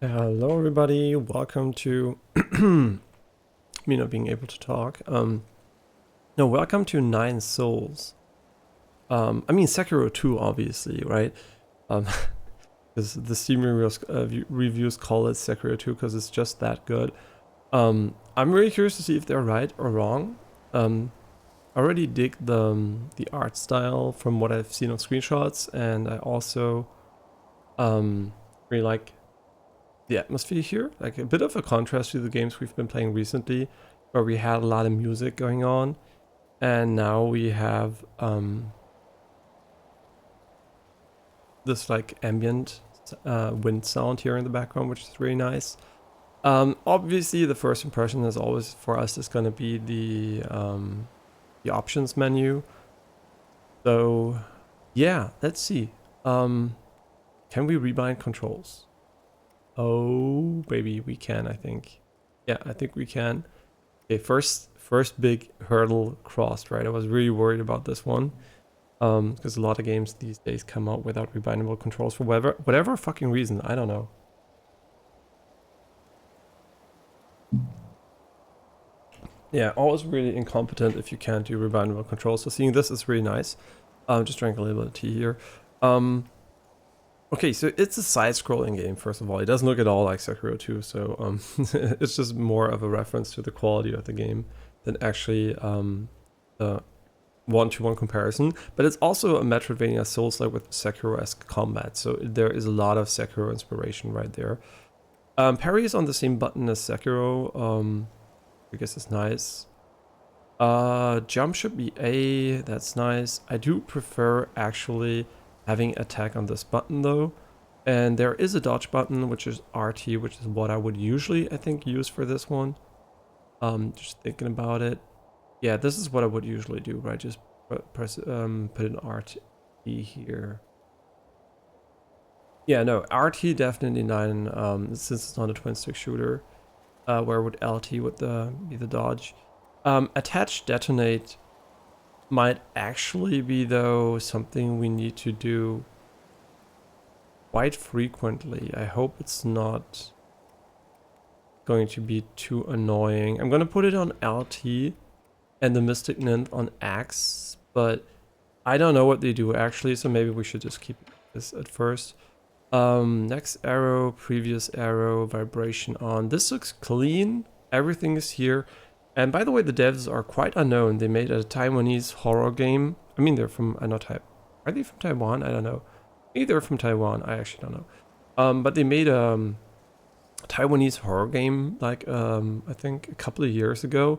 Hello, everybody. Welcome to me not being able to talk. No, welcome to Nine Souls. I mean Sekiro 2, obviously, right? Um, because the Steam reviews call it Sekiro 2 because it's just that good. I'm really curious to see if they're right or wrong. I already dig the art style from what I've seen on screenshots, and I also really like the atmosphere here, like a bit of a contrast to the games we've been playing recently, where we had a lot of music going on, and now we have this like ambient wind sound here in the background, which is really nice. Obviously, the first impression, as always, for us is going to be the options menu. So, yeah, let's see. Can we rebind controls? Oh, baby, we can, I think. Yeah, I think we can. Okay, first big hurdle crossed, right? I was really worried about this one. Because a lot of games these days come out without rebindable controls for whatever fucking reason. I don't know. Yeah, always really incompetent if you can't do rebindable controls. So seeing this is really nice. Just drank a little bit of tea here. Okay, so it's a side-scrolling game, first of all. It doesn't look at all like Sekiro 2, so it's just more of a reference to the quality of the game than actually the one-to-one comparison. But it's also a Metroidvania Souls-like with Sekiro-esque combat, so there is a lot of Sekiro inspiration right there. Parry is on the same button as Sekiro, I guess it's nice. Jump should be A, that's nice. I do prefer actually having attack on this button though. And there is a dodge button, which is RT, which is what I would usually, I think, use for this one. Just thinking about it. Yeah, this is what I would usually do, right? Just press, put an RT here. Yeah, no, RT definitely 9, since it's not a twin stick shooter. Where would LT would be the dodge? Attach detonate might actually be though something we need to do quite frequently. I hope it's not going to be too annoying. I'm gonna put it on LT and the Mystic Nymph on X, but I don't know what they do actually, so maybe we should just keep this at first. Next arrow, previous arrow, vibration on. This looks clean. Everything is here. And by the way, the devs are quite unknown. They made a Taiwanese horror game. I mean, they're from, I know, are they from Taiwan? I don't know. Maybe they're from Taiwan. I actually don't know. But they made a Taiwanese horror game, like, I think a couple of years ago,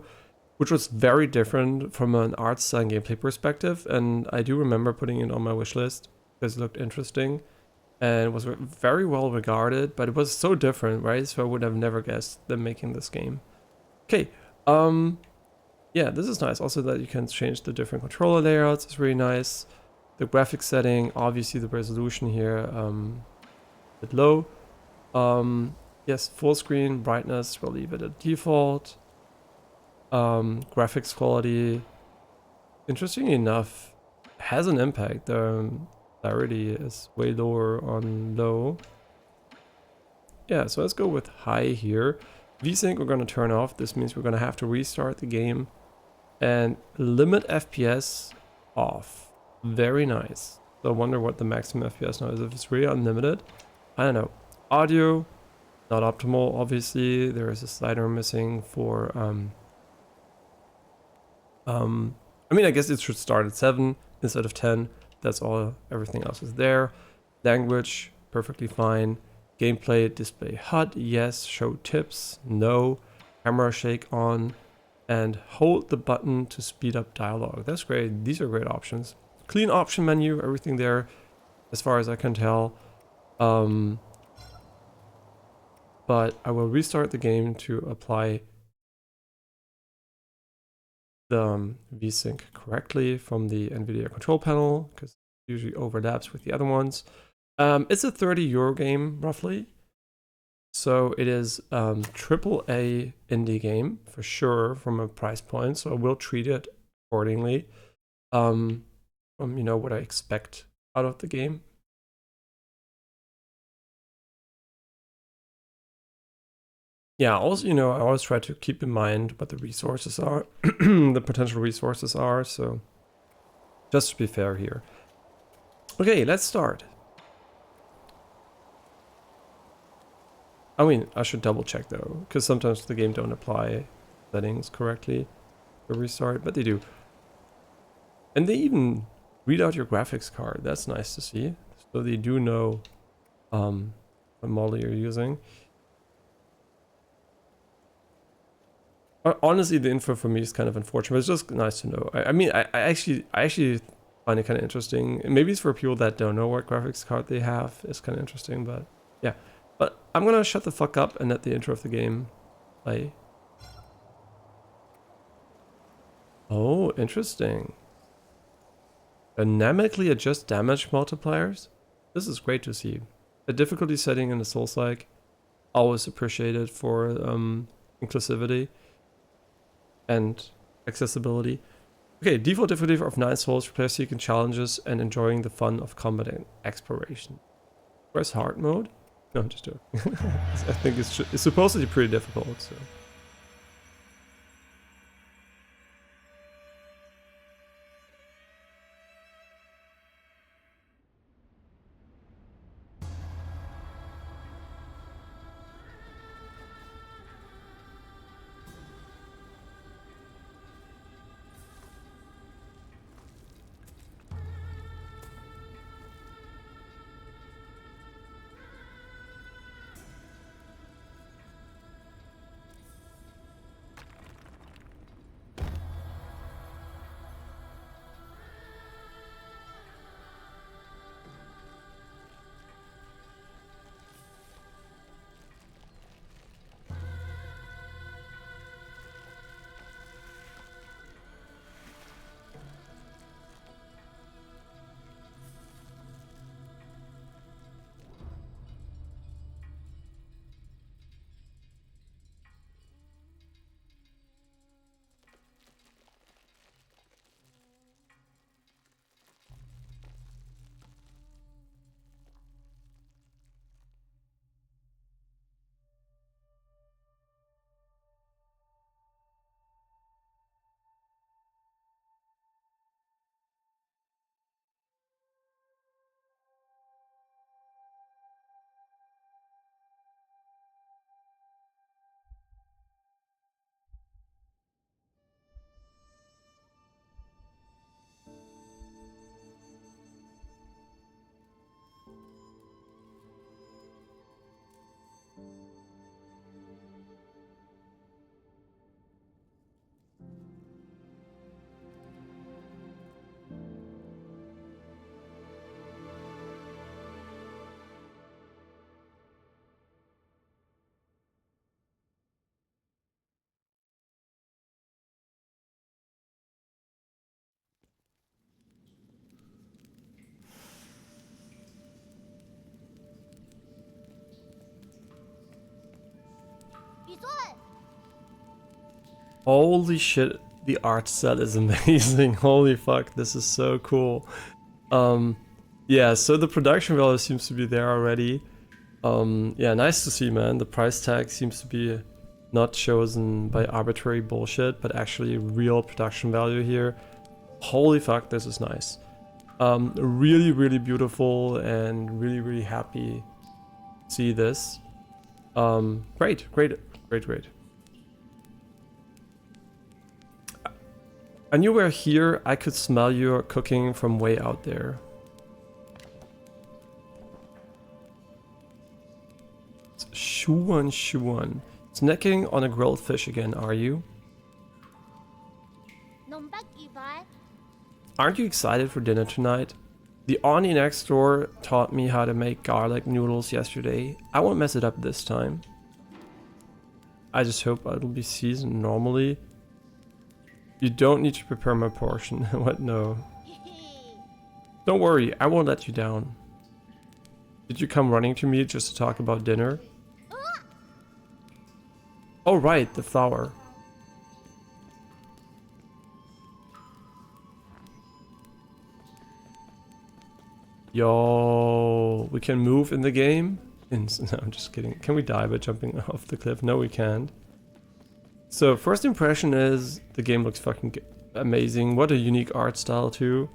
which was very different from an art style and gameplay perspective. And I do remember putting it on my wish list because it looked interesting and was very well regarded, but it was so different, right? So I would have never guessed them making this game. Okay, yeah, this is nice. Also that you can change the different controller layouts is really nice. The graphics setting, obviously the resolution here, a bit low. Yes, full screen brightness, we'll leave it at default. Graphics quality, interestingly enough, has an impact. Clarity is way lower on low. Yeah, so let's go with high here. VSync we're going to turn off. This means we're going to have to restart the game. And limit FPS off. Very nice. So I wonder what the maximum FPS now is. If it's really unlimited, I don't know. Audio, not optimal, obviously. There is a slider missing for... I mean, I guess it should start at 7 instead of 10. That's all. Everything else is there. Language, perfectly fine. Gameplay, display HUD, yes. Show tips, no. Camera shake on. And hold the button to speed up dialogue. That's great. These are great options. Clean option menu, everything there, as far as I can tell. But I will restart the game to apply the VSync correctly from the NVIDIA control panel, because it usually overlaps with the other ones. It's a €30 game, roughly. So it is AAA indie game, for sure, from a price point, so I will treat it accordingly. From, you know, what I expect out of the game. Yeah, also, I always try to keep in mind what the resources are, the potential resources are, so just to be fair here. Okay, let's start. I mean, I should double check though, because sometimes the game don't apply settings correctly to restart, but they do. And they even read out your graphics card. That's nice to see. So they do know what model you're using. Honestly, the info for me is kind of unfortunate, but it's just nice to know. I mean, I actually find it kind of interesting. And maybe it's for people that don't know what graphics card they have. It's kind of interesting, but yeah. But I'm gonna shut the fuck up and let the intro of the game play. Oh, interesting. Dynamically adjust damage multipliers? This is great to see. The difficulty setting in the Soulslike, always appreciated for inclusivity and accessibility. Okay, default difficulty of 9 souls for players seeking challenges and enjoying the fun of combat and exploration. Where's hard mode? No, I'm just joking. I think it's supposed to be pretty difficult, so. Holy shit, the art style is amazing. Holy fuck, this is so cool. Yeah, so the production value seems to be there already. Yeah, nice to see, man. The price tag seems to be not chosen by arbitrary bullshit, but actually real production value here. Holy fuck, this is nice. Really, really beautiful and really, really happy to see this. Great, great, great, great. I knew we were here. I could smell you cooking from way out there. Shuan Shuan. Snacking on a grilled fish again, are you? Aren't you excited for dinner tonight? The auntie next door taught me how to make garlic noodles yesterday. I won't mess it up this time. I just hope it'll be seasoned normally. You don't need to prepare my portion. What? No. Don't worry, I won't let you down. Did you come running to me just to talk about dinner? Oh right, the flower. Yo, we can move in the game? No, I'm just kidding. Can we die by jumping off the cliff? No, we can't. So first impression is the game looks fucking amazing. What a unique art style too.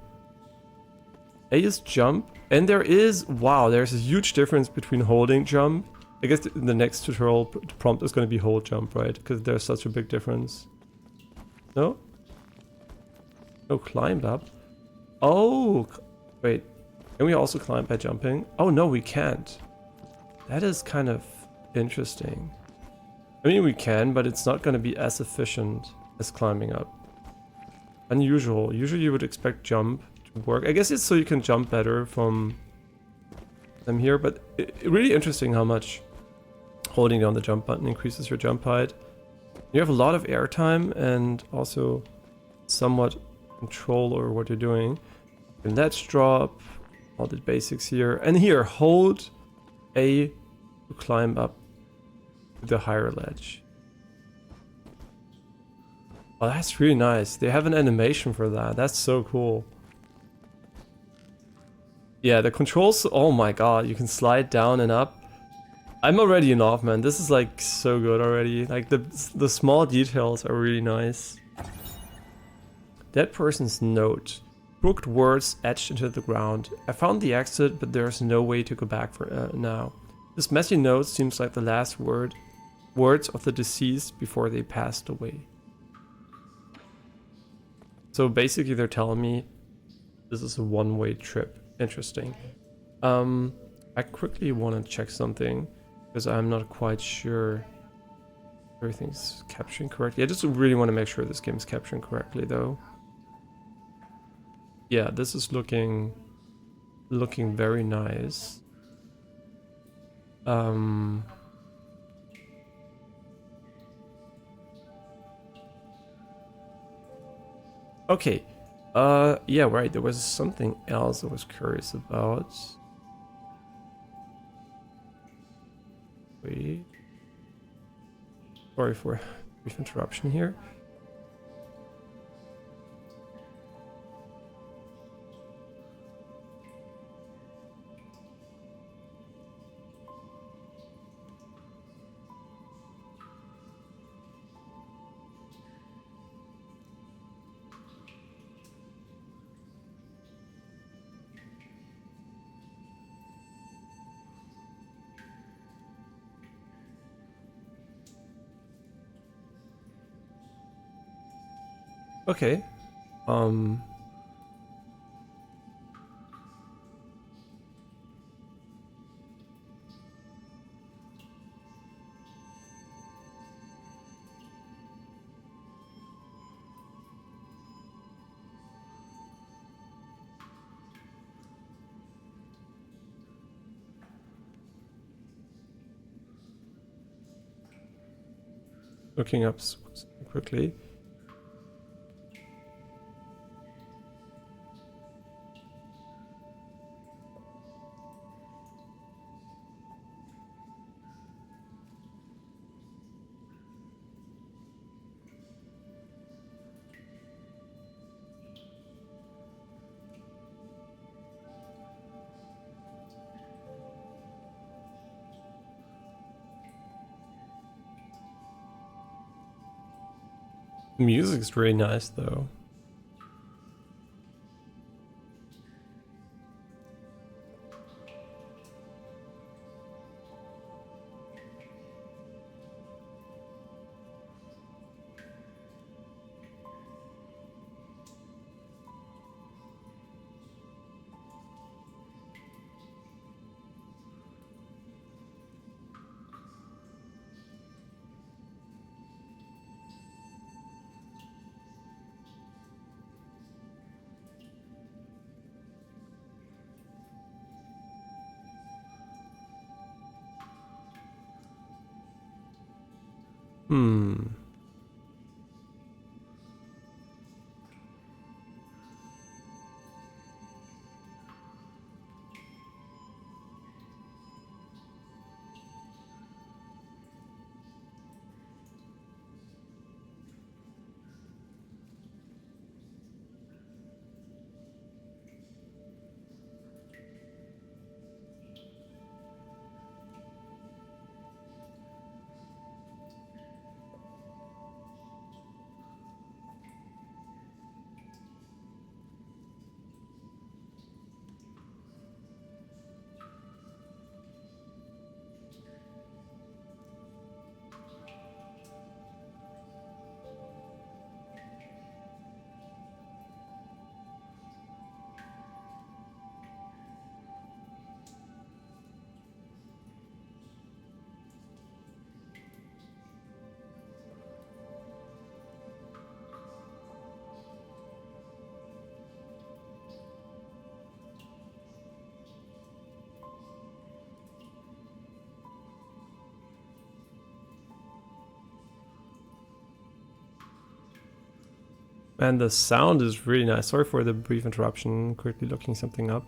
A is jump, and there's a huge difference between holding jump. I guess the next tutorial prompt is going to be hold jump, right? Because there's such a big difference. No? No, climbed up. Oh, wait. Can we also climb by jumping? Oh no, we can't. That is kind of interesting. I mean, we can, but it's not going to be as efficient as climbing up. Unusual. Usually you would expect jump to work. I guess it's so you can jump better from them here, but really interesting how much holding down the jump button increases your jump height. You have a lot of airtime and also somewhat control over what you're doing. And let's drop all the basics here. And here, hold A to climb up to the higher ledge. Oh, that's really nice. They have an animation for that. That's so cool. Yeah, the controls, oh my god, you can slide down and up. I'm already in awe, man. This is like so good already. Like the small details are really nice. That person's note. Crooked words etched into the ground. I found the exit, but there's no way to go back for now. This messy note seems like the last words of the deceased before they passed away. So basically they're telling me this is a one-way trip. Interesting. I quickly want to check something because I'm not quite sure everything's capturing correctly. I just really want to make sure this game is capturing correctly though. Yeah, this is looking very nice. Okay. Yeah, right. There was something else I was curious about. Wait. Sorry for a brief interruption here. Okay. Looking up quickly. The music's really nice though. Hmm. And the sound is really nice. Sorry for the brief interruption, quickly looking something up.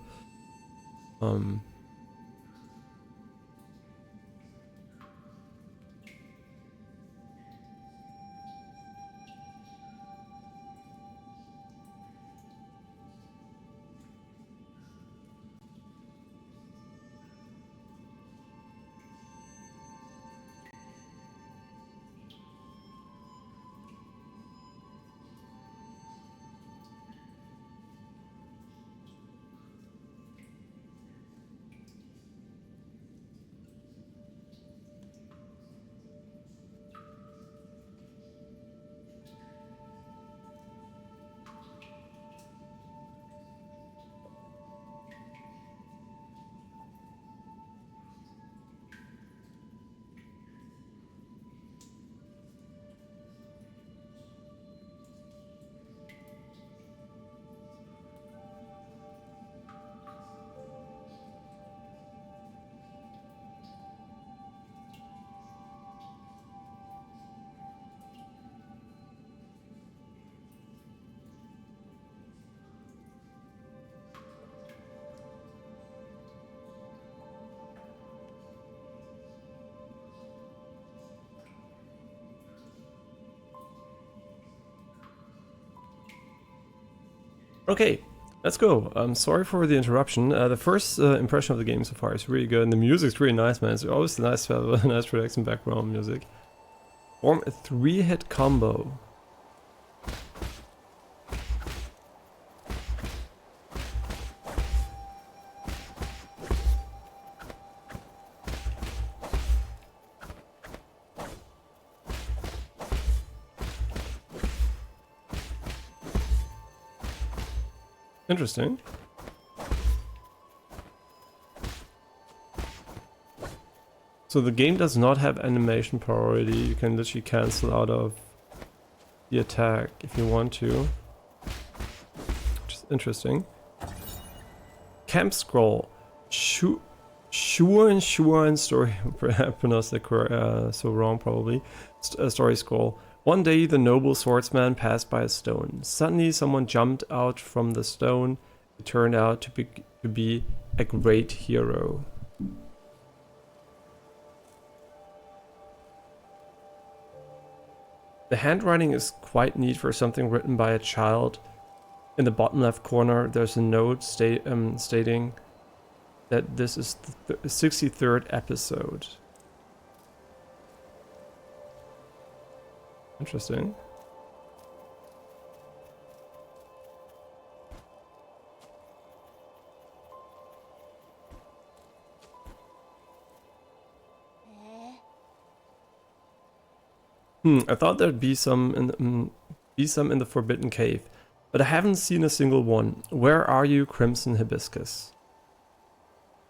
Okay, let's go. Sorry for the interruption. The first impression of the game so far is really good, and the music's really nice, man. It's always nice to have a nice relaxing background music. Form a 3-hit combo. Interesting. So the game does not have animation priority. You can literally cancel out of the attack if you want to. Which is interesting. Camp scroll. Shuan story. I pronounced that so wrong probably. Story scroll. One day the noble swordsman passed by a stone. Suddenly someone jumped out from the stone. It turned out to be a great hero. The handwriting is quite neat for something written by a child. In the bottom left corner there's a note stating that this is the 63rd episode. Interesting. I thought there'd be some in the Forbidden Cave, but I haven't seen a single one. Where are you, Crimson Hibiscus?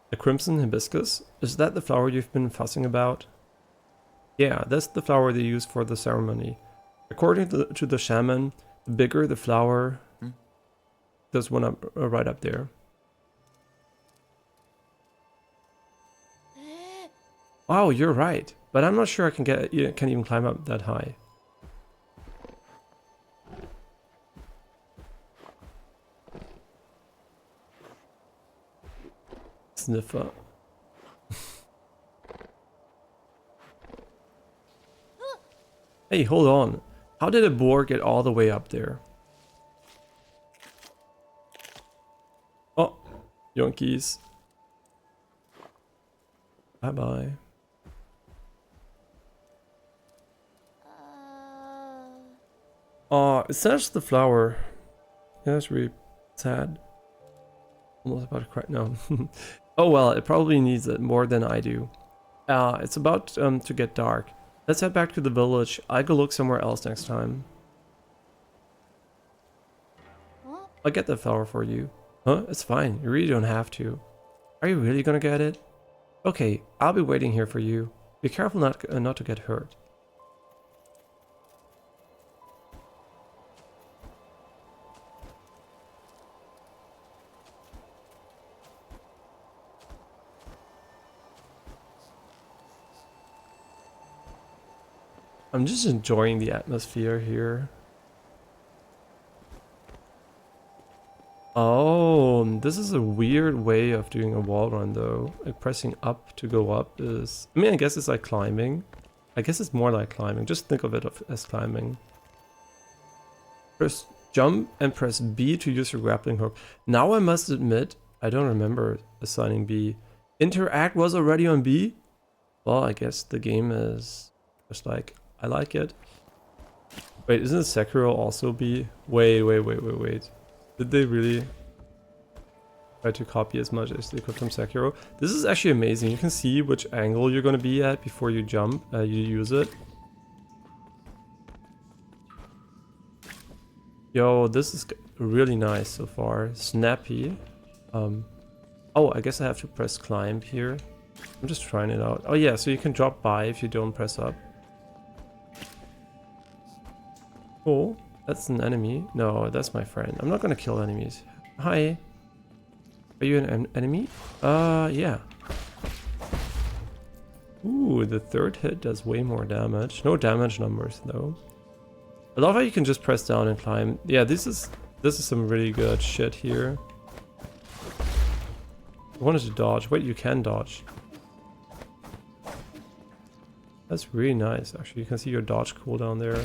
The Crimson Hibiscus? Is that the flower you've been fussing about? Yeah, that's the flower they use for the ceremony. According to the shaman, the bigger the flower... There's one up, right up there. Wow, you're right. But I'm not sure I can even climb up that high. Sniffer. Hey, hold on. How did a boar get all the way up there? Oh, yonkies. Bye-bye. Oh, it's just the flower. Yeah, that's really sad. Almost about to cry now. Oh well, it probably needs it more than I do. It's about to get dark. Let's head back to the village. I'll go look somewhere else next time. I'll get that flower for you. Huh? It's fine. You really don't have to. Are you really gonna get it? Okay, I'll be waiting here for you. Be careful not to get hurt. I'm just enjoying the atmosphere here. Oh, this is a weird way of doing a wall run though. Like pressing up to go up is... I mean, I guess it's like climbing. I guess it's more like climbing. Just think of it as climbing. Press jump and press B to use your grappling hook. Now I must admit, I don't remember assigning B. Interact was already on B? Well, I guess the game is just like, I like it. Wait, isn't Sekiro also B? Wait. Did they really try to copy as much as they could from Sekiro? This is actually amazing. You can see which angle you're going to be at before you jump, you use it. Yo, this is really nice so far. Snappy. Oh, I guess I have to press climb here. I'm just trying it out. Oh yeah, so you can drop by if you don't press up. Cool. That's an enemy. No, that's my friend. I'm not gonna kill enemies. Hi. Are you an enemy? Yeah. Ooh, the third hit does way more damage. No damage numbers though. I love how you can just press down and climb. Yeah, this is some really good shit here. I wanted to dodge. Wait, you can dodge. That's really nice, actually. You can see your dodge cooldown there.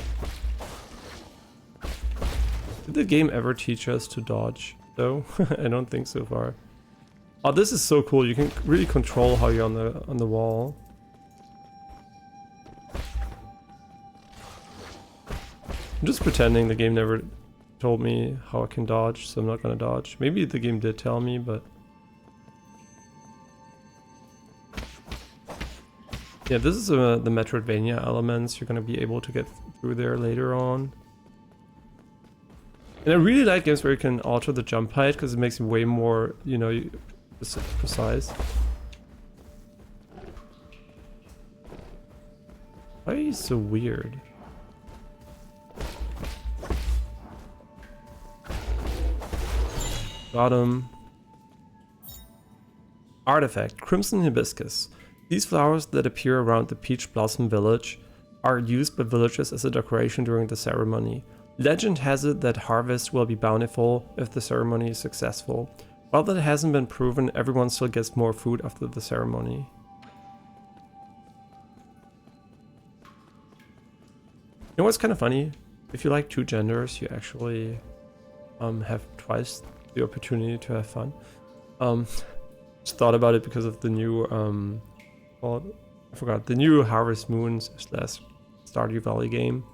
Did the game ever teach us to dodge, though? I don't think so far. Oh, this is so cool. You can really control how you're on the wall. I'm just pretending the game never told me how I can dodge, so I'm not gonna dodge. Maybe the game did tell me, but... Yeah, this is the Metroidvania elements. You're gonna be able to get through there later on. And I really like games where you can alter the jump height because it makes it way more, you know, precise. Why are you so weird? Got him. Artifact, Crimson Hibiscus. These flowers that appear around the Peach Blossom Village are used by villagers as a decoration during the ceremony. Legend has it that harvest will be bountiful if the ceremony is successful. While that hasn't been proven, everyone still gets more food after the ceremony. You know what's kind of funny? If you like two genders, you actually have twice the opportunity to have fun. Just thought about it because of the new I forgot, the new Harvest Moon / Stardew Valley game.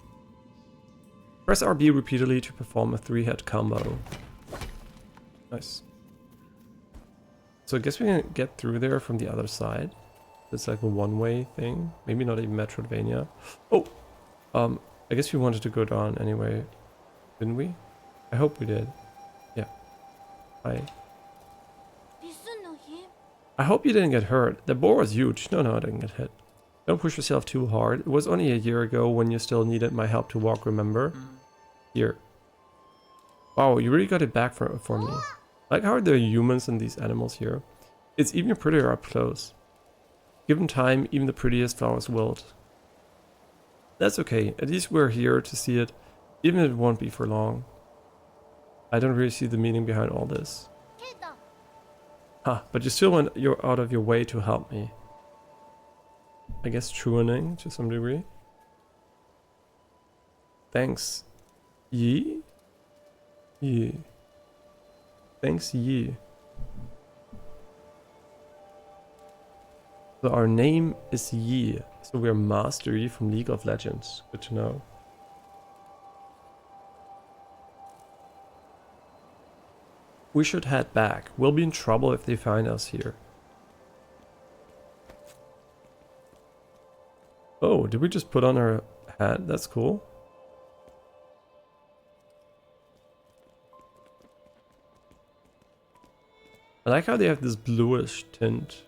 Press RB repeatedly to perform a 3-hit combo. Nice. So I guess we can get through there from the other side. It's like a one-way thing. Maybe not even Metroidvania. Oh! I guess we wanted to go down anyway. Didn't we? I hope we did. Yeah. Hi. I hope you didn't get hurt. The boar was huge. No, I didn't get hit. Don't push yourself too hard. It was only a year ago when you still needed my help to walk, remember? Here. Wow, you really got it back for me. Like how are there humans and these animals here? It's even prettier up close. Given time, even the prettiest flowers wilt. That's okay. At least we're here to see it, even if it won't be for long. I don't really see the meaning behind all this. But you still went out of your way to help me. I guess truaning to some degree. Thanks. Yi? Yi. Thanks, Yi. So our name is Yi. So we're Master Yi from League of Legends. Good to know. We should head back. We'll be in trouble if they find us here. Oh, did we just put on our hat? That's cool. I like how they have this bluish tint.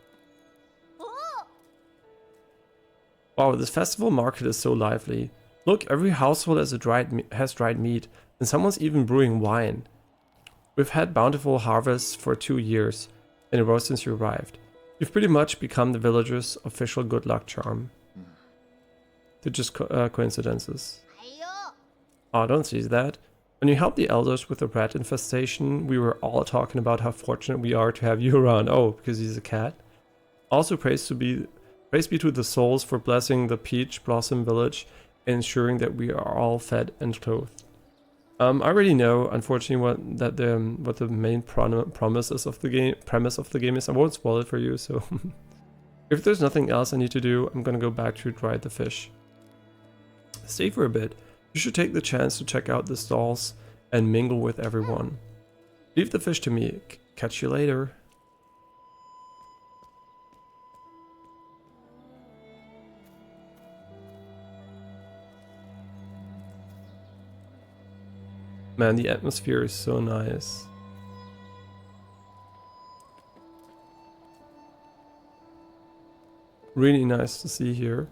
Wow, this festival market is so lively. Look, every household has dried meat, and someone's even brewing wine. We've had bountiful harvests for 2 years in a row since you arrived. You've pretty much become the villagers' official good luck charm. They're just coincidences. Oh, don't see that. When you helped the elders with the rat infestation, we were all talking about how fortunate we are to have you around. Oh, because he's a cat. Also, praise be to the souls for blessing the Peach Blossom Village and ensuring that we are all fed and clothed. I already know, unfortunately, what the main promises of the game premise of the game is. I won't spoil it for you, so if there's nothing else I need to do, I'm gonna go back to dry the fish. Stay for a bit. You should take the chance to check out the stalls and mingle with everyone. Leave the fish to me. Catch you later. Man, the atmosphere is so nice. Really nice to see here.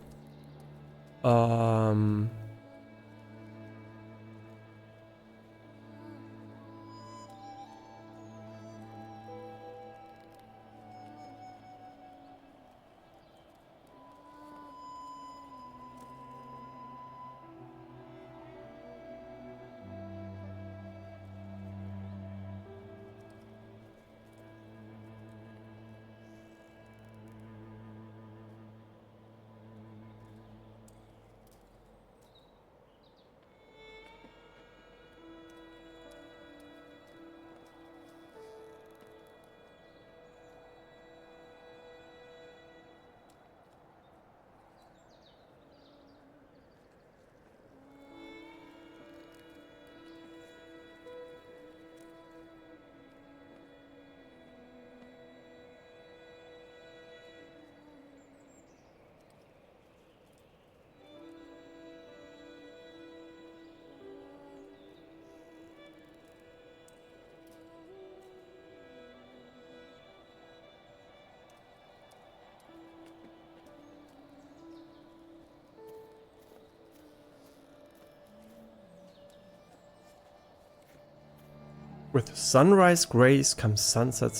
With sunrise grace comes sunset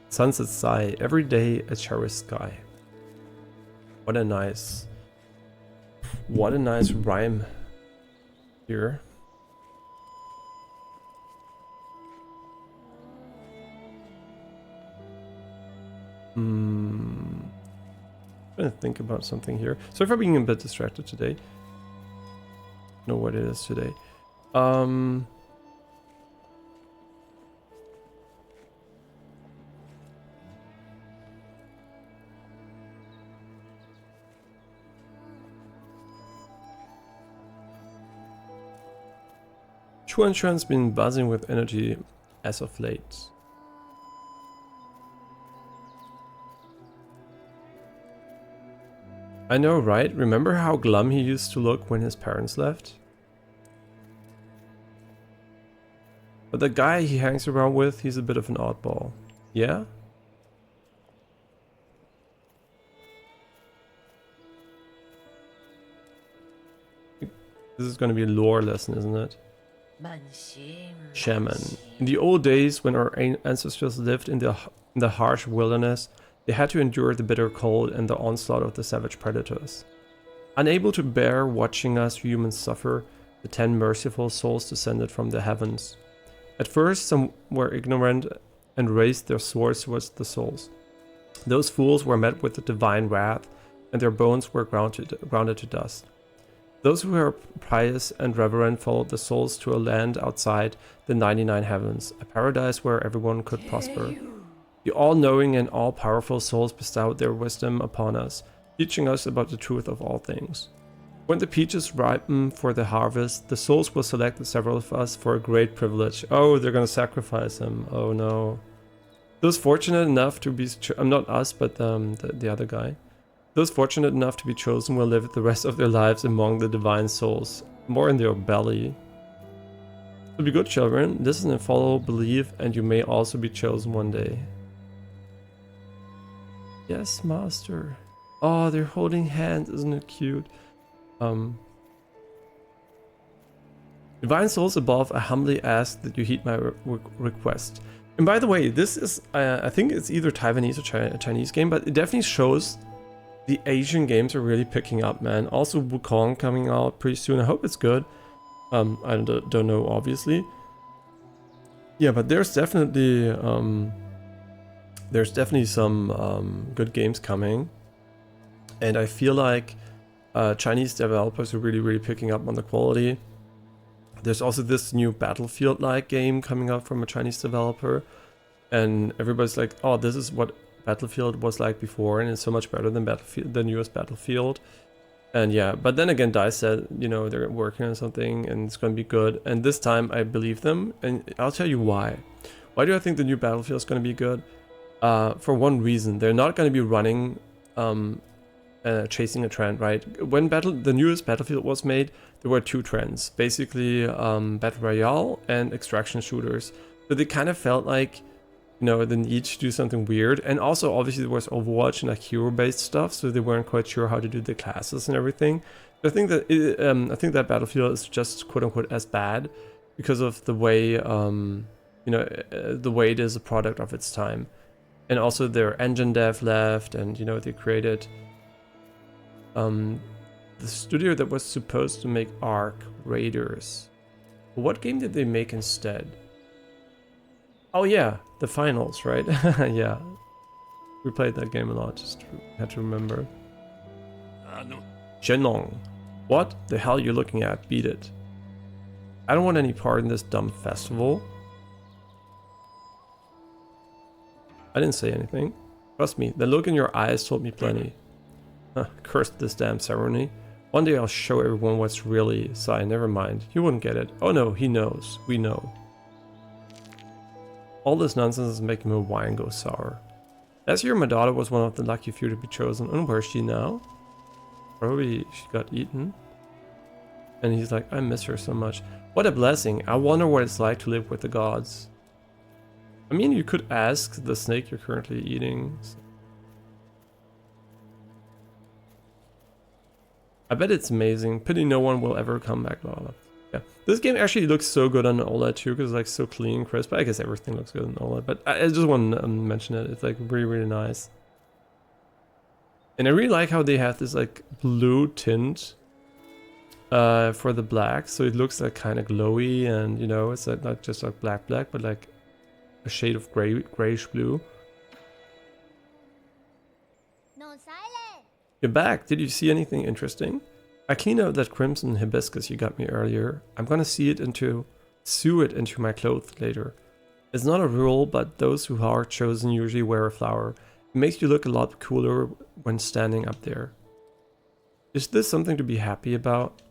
sigh. Every day a cherished sky. What a nice rhyme here. I'm gonna think about something here. Sorry for being a bit distracted today. Know what it is today. Chuanshan's been buzzing with energy as of late. I know, right? Remember how glum he used to look when his parents left? But the guy he hangs around with, he's a bit of an oddball. Yeah? This is gonna be a lore lesson, isn't it? Shaman. In the old days, when our ancestors lived in the harsh wilderness, they had to endure the bitter cold and the onslaught of the savage predators. Unable to bear watching us humans suffer, the 10 merciful souls descended from the heavens. At first, some were ignorant and raised their swords towards the souls. Those fools were met with the divine wrath, and their bones were grounded to dust. Those who were pious and reverent followed the souls to a land outside the 99 heavens, a paradise where everyone could prosper. The all-knowing and all-powerful souls bestowed their wisdom upon us, teaching us about the truth of all things. When the peaches ripen for the harvest, the souls will select several of us for a great privilege. Oh, they're gonna sacrifice them. Oh no. Those fortunate enough to be... not us, but the other guy. Those fortunate enough to be chosen will live the rest of their lives among the divine souls, more in their belly. So be good, children, listen and follow, believe, and you may also be chosen one day. Yes, master. Oh, they're holding hands, isn't it cute? Divine souls above, I humbly ask that you heed my request. And by the way, this is, I think it's either Taiwanese or Chinese game, but it definitely shows the Asian games are really picking up, man. Also, Wukong coming out pretty soon. I hope it's good. I don't know, obviously. Yeah, but there's definitely some good games coming, and I feel like Chinese developers are really picking up on the quality. There's also this new Battlefield-like game coming out from a Chinese developer, and everybody's like, "Oh, this is what Battlefield was like before, and it's so much better than Battlefield, the newest Battlefield." And yeah, but then again, DICE said, you know, they're working on something and it's going to be good. And this time I believe them, and I'll tell you why. Why do I think the new Battlefield is going to be good? For one reason, they're not going to be running, chasing a trend, right? When the newest Battlefield was made, there were two trends, basically Battle Royale and extraction shooters. So they kind of felt like, you know, the need to do something weird. And also, obviously, there was Overwatch and like hero-based stuff, so they weren't quite sure how to do the classes and everything. So I think that Battlefield is just quote-unquote as bad because of the way, the way it is a product of its time. And also their engine dev left, and, you know, they created the studio that was supposed to make Ark Raiders. What game did they make instead? Oh yeah, the finals, right? Yeah, we played that game a lot, just had to remember. Zhenong. What the hell are you looking at? Beat it. I don't want any part in this dumb festival. I didn't say anything. Trust me, the look in your eyes told me plenty. Cursed this damn ceremony. One day I'll show everyone what's really... Sigh, never mind. You wouldn't get it. Oh no, he knows. We know. All this nonsense is making my wine go sour. Last year my daughter was one of the lucky few to be chosen. And where is she now? Probably she got eaten. And he's like, I miss her so much. What a blessing. I wonder what it's like to live with the gods. I mean, you could ask the snake you're currently eating. I bet it's amazing. Pity no one will ever come back. Blah, blah. Yeah, this game actually looks so good on OLED too, because it's like so clean and crisp. I guess everything looks good on OLED, but I just want to mention it. It's like really nice. And I really like how they have this like blue tint for the black, so it looks like kind of glowy, and you know, it's like not just like black, but like a shade of grayish blue. You're back. Did you see anything interesting? I cleaned out that crimson hibiscus you got me earlier. I'm gonna sew it into my clothes later. It's not a rule, but those who are chosen usually wear a flower. It makes you look a lot cooler when standing up there. Is this something to be happy about?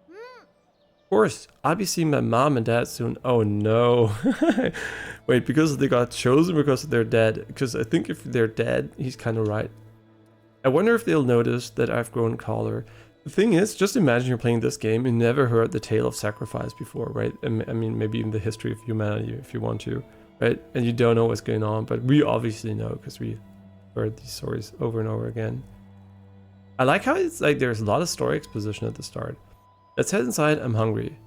Of course, I'll be seeing my mom and dad soon. Oh no. Wait, because they got chosen because they're dead? Because I think if they're dead, he's kind of right. I wonder if they'll notice that I've grown taller. The thing is, just imagine you're playing this game and never heard the tale of sacrifice before, right? I mean, maybe even the history of humanity if you want to, right? And you don't know what's going on, but we obviously know because we heard these stories over and over again. I like how it's like there's a lot of story exposition at the start. Let's head inside, I'm hungry.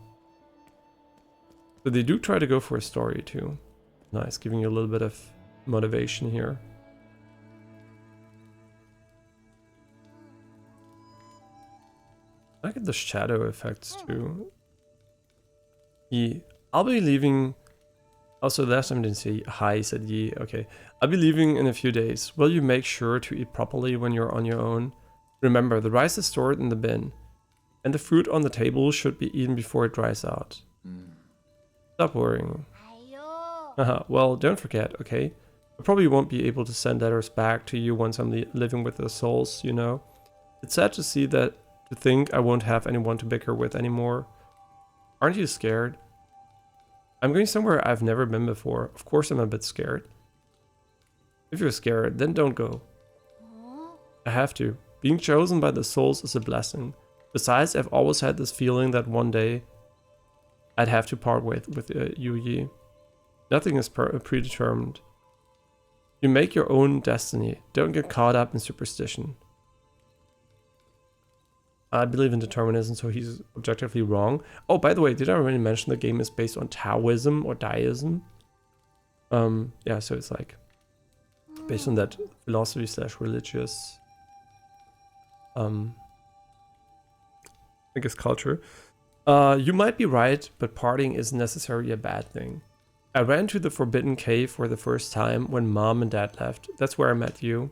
So they do try to go for a story too. Nice, giving you a little bit of motivation here. I like the shadow effects too. I'll be leaving. Also, last time I didn't say hi, he said ye. Okay. I'll be leaving in a few days. Will you make sure to eat properly when you're on your own? Remember, the rice is stored in the bin. And the fruit on the table should be eaten before it dries out. Stop worrying. Well, don't forget, okay? I probably won't be able to send letters back to you once I'm living with the souls, you know? It's sad to see that. To think I won't have anyone to bicker with anymore. Aren't you scared? I'm going somewhere I've never been before. Of course I'm a bit scared. If you're scared, then don't go. I have to. Being chosen by the souls is a blessing. Besides, I've always had this feeling that one day I'd have to part with Yu Yi. Nothing is predetermined. You make your own destiny. Don't get caught up in superstition. I believe in determinism, so he's objectively wrong. Oh, by the way, did I already mention the game is based on Taoism or Daism? Yeah, so it's like based on that philosophy / religious, I guess culture. You might be right, but partying isn't necessarily a bad thing. I ran to the Forbidden Cave for the first time when Mom and Dad left. That's where I met you.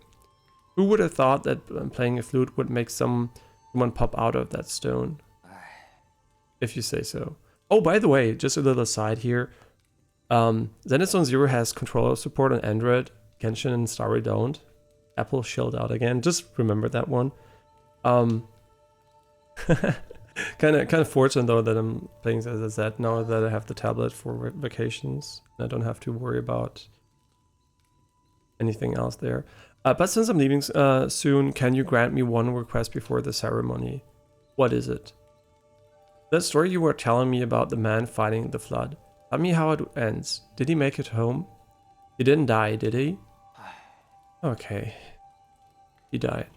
Who would have thought that playing a flute would make someone pop out of that stone? If you say so. Oh, by the way, just a little aside here. Zenithzone Zero has controller support on Android. Genshin and Starry don't. Apple shelled out again. Just remember that one. Kind of fortunate though that I'm playing as a Z now that I have the tablet for vacations. And I don't have to worry about anything else there. But since I'm leaving soon, can you grant me one request before the ceremony? What is it? That story you were telling me about the man fighting the flood. Tell me how it ends. Did he make it home? He didn't die, did he? Okay. He died.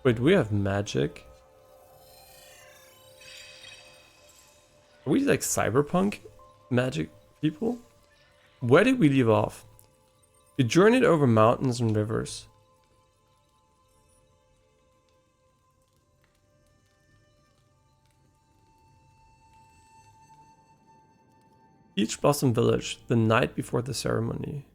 Wait, do we have magic? Are we like cyberpunk magic people? Where did we leave off? We journeyed over mountains and rivers. Peach Blossom Village, the night before the ceremony.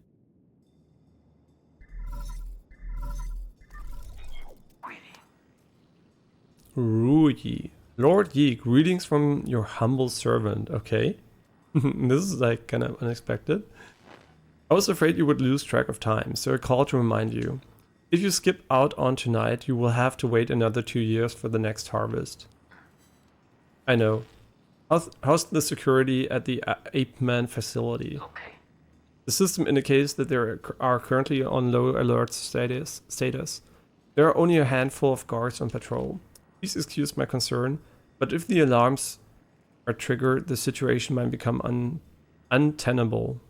Ruyi. Lord Yi, greetings from your humble servant. Okay. This is like kind of unexpected. I was afraid you would lose track of time, so I called to remind you. If you skip out on tonight, you will have to wait another 2 years for the next harvest. I know. How's the security at the Ape Man facility? Okay. The system indicates that there are currently on low alert status. There are only a handful of guards on patrol. Please excuse my concern, but if the alarms are triggered, the situation might become untenable.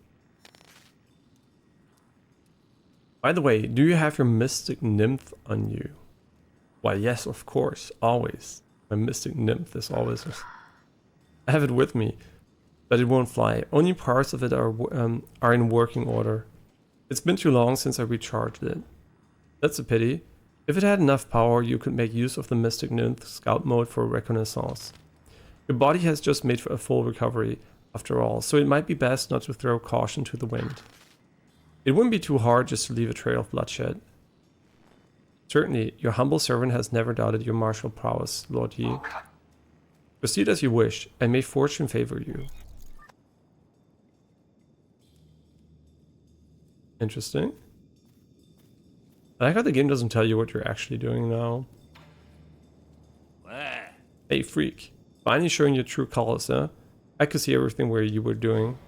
By the way, do you have your Mystic Nymph on you? Why, yes, of course, always. My Mystic Nymph is always... I have it with me, but it won't fly. Only parts of it are in working order. It's been too long since I recharged it. That's a pity. If it had enough power, you could make use of the Mystic Nymph scout mode for reconnaissance. Your body has just made for a full recovery, after all, so it might be best not to throw caution to the wind. It wouldn't be too hard just to leave a trail of bloodshed. Certainly, your humble servant has never doubted your martial prowess, Lord Yi. Proceed as you wish, and may fortune favor you. Interesting. I like how the game doesn't tell you what you're actually doing now. Hey, freak. Finally showing your true colors, huh? I could see everything where you were doing.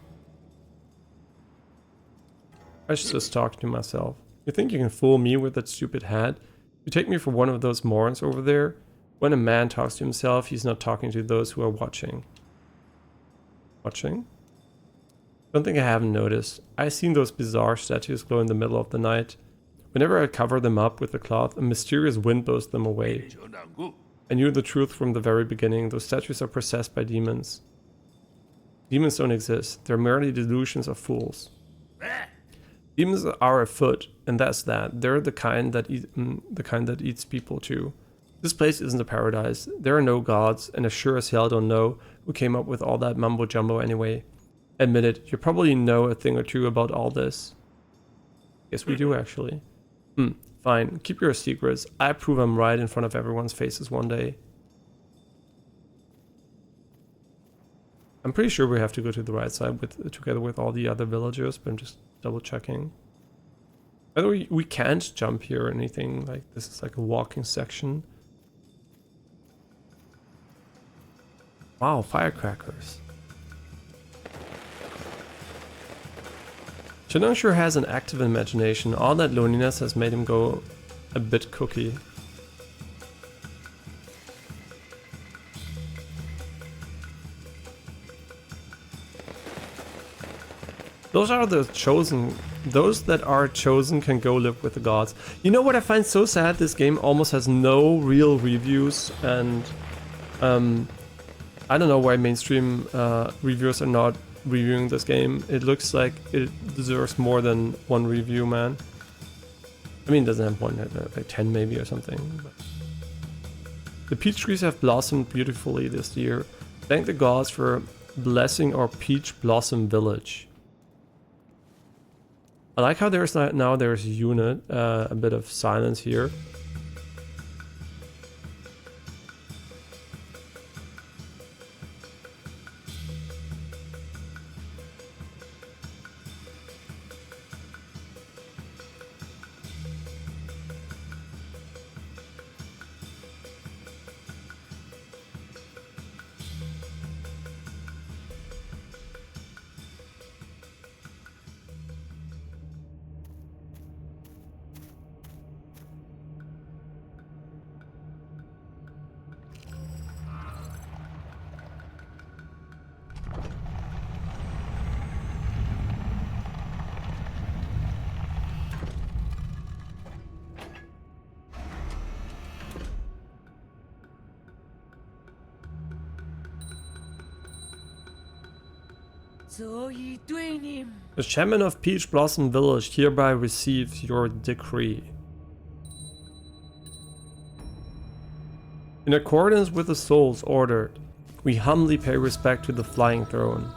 I should just talk to myself. You think you can fool me with that stupid hat? You take me for one of those morons over there? When a man talks to himself, he's not talking to those who are watching. Watching? Don't think I haven't noticed. I've seen those bizarre statues glow in the middle of the night. Whenever I cover them up with a cloth, a mysterious wind blows them away. I knew the truth from the very beginning. Those statues are possessed by demons. Demons don't exist. They're merely delusions of fools. Demons are afoot, and that's that. They're the kind that eats people too. This place isn't a paradise. There are no gods, and I sure as hell don't know who came up with all that mumbo jumbo anyway. Admit it, you probably know a thing or two about all this. Yes, we do actually. Fine, keep your secrets. I prove I'm right in front of everyone's faces one day. I'm pretty sure we have to go to the right side together with all the other villagers, but I'm just double checking. By the way, we can't jump here or anything. Like, this is like a walking section. Wow, firecrackers. Shenong sure has an active imagination. All that loneliness has made him go a bit cookie. Those are the chosen. Those that are chosen can go live with the gods. You know what I find so sad? This game almost has no real reviews, and I don't know why mainstream reviewers are not reviewing this game. It looks like it deserves more than one review, man. I mean, it doesn't have one, like 10 maybe or something. But the peach trees have blossomed beautifully this year. Thank the gods for blessing our peach blossom village. I like how there's now there's unit, a bit of silence here. The Shaman of Peach Blossom Village hereby receives your decree. In accordance with the souls ordered, we humbly pay respect to the Flying Throne.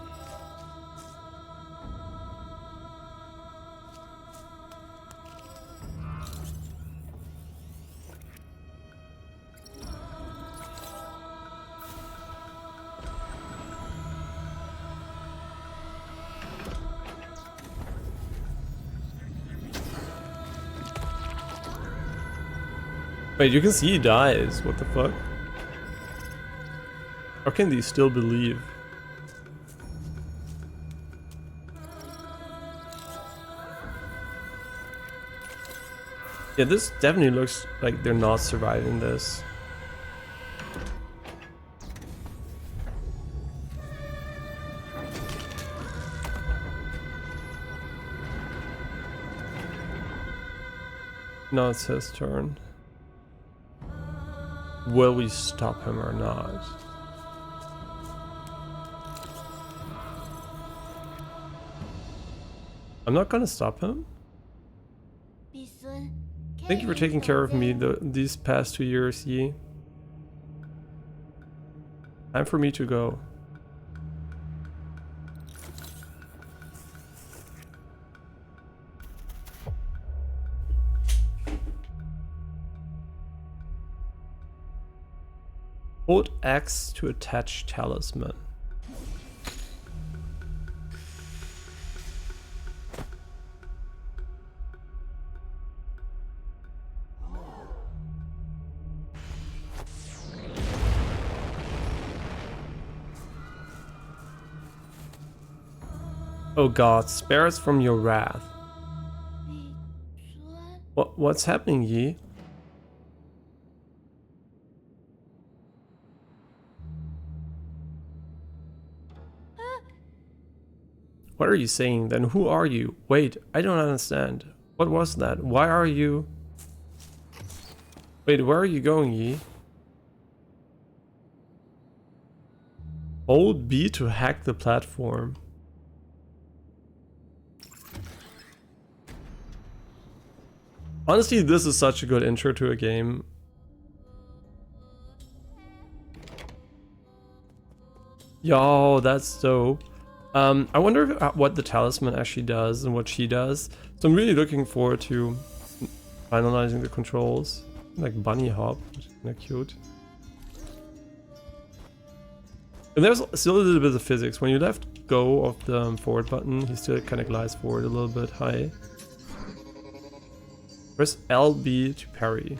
Wait, you can see he dies. What the fuck? How can these still believe? Yeah, this definitely looks like they're not surviving this. Now it's his turn. Will we stop him or not? I'm not gonna stop him. Thank you for taking care of me these past 2 years, Yi. Time for me to go. Hold X to attach talisman. Oh God, spare us from your wrath. What's happening, Yi? What are you saying then? Who are you? Wait, I don't understand. What was that? Why are you... Wait, where are you going, Yi? Hold B to hack the platform. Honestly, this is such a good intro to a game. Yo, that's dope. I wonder what the talisman actually does and what she does. So I'm really looking forward to finalizing the controls. Like bunny hop, which is kind of cute. And there's still a little bit of physics. When you left go of the forward button, he still kind of glides forward a little bit high. Press LB to parry.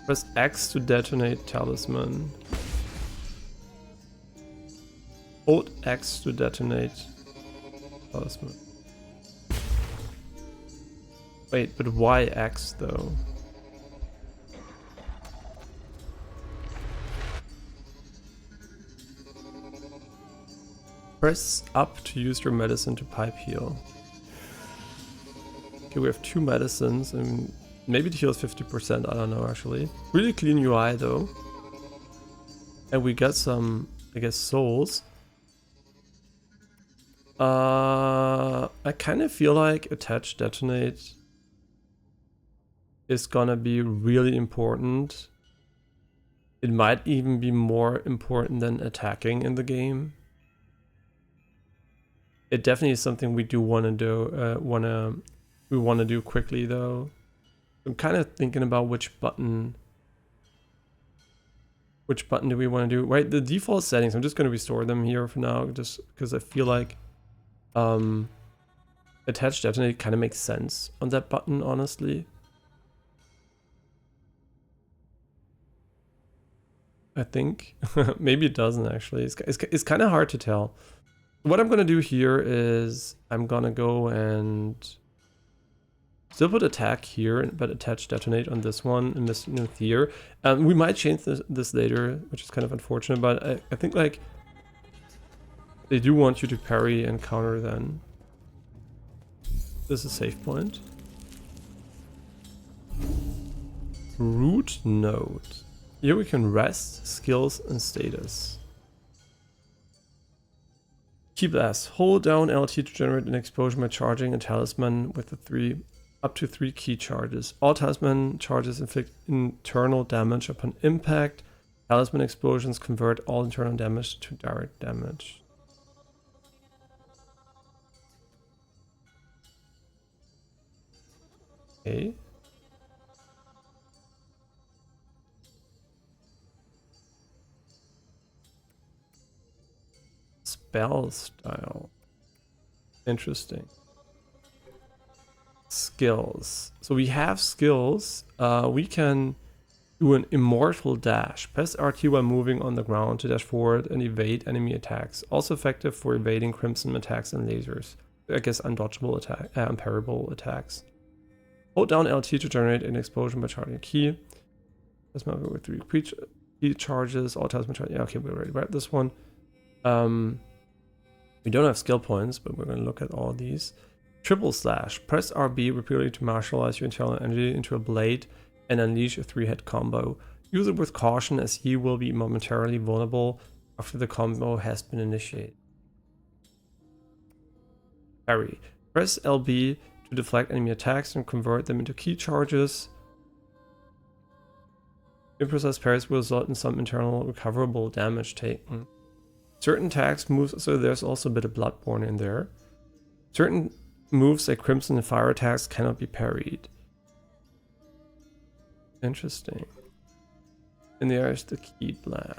Press X to detonate talisman. Hold X to detonate talisman. Wait, but why X though? Press up to use your medicine to pipe heal. Okay, we have 2 medicines and maybe it heals 50%, I don't know actually. Really clean UI though. And we got some, I guess, souls. I kind of feel like attach, detonate is gonna be really important. It might even be more important than attacking in the game. It definitely is something we do want to do. We want to do quickly though. I'm kind of thinking about which button. Which button do we want to do? Right, the default settings. I'm just going to restore them here for now, just because I feel like attach detonate kind of makes sense on that button, honestly. I think maybe it doesn't actually. It's kind of hard to tell. What I'm gonna do here is I'm gonna go and still put attack here, but attach detonate on this one and this here. We might change this later, which is kind of unfortunate, but I think like they do want you to parry and counter then. This is a save point. Root node. Here we can rest, skills, and status. Key blast. Hold down LT to generate an explosion by charging a talisman with the up to 3 key charges. All talisman charges inflict internal damage upon impact. Talisman explosions convert all internal damage to direct damage. Okay. Spell style. Interesting. Skills. So we have skills. We can do an immortal dash. Press RT while moving on the ground to dash forward and evade enemy attacks. Also effective for evading crimson attacks and lasers. I guess undodgeable attack, unparable attacks. Hold down LT to generate an explosion by charging a key. Let's move with 3 key charges. All talisman charges. Yeah, okay, we already read this one. We don't have skill points, but we're going to look at all these. Triple slash. Press RB repeatedly to martialize your internal energy into a blade and unleash a 3-hit combo. Use it with caution as he will be momentarily vulnerable after the combo has been initiated. Parry. Press LB to deflect enemy attacks and convert them into key charges. Imprecise parries will result in some internal recoverable damage taken. Certain attacks, moves, so there's also a bit of Bloodborne in there. Certain moves like Crimson and Fire attacks cannot be parried. Interesting. And there's the key blast.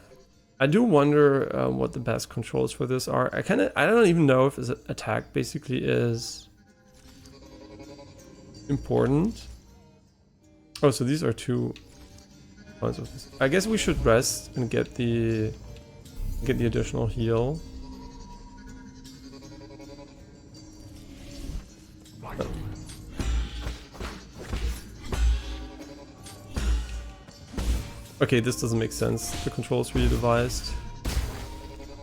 I do wonder what the best controls for this are. I don't even know if this attack basically is important. Oh, so these are 2 points of this. I guess we should rest and get the additional heal. Okay, this doesn't make sense. The controls really devised.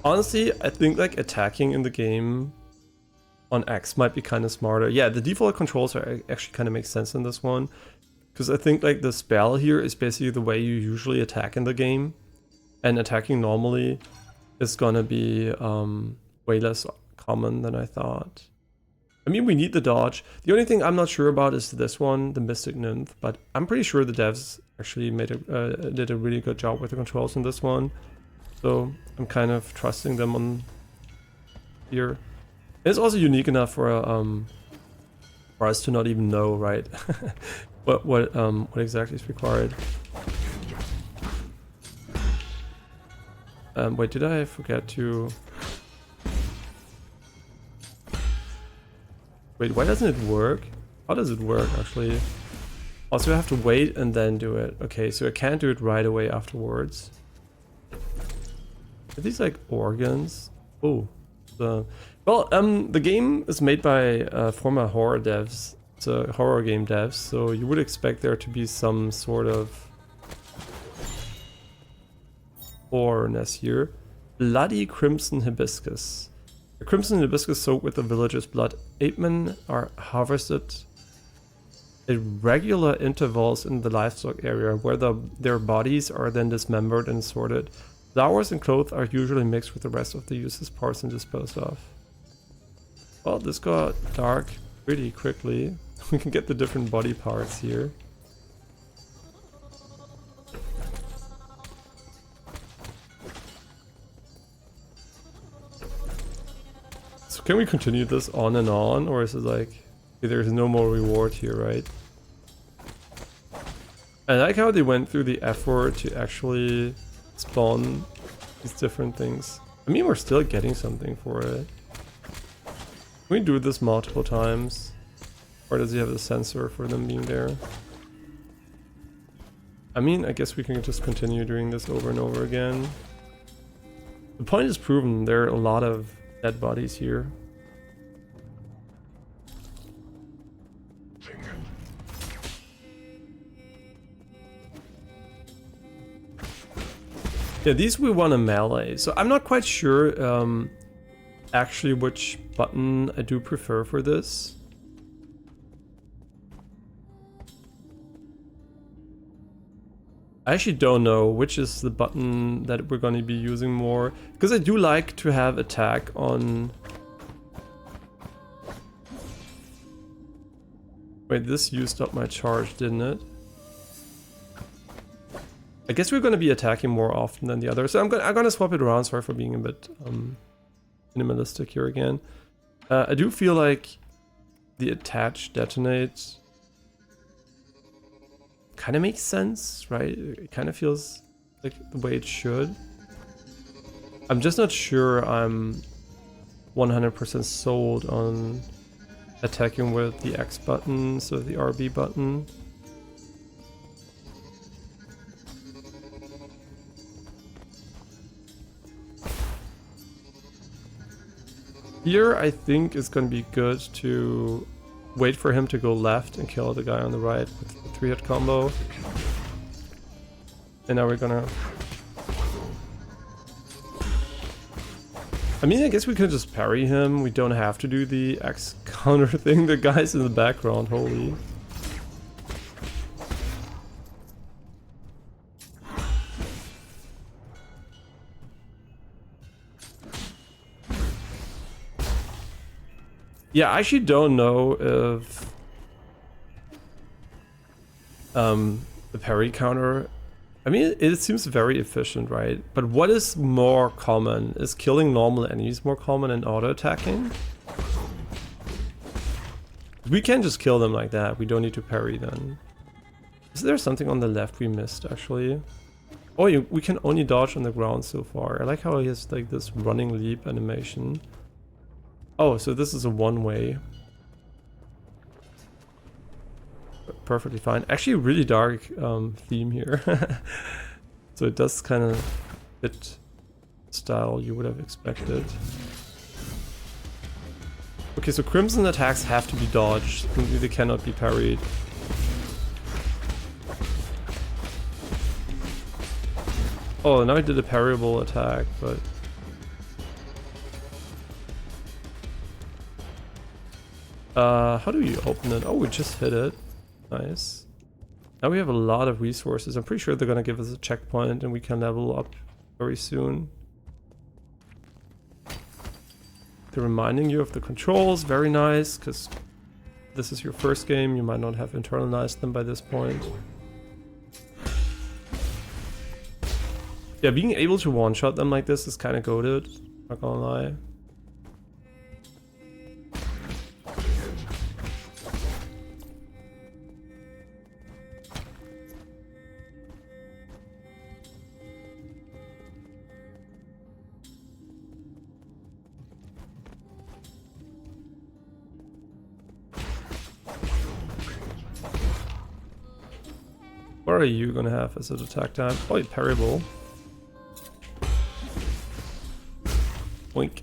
Honestly, I think like attacking in the game on X might be kind of smarter. Yeah, the default controls are actually kind of make sense in this one. Because I think like the spell here is basically the way you usually attack in the game. And attacking normally is gonna be way less common than I thought. I mean, we need the dodge. The only thing I'm not sure about is this one, the Mystic Nymph, but I'm pretty sure the devs actually did a really good job with the controls in this one. So I'm kind of trusting them on here. It's also unique enough for us to not even know, right? what exactly is required. Wait, did I forget to... Wait, why doesn't it work? How does it work, actually? Also, I have to wait and then do it. Okay, so I can't do it right away afterwards. Are these like organs? Oh. The game is made by former horror devs. It's a horror game devs, so you would expect there to be some sort of horrorness here. Bloody Crimson Hibiscus. The crimson hibiscus soaked with the villagers' blood. Apemen are harvested at regular intervals in the livestock area, where their bodies are then dismembered and sorted. Flowers and clothes are usually mixed with the rest of the useless parts and disposed of. Well, this got dark pretty quickly. We can get the different body parts here. So can we continue this on and on, or is it like there's no more reward here, right? I like how they went through the effort to actually spawn these different things. I mean, we're still getting something for it. Can we do this multiple times? Or does he have a sensor for them being there? I mean, I guess we can just continue doing this over and over again. The point is proven. There are a lot of dead bodies here. Yeah, these we want a melee. So I'm not quite sure actually which button I do prefer for this. I actually don't know which is the button that we're going to be using more, because I do like to have attack on... Wait, this used up my charge, didn't it? I guess we're going to be attacking more often than the other, so I'm gonna swap it around. Sorry for being a bit minimalistic here again. I do feel like the attach detonate kind of makes sense, right? It kind of feels like the way it should. I'm just not sure I'm 100% sold on attacking with the X button, so the RB button. Here, I think it's going to be good to wait for him to go left and kill the guy on the right with the 3-hit combo. And now we're gonna... I mean, I guess we could just parry him. We don't have to do the X counter thing. The guy's in the background, holy. Yeah, I actually don't know if the parry counter... I mean, it seems very efficient, right? But what is more common? Is killing normal enemies more common than auto-attacking? We can just kill them like that. We don't need to parry then. Is there something on the left we missed, actually? Oh, we can only dodge on the ground so far. I like how he has like this running leap animation. Oh, so this is a one-way. Perfectly fine. Actually, really dark theme here. So it does kind of fit style you would have expected. Okay, so crimson attacks have to be dodged. They cannot be parried. Oh, now I did a parryable attack, but... how do you open it? Oh, we just hit it. Nice. Now we have a lot of resources. I'm pretty sure they're gonna give us a checkpoint and we can level up very soon. They're reminding you of the controls. Very nice, because this is your first game. You might not have internalized them by this point. Yeah, being able to one-shot them like this is kind of goated. Not gonna lie. What are you gonna have as an attack time? Oh, parryable. Boink.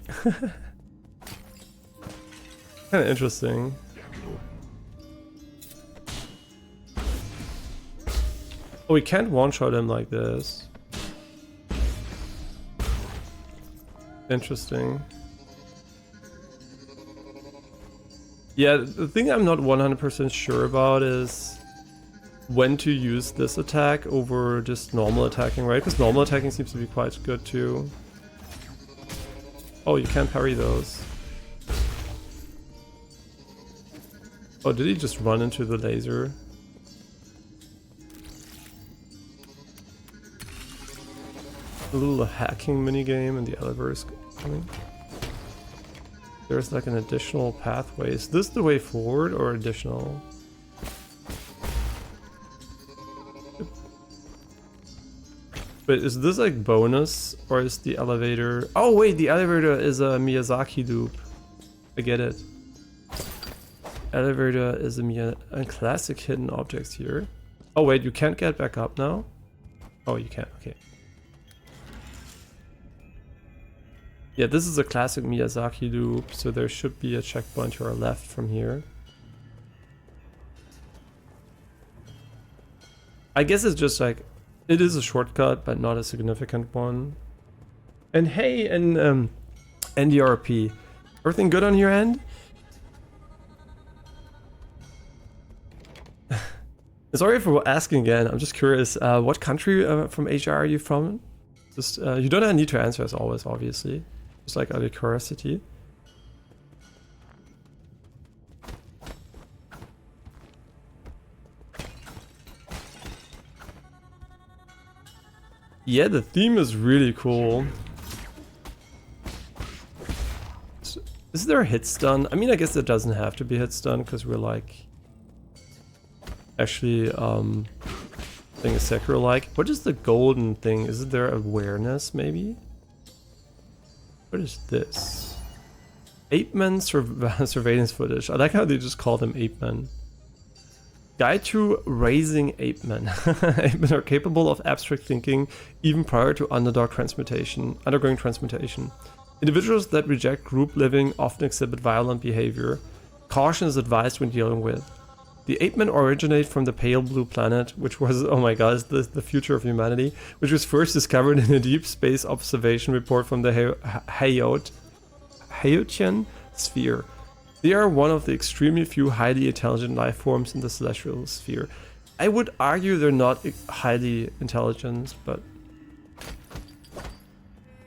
Kinda interesting. Oh, we can't one-shot him like this. Interesting. Yeah, the thing I'm not 100% sure about is when to use this attack over just normal attacking, right? Because normal attacking seems to be quite good too. Oh, you can't parry those. Oh, did he just run into the laser? A little hacking minigame and the elevator is coming. there's like an additional pathway. Is this the way forward or additional? But is this like bonus or is the elevator? Oh wait, the elevator is a Miyazaki loop. I get it. Elevator is a classic hidden objects here. Oh wait, you can't get back up now? Oh, you can, okay. Yeah, this is a classic Miyazaki loop, so there should be a checkpoint to our left from here. I guess it's just like, it is a shortcut, but not a significant one. And hey, and NDRP, everything good on your end? Sorry for asking again, I'm just curious, what country from Asia are you from? Just, you don't need to answer as always, obviously. Just like out of curiosity. Yeah, the theme is really cool. Is there a hit stun? I mean, I guess it doesn't have to be hit stun because we're like actually thing is Sekiro like. What is the golden thing? Is there awareness maybe? What is this? Ape Man surveillance footage. I like how they just call them Ape Men. Guide to raising ape men. Ape men are capable of abstract thinking even prior to undergoing transmutation. Individuals that reject group living often exhibit violent behavior. Caution is advised when dealing with. The ape men originate from the pale blue planet, which was, oh my god, the future of humanity, which was first discovered in a deep space observation report from the Hayotian sphere. They are one of the extremely few highly intelligent life forms in the celestial sphere. I would argue they're not highly intelligent, but...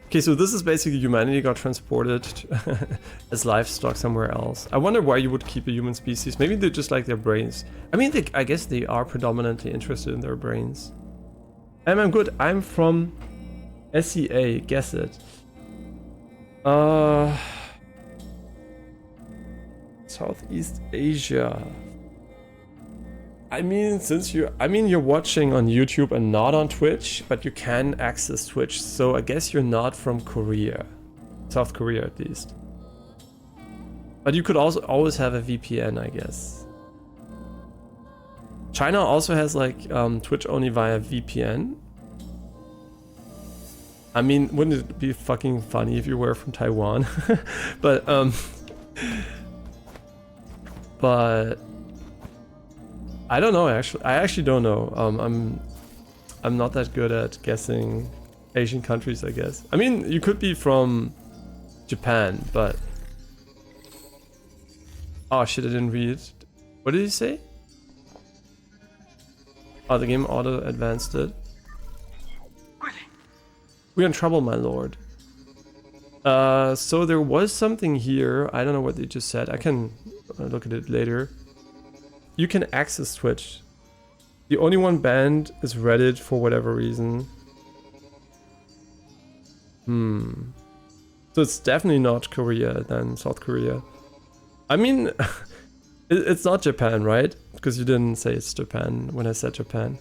Okay, so this is basically humanity got transported as livestock somewhere else. I wonder why you would keep a human species. Maybe they just like their brains. I mean, I guess they are predominantly interested in their brains. I'm good. I'm from SEA. Guess it. Southeast Asia. I mean, you're watching on YouTube and not on Twitch, but you can access Twitch, so I guess you're not from Korea. South Korea, at least. But you could also always have a VPN, I guess. China also has, like, Twitch only via VPN. I mean, wouldn't it be fucking funny if you were from Taiwan? But I don't know, actually. I actually don't know. I'm not that good at guessing Asian countries, I guess. I mean, you could be from Japan, but... Oh shit, I didn't read it. What did he say? Oh, the game auto-advanced it. We're in trouble, my lord. So there was something here. I don't know what they just said. I can look at it later. You can access Twitch. The only one banned is Reddit for whatever reason. So it's definitely not Korea then, South Korea. I mean, it's not Japan, right? Because you didn't say it's Japan when I said Japan.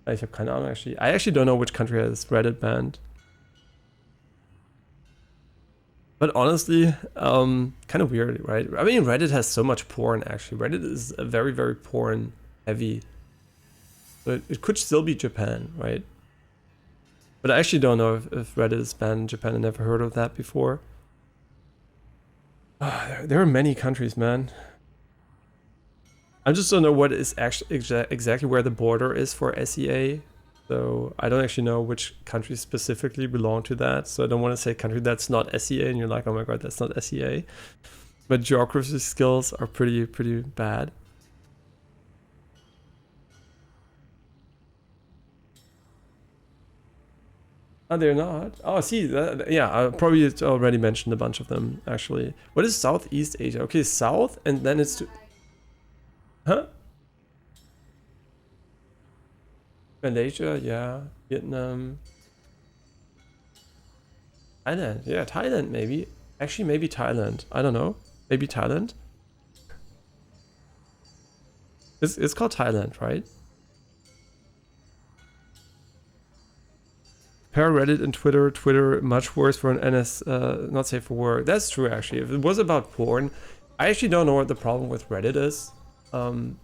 Ich habe keine Ahnung actually. I actually don't know which country has Reddit banned. But honestly, kind of weird, right? I mean, Reddit has so much porn, actually. Reddit is a very, very porn heavy. So it could still be Japan, right? But I actually don't know if Reddit is banned in Japan. I never heard of that before. There are many countries, man. I just don't know what is actually exactly where the border is for SEA. So I don't actually know which countries specifically belong to that. So I don't want to say country that's not SEA and you're like, oh my god, that's not SEA. But geography skills are pretty bad. Oh, they're not? Oh, see, yeah, I probably already mentioned a bunch of them, actually. What is Southeast Asia? Okay, South, and then it's to... Huh? Malaysia, yeah. Vietnam. Thailand. Yeah, Thailand maybe. Actually, maybe Thailand. I don't know. Maybe Thailand. It's called Thailand, right? Pair Reddit and Twitter. Twitter much worse for an NS, not safe for work. That's true, actually. If it was about porn, I actually don't know what the problem with Reddit is. From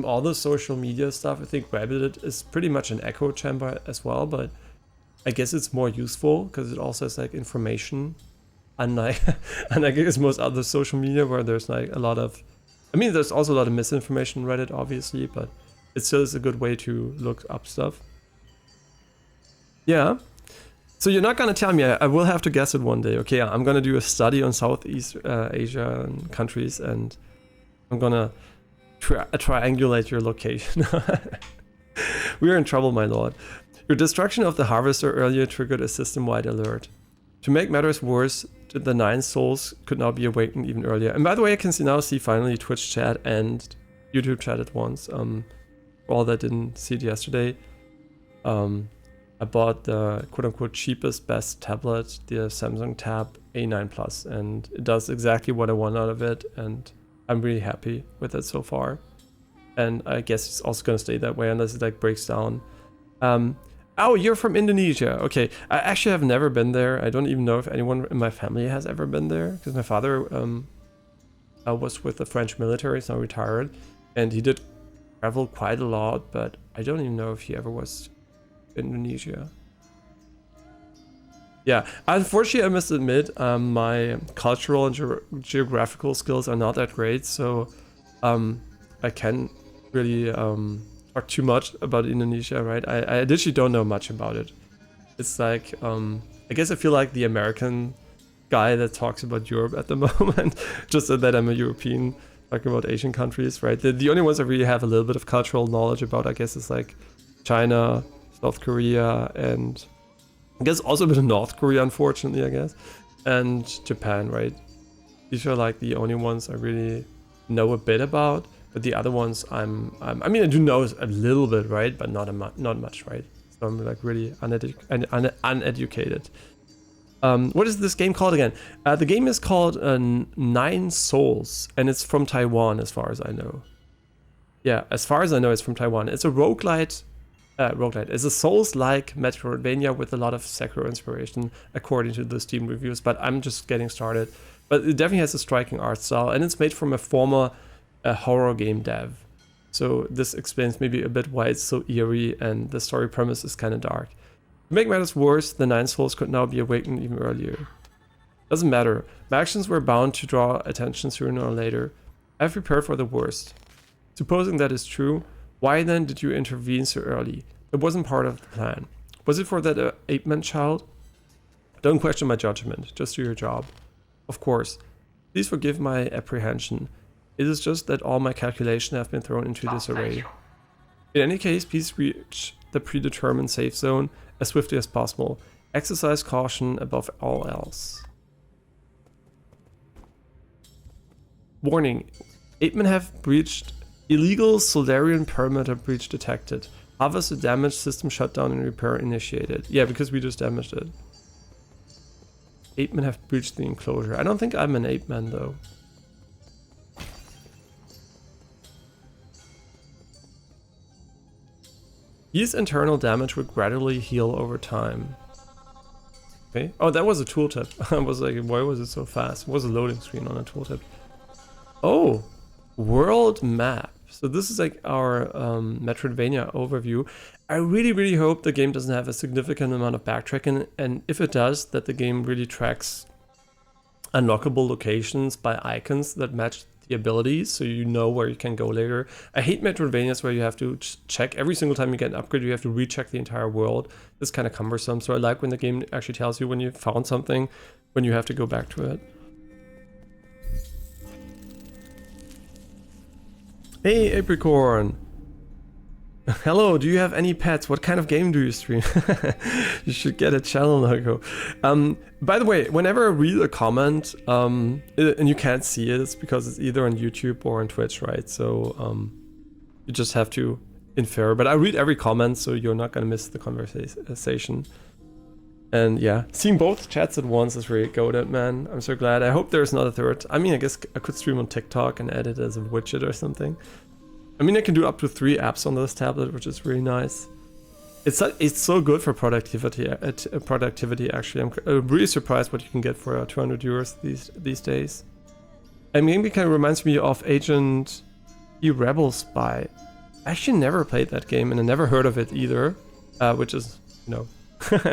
all the social media stuff, I think Reddit is pretty much an echo chamber as well, but I guess it's more useful because it also has like information, unlike and I guess most other social media where there's like a lot of, I mean, there's also a lot of misinformation on Reddit, obviously, but it still is a good way to look up stuff. Yeah. So you're not gonna tell me. I will have to guess it one day. Okay, I'm gonna do a study on Southeast Asia and countries, and I'm gonna triangulate your location. We are in trouble, my lord. Your destruction of the harvester earlier triggered a system-wide alert. To make matters worse, the 9 souls could now be awakened even earlier. And by the way, I can now see finally Twitch chat and YouTube chat at once. For all that didn't see it yesterday. I bought the quote-unquote cheapest, best tablet, the Samsung Tab A9 Plus, and it does exactly what I want out of it, and I'm really happy with it so far. And I guess it's also gonna stay that way unless it like breaks down. Oh, you're from Indonesia. Okay, I actually have never been there. I don't even know if anyone in my family has ever been there, because my father was with the French military, he's now retired, and he did travel quite a lot, but I don't even know if he ever was Indonesia. Yeah, unfortunately, I must admit, my cultural and geographical skills are not that great, so I can't really talk too much about Indonesia, right? I literally don't know much about it. It's like, I guess I feel like the American guy that talks about Europe at the moment, just so that I'm a European talking about Asian countries, right? The only ones I really have a little bit of cultural knowledge about, I guess, is like China, South Korea, and I guess also a bit of North Korea, unfortunately, I guess, and Japan, right? These are like the only ones I really know a bit about, but the other ones I mean, I do know a little bit, right? But not much, right? So I'm like really uneducated. What is this game called again? The game is called 9 Souls, and it's from Taiwan, as far as I know. Yeah, as far as I know, it's from Taiwan. It's a roguelite. It's a Souls-like Metroidvania with a lot of Sekiro inspiration, according to the Steam reviews, but I'm just getting started. But it definitely has a striking art style, and it's made from a former horror game dev. So this explains maybe a bit why it's so eerie, and the story premise is kind of dark. To make matters worse, the 9 souls could now be awakened even earlier. Doesn't matter. My actions were bound to draw attention sooner or later. I've prepared for the worst. Supposing that is true, why then did you intervene so early? It wasn't part of the plan. Was it for that ape-man child? Don't question my judgment, just do your job. Of course. Please forgive my apprehension. It is just that all my calculations have been thrown into disarray. In any case, please reach the predetermined safe zone as swiftly as possible. Exercise caution above all else. Warning. Ape-men have breached illegal Solarian perimeter breach detected. Harvest the damaged system shutdown and repair initiated. Yeah, because we just damaged it. Ape-men have breached the enclosure. I don't think I'm an ape-man though. These internal damage will gradually heal over time. Okay. Oh, that was a tooltip. I was like, why was it so fast? It was a loading screen on a tooltip. Oh, world map. So this is like our Metroidvania overview. I really, really hope the game doesn't have a significant amount of backtracking, and if it does, that the game really tracks unlockable locations by icons that match the abilities, so you know where you can go later. I hate Metroidvanias where you have to check every single time you get an upgrade, you have to recheck the entire world. It's kind of cumbersome, so I like when the game actually tells you when you found something, when you have to go back to it. Hey, Apricorn! Hello, do you have any pets? What kind of game do you stream? You should get a channel logo. By the way, whenever I read a comment, and you can't see it, it's because it's either on YouTube or on Twitch, right? So you just have to infer. But I read every comment, so you're not gonna miss the conversation. And yeah, seeing both chats at once is really goated, man. I'm so glad. I hope there's not a third. I mean, I guess I could stream on TikTok and add it as a widget or something. I mean, I can do up to 3 apps on this tablet, which is really nice. It's so good for productivity. Actually, I'm really surprised what you can get for 200 euros these days. And maybe kind of reminds me of Agent E Rebel Spy. I actually never played that game, and I never heard of it either, which is, you know,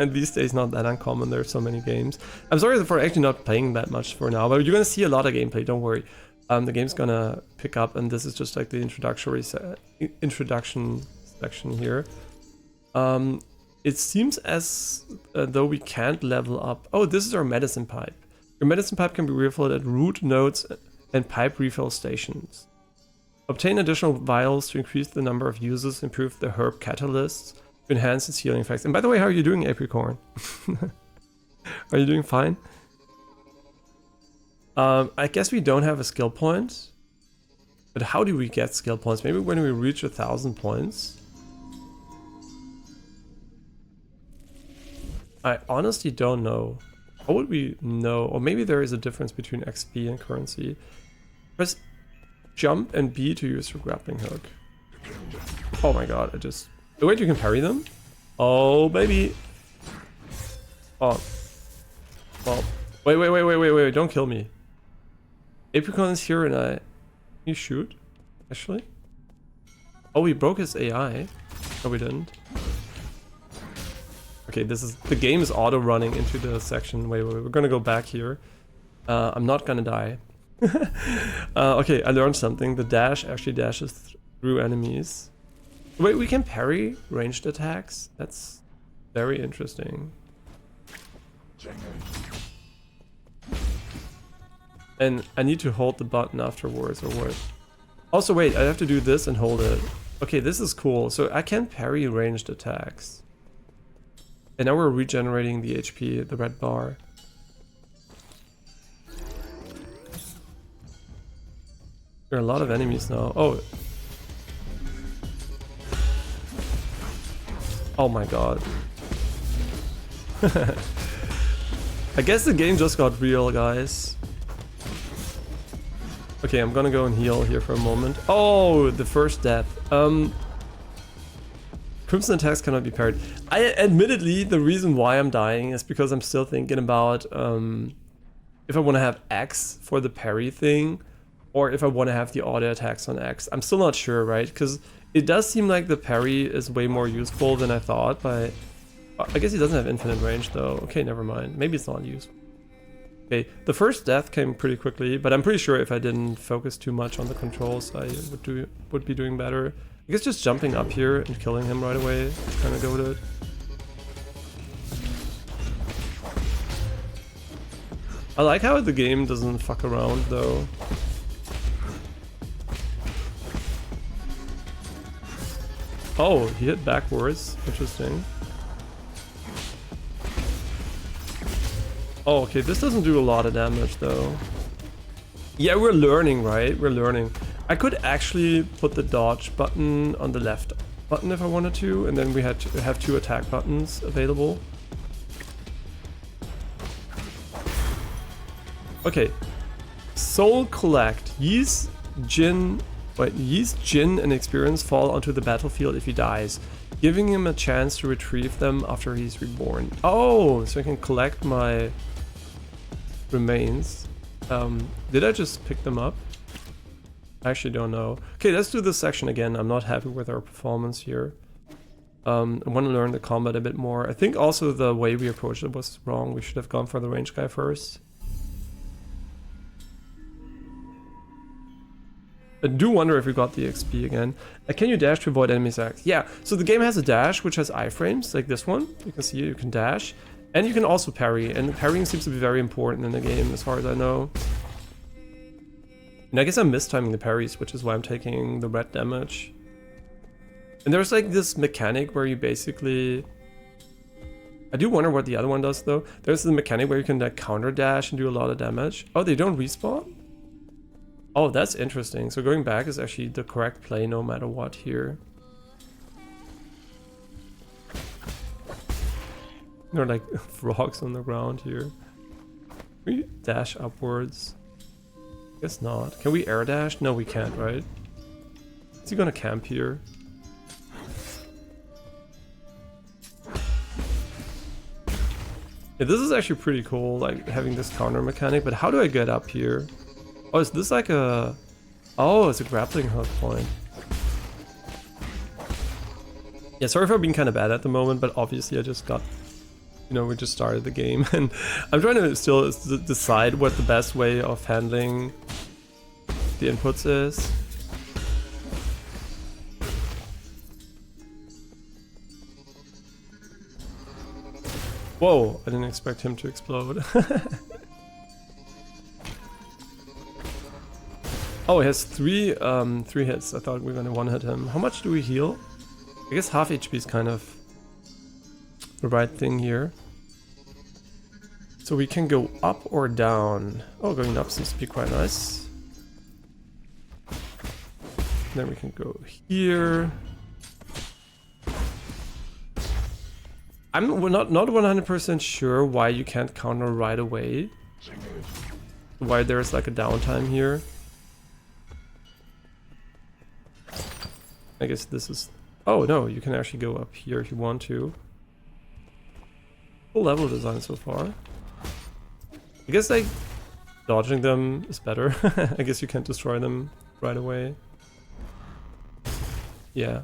these days not that uncommon. There's so many games. I'm sorry for actually not playing that much for now, but you're gonna see a lot of gameplay. Don't worry. The game's gonna pick up, and this is just like the introduction section here. It seems as though we can't level up. Oh, this is our medicine pipe. Your medicine pipe can be refilled at root nodes and pipe refill stations. Obtain additional vials to increase the number of users, improve the herb catalysts, to enhance its healing effects. And by the way, how are you doing, Apricorn? Are you doing fine? I guess we don't have a skill point. But how do we get skill points? Maybe when we reach 1,000 points? I honestly don't know. How would we know? Or maybe there is a difference between XP and currency. Press jump and B to use your grappling hook. Oh my god, I just... Wait, you can parry them? Oh, baby. Oh. Well, wait, don't kill me. Apricon is here and Can you shoot? Actually? Oh, we broke his AI. No, we didn't. Okay, the game is auto running into the section. Wait, we're gonna go back here. I'm not gonna die. Okay, I learned something. The dash actually dashes through enemies. Wait, we can parry ranged attacks? That's very interesting. And I need to hold the button afterwards, or what? Also, wait, I have to do this and hold it. Okay, this is cool. So I can parry ranged attacks. And now we're regenerating the HP, the red bar. There are a lot of enemies now. Oh. Oh my god. I guess the game just got real, guys. Okay, I'm gonna go and heal here for a moment. Oh, the first death. Crimson attacks cannot be parried. Admittedly, the reason why I'm dying is because I'm still thinking about if I want to have X for the parry thing, or if I want to have the auto attacks on X. I'm still not sure, right? Because it does seem like the parry is way more useful than I thought, but I guess he doesn't have infinite range though. Okay, never mind. Maybe it's not useful. Okay, the first death came pretty quickly, but I'm pretty sure if I didn't focus too much on the controls, I would be doing better. I guess just jumping up here and killing him right away, kind of go to it. I like how the game doesn't fuck around though. Oh, he hit backwards. Interesting. Oh, okay, this doesn't do a lot of damage though. Yeah, we're learning, right? We're learning. I could actually put the dodge button on the left button if I wanted to, and then we had to have 2 attack buttons available. Okay. Soul collect. Yeast, Jin, and experience fall onto the battlefield if he dies, giving him a chance to retrieve them after he's reborn. Oh, so I can collect my remains. Did I just pick them up? I actually don't know. Okay, let's do this section again. I'm not happy with our performance here. I want to learn the combat a bit more. I think also the way we approached it was wrong. We should have gone for the range guy first. I do wonder if we got the XP again. Can you dash to avoid enemy attacks? Yeah, so the game has a dash which has iframes, like this one. You can see you can dash. And you can also parry, and parrying seems to be very important in the game as far as I know. And I guess I'm mistiming the parries, which is why I'm taking the red damage. And there's like this mechanic where you basically... I do wonder what the other one does though. There's the mechanic where you can like counter dash and do a lot of damage. Oh, they don't respawn? Oh, that's interesting. So going back is actually the correct play no matter what here. There are like frogs on the ground here. Can we dash upwards? Guess not. Can we air dash? No, we can't, right? Is he gonna camp here? Yeah, this is actually pretty cool, like having this counter mechanic, but how do I get up here? Oh, is this like a... Oh, it's a grappling hook point. Yeah, sorry for being kind of bad at the moment, but obviously I just got... You know, we just started the game, and I'm trying to still decide what the best way of handling the inputs is. Whoa, I didn't expect him to explode. Oh, he has three hits. I thought we were gonna one-hit him. How much do we heal? I guess half HP is kind of the right thing here. So we can go up or down. Oh, going up seems to be quite nice. Then we can go here. I'm not 100% sure why you can't counter right away. Why there's like a downtime here. I guess this is... Oh no, you can actually go up here if you want to. Full level design so far. I guess like dodging them is better. I guess you can't destroy them right away. Yeah.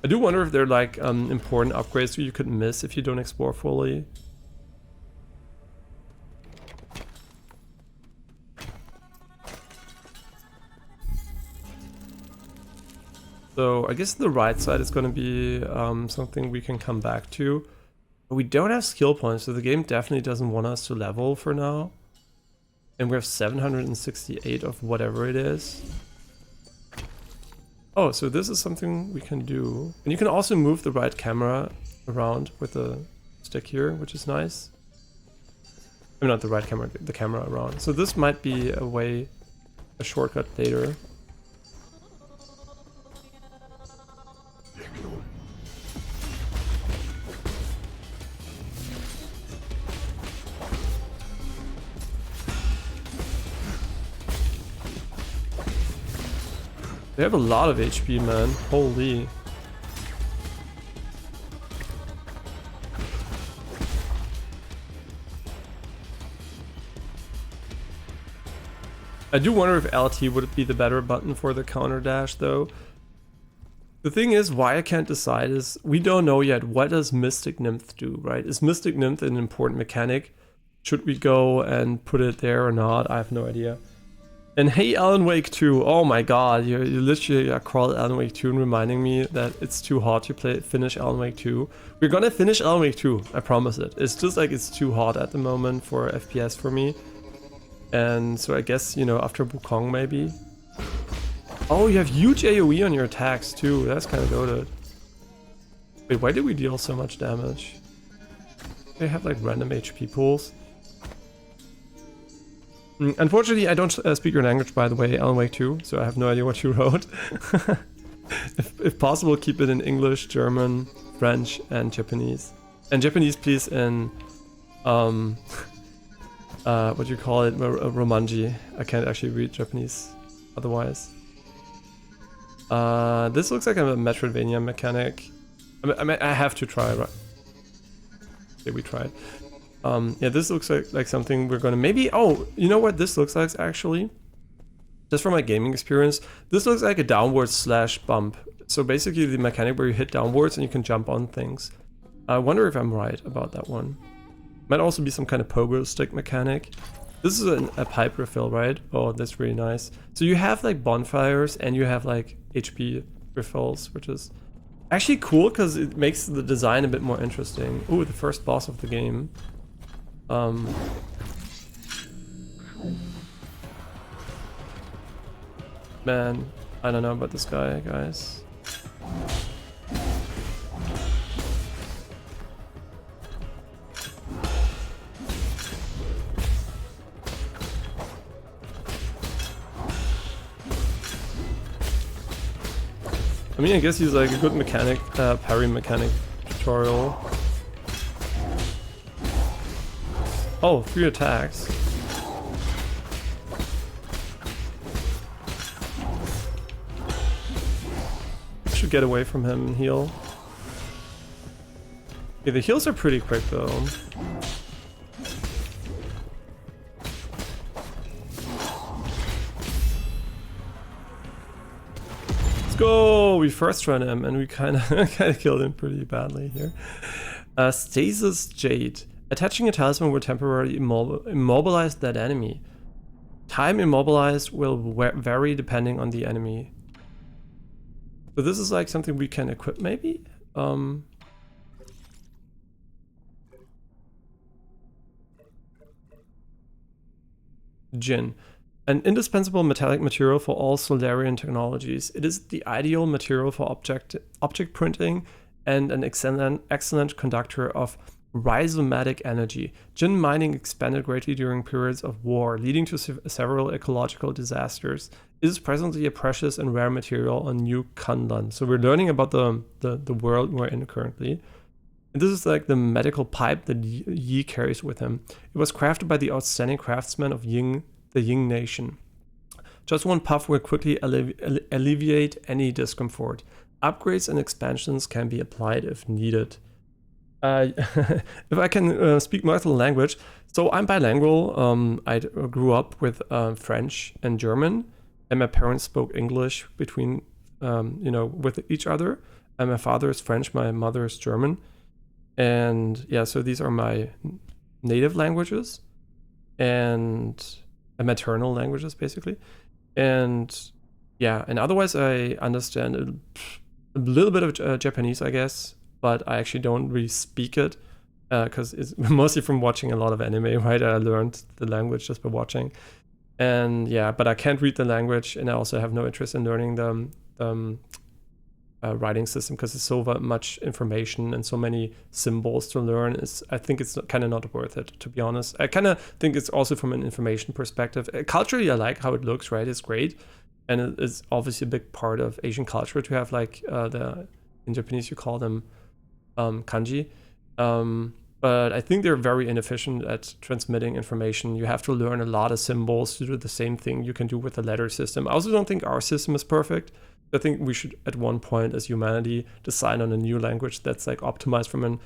I do wonder if they're like important upgrades you could miss if you don't explore fully. So I guess the right side is going to be something we can come back to. But we don't have skill points, so the game definitely doesn't want us to level for now. And we have 768 of whatever it is. Oh, so this is something we can do. And you can also move the right camera around with the stick here, which is nice. I mean, not the right camera, the camera around. So this might be a way, a shortcut later. They have a lot of HP, man. Holy. I do wonder if LT would be the better button for the counter dash, though. The thing is, why I can't decide is we don't know yet what does Mystic Nymph do, right? Is Mystic Nymph an important mechanic? Should we go and put it there or not? I have no idea. And hey, Alan Wake 2, oh my god, you literally called Alan Wake 2 and reminding me that it's too hot to finish Alan Wake 2. We're gonna finish Alan Wake 2, I promise it. It's just like it's too hot at the moment for FPS for me. And so I guess, you know, after Wukong maybe. Oh, you have huge AoE on your attacks too, that's kind of goated. Wait, why did we deal so much damage? They have like random HP pools. Unfortunately, I don't speak your language, by the way, Alan Wake 2, so I have no idea what you wrote. If possible, keep it in English, German, French, and Japanese. And Japanese, please, in what do you call it, Romanji. I can't actually read Japanese otherwise. This looks like a Metroidvania mechanic. I mean, I have to try, right? Okay, we tried. Yeah, this looks like something we're gonna maybe... Oh, you know what this looks like actually? Just from my gaming experience, this looks like a downward slash bump. So basically the mechanic where you hit downwards and you can jump on things. I wonder if I'm right about that one. Might also be some kind of pogo stick mechanic. This is a pipe refill, right? Oh, that's really nice. So you have like bonfires and you have like HP refills, which is actually cool because it makes the design a bit more interesting. Ooh, the first boss of the game. Man, I don't know about this guy, guys. I mean, I guess he's like a good mechanic, parry mechanic tutorial. Oh, 3 attacks. Should get away from him and heal. Okay, the heals are pretty quick though. Let's go! We first run him and we kind of killed him pretty badly here. Stasis Jade. Attaching a talisman will temporarily immobilize that enemy. Time immobilized will vary depending on the enemy. So this is like something we can equip maybe? Jin. An indispensable metallic material for all Solarian technologies. It is the ideal material for object printing and an excellent conductor of rhizomatic energy. Jin mining expanded greatly during periods of war, leading to several ecological disasters. It is presently a precious and rare material on New Kunlun. So we're learning about the world we're in currently. And this is like the medical pipe that Yi carries with him. It was crafted by the outstanding craftsmen of the Ying Nation. Just one puff will quickly alleviate any discomfort. Upgrades and expansions can be applied if needed. If I can speak multiple language, so I'm bilingual. I grew up with French and German, and my parents spoke English between, with each other. And my father is French, my mother is German, and yeah, so these are my native languages and maternal languages, basically. And yeah, and otherwise I understand a little bit of Japanese, I guess. But I actually don't really speak it because it's mostly from watching a lot of anime, right? I learned the language just by watching. And yeah, but I can't read the language, and I also have no interest in learning the writing system because it's so much information and so many symbols to learn. I think it's kind of not worth it, to be honest. I kind of think it's also from an information perspective. Culturally, I like how it looks, right? It's great. And it's obviously a big part of Asian culture to have like in Japanese you call them kanji, but I think they're very inefficient at transmitting information. You have to learn a lot of symbols to do the same thing you can do with the letter system. I also don't think our system is perfect. I think we should at one point as humanity decide on a new language that's like optimized from an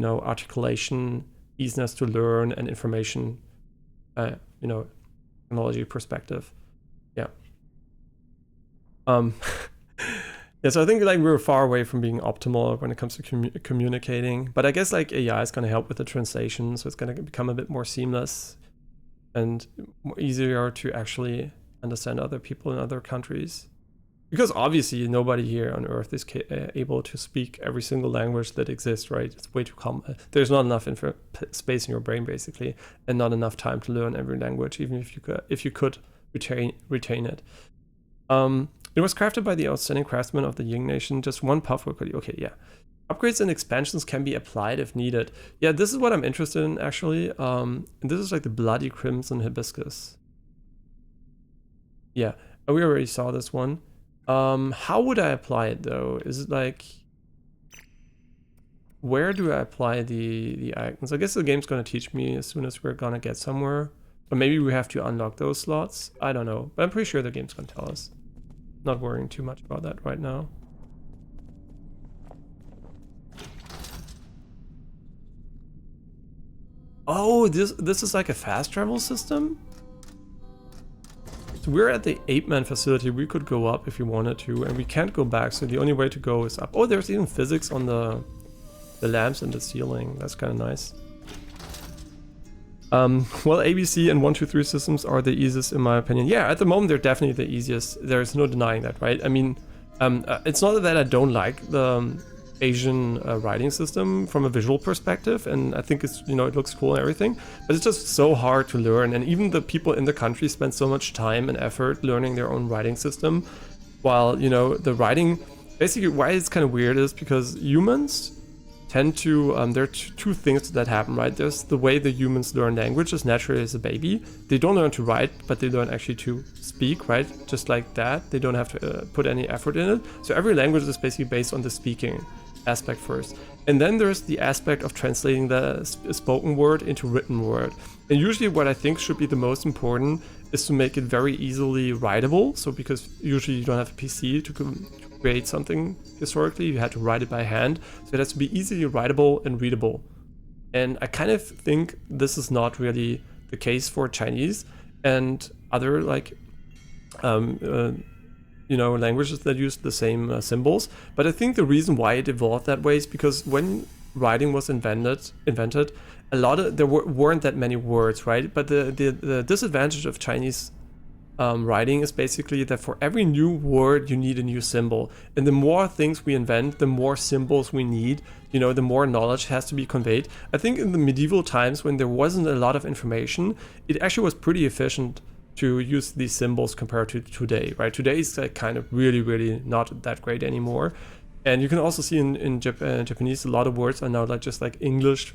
articulation, easiness to learn, and information technology perspective. Yeah. Yeah, so I think like we're far away from being optimal when it comes to communicating, but I guess like AI is going to help with the translation, so it's going to become a bit more seamless and more easier to actually understand other people in other countries. Because obviously nobody here on Earth is able to speak every single language that exists, right? It's way too common. There's not enough space in your brain basically, and not enough time to learn every language, even if you could retain it. It was crafted by the outstanding craftsmen of the Ying Nation. Just one puff will okay, yeah. Upgrades and expansions can be applied if needed. Yeah, this is what I'm interested in actually. And this is like the Bloody Crimson Hibiscus. Yeah, we already saw this one. How would I apply it though? Is it like, where do I apply the icons? I guess the game's gonna teach me as soon as we're gonna get somewhere. Or maybe we have to unlock those slots. I don't know, but I'm pretty sure the game's gonna tell us. Not worrying too much about that right now. Oh, this is like a fast travel system? So we're at the Ape-Man facility. We could go up if we wanted to, and we can't go back, so the only way to go is up. Oh, there's even physics on the lamps in the ceiling. That's kind of nice. Well, ABC and 1, 2, 3 systems are the easiest in my opinion. Yeah, at the moment they're definitely the easiest. There's no denying that, right? I mean, it's not that I don't like the Asian writing system from a visual perspective, and I think it's, it looks cool and everything, but it's just so hard to learn, and even the people in the country spend so much time and effort learning their own writing system, while, the writing, basically why it's kind of weird is because humans tend to, there are two things that happen, right? There's the way the humans learn languages naturally as a baby. They don't learn to write, but they learn actually to speak, right? Just like that. They don't have to put any effort in it. So every language is basically based on the speaking aspect first. And then there's the aspect of translating the spoken word into written word. And usually what I think should be the most important is to make it very easily writable. So because usually you don't have a PC to create something historically, you had to write it by hand. So it has to be easily writable and readable. And I kind of think this is not really the case for Chinese and other like languages that use the same symbols. But I think the reason why it evolved that way is because when writing was invented, there weren't that many words, right? But the disadvantage of Chinese writing is basically that for every new word you need a new symbol, and the more things we invent, the more symbols we need, the more knowledge has to be conveyed. I think in the medieval times, when there wasn't a lot of information, it actually was pretty efficient to use these symbols compared to today, right? Today is like kind of really not that great anymore. And you can also see in Japanese, a lot of words are now like just like English,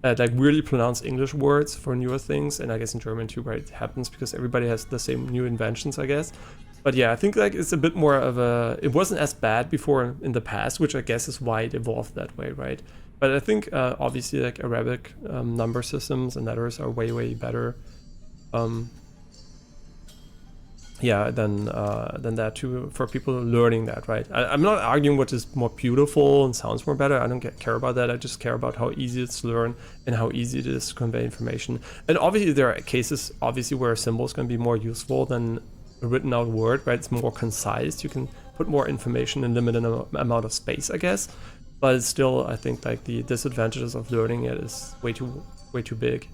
like weirdly pronounced English words for newer things. And I guess in German too, right? It happens because everybody has the same new inventions, I guess. But yeah, I think like it's a bit more of it wasn't as bad before in the past, which I guess is why it evolved that way, right? But I think obviously like Arabic number systems and letters are way better. Than that too, for people learning that, right? I'm not arguing what is more beautiful and sounds more better. I don't care about that. I just care about how easy it's to learn and how easy it is to convey information. And obviously there are cases, where a symbol is going to be more useful than a written out word, right? It's more concise. You can put more information in limited amount of space, I guess. But it's still, I think, like the disadvantages of learning it is way too big.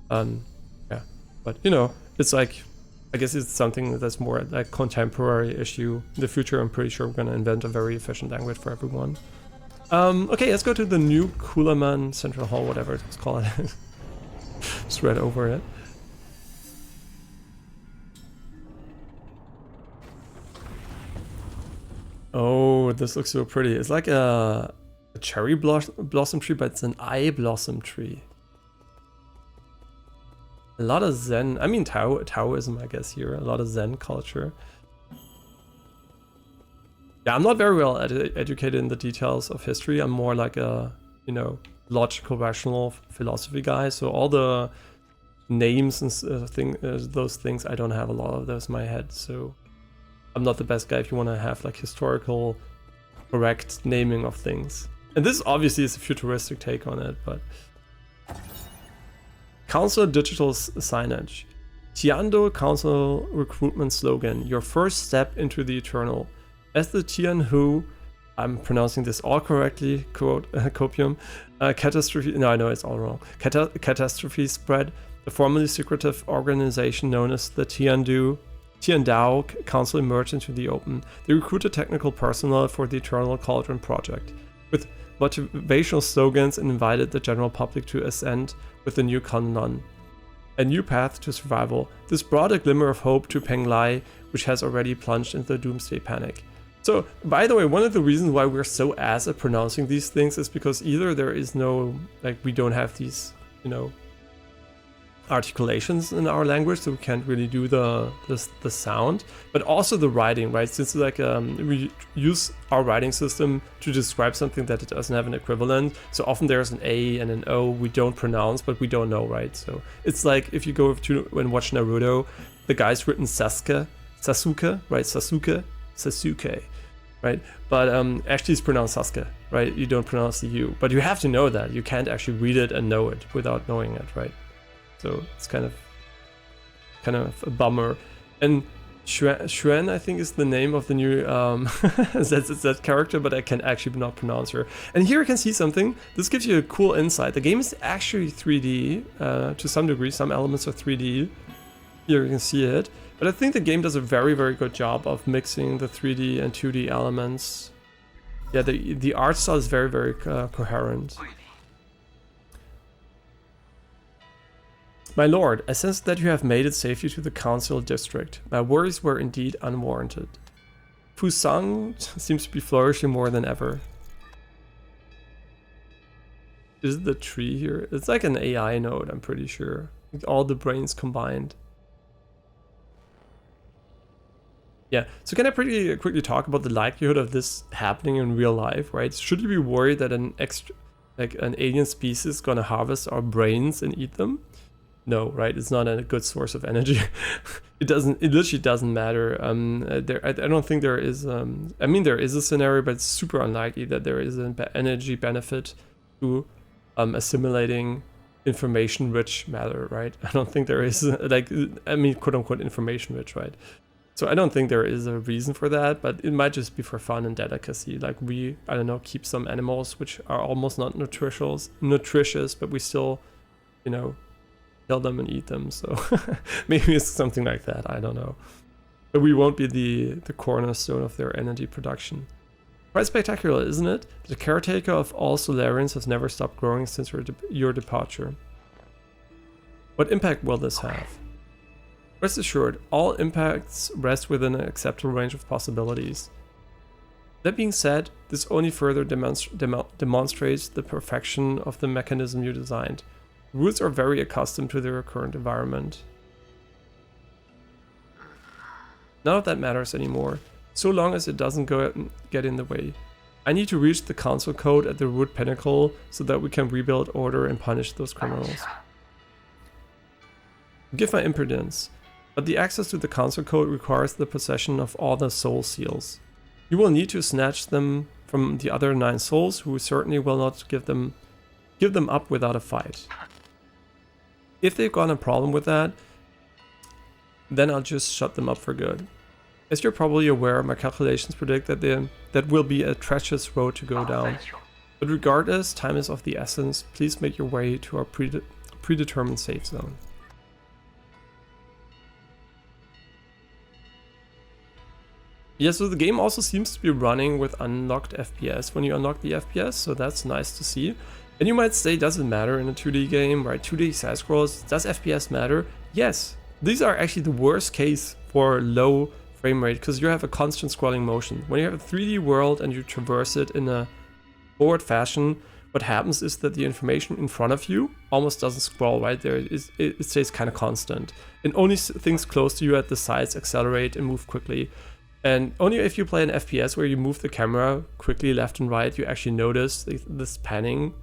But it's like, I guess it's something that's more like contemporary issue. In the future, I'm pretty sure we're gonna invent a very efficient language for everyone. Okay, let's go to the new Kulaman Central Hall, whatever it's called. Just read over it. Oh, this looks so pretty. It's like a cherry blossom tree, but it's an eye blossom tree. A lot of Zen, I mean Taoism, I guess here. A lot of Zen culture. Yeah, I'm not very well educated in the details of history. I'm more like a, logical, rational philosophy guy. So all the names and those things, I don't have a lot of those in my head. So I'm not the best guy if you want to have like historical, correct naming of things. And this obviously is a futuristic take on it, but. Council Digital Signage. Tiando Council Recruitment Slogan. Your first step into the eternal. As the Tianhu, I'm pronouncing this all correctly, quote, copium, catastrophe, no, I know it's all wrong. Catastrophe spread, the formerly secretive organization known as the Tiandao Council emerged into the open. They recruited technical personnel for the Eternal Cauldron project. With motivational slogans and invited the general public to ascend with the new Kannon, a new path to survival. This brought a glimmer of hope to Penglai, which has already plunged into the doomsday panic. So, by the way, one of the reasons why we're so ass at pronouncing these things is because either there is no, we don't have these, articulations in our language, so we can't really do the sound, but also the writing, right? Since we use our writing system to describe something that it doesn't have an equivalent, so often there's an A and an O we don't pronounce, but we don't know, right? So it's like if you go to and watch Naruto, the guy's written Sasuke, right? Sasuke, right? But actually it's pronounced Sasuke, right? You don't pronounce the U, but you have to know that. You can't actually read it and know it without knowing it, right? So it's kind of a bummer. And Xuan, I think, is the name of the new that character, but I can actually not pronounce her. And here you can see something. This gives you a cool insight. The game is actually 3D to some degree. Some elements are 3D. Here you can see it. But I think the game does a very good job of mixing the 3D and 2D elements. Yeah, the art style is very coherent. My lord, I sense that you have made it safely to the council district. My worries were indeed unwarranted. Fusang seems to be flourishing more than ever. is the tree here? It's like an AI node, I'm pretty sure. Like all the brains combined. Yeah, so can I pretty quickly talk about the likelihood of this happening in real life, right? Should you be worried that an alien species is gonna harvest our brains and eat them? No, right? It's not a good source of energy. It literally doesn't matter. I don't think there is. I mean, there is a scenario, but it's super unlikely that there is an energy benefit to assimilating information-rich matter, right? I don't think there is. I mean, quote unquote, information-rich, right? So I don't think there is a reason for that, but it might just be for fun and delicacy. Like I don't know, keep some animals which are almost not nutritious, but we still, you know, kill them and eat them. So maybe it's something like that. I don't know. But we won't be the cornerstone of their energy production. Quite spectacular, isn't it? The caretaker of all Solarians has never stopped growing since your departure. What impact will this have? Rest assured, all impacts rest within an acceptable range of possibilities. That being said, this only further demonstrates the perfection of the mechanism you designed. Roots are very accustomed to their current environment. None of that matters anymore, so long as it doesn't get in the way. I need to reach the council code at the root pinnacle so that we can rebuild order and punish those criminals. Forgive my impudence, but the access to the council code requires the possession of all the soul seals. You will need to snatch them from the other 9 souls, who certainly will not give them up without a fight. If they've got a problem with that, then I'll just shut them up for good. As you're probably aware, my calculations predict that will be a treacherous road to go down. But regardless, time is of the essence. Please make your way to our predetermined safe zone. Yeah, so the game also seems to be running with unlocked FPS when you unlock the FPS, so that's nice to see. And you might say, does it matter in a 2D game, right? 2D side scrolls, does FPS matter? Yes, these are actually the worst case for low frame rate because you have a constant scrolling motion. When you have a 3D world and you traverse it in a forward fashion, what happens is that the information in front of you almost doesn't scroll, right? It stays kind of constant. And only things close to you at the sides accelerate and move quickly. And only if you play an FPS where you move the camera quickly left and right, you actually notice this panning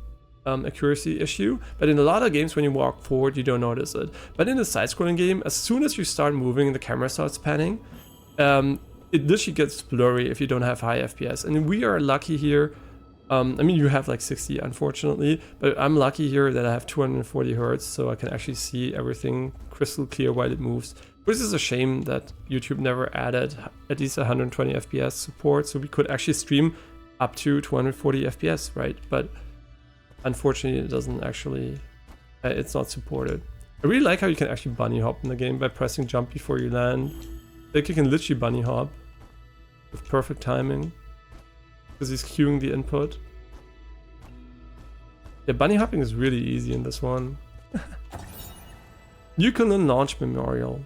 accuracy issue. But in a lot of games, when you walk forward, you don't notice it. But in a side-scrolling game, as soon as you start moving and the camera starts panning, it literally gets blurry if you don't have high FPS. And we are lucky here. I mean, you have like 60, unfortunately, but I'm lucky here that I have 240 Hertz, so I can actually see everything crystal clear while it moves. Which is a shame that YouTube never added at least 120 FPS support, so we could actually stream up to 240 FPS, right? But unfortunately, it doesn't actually, it's not supported. I really like how you can actually bunny hop in the game by pressing jump before you land. Like you can literally bunny hop with perfect timing because he's queuing the input. Yeah, bunny hopping is really easy in this one. New Launch Memorial.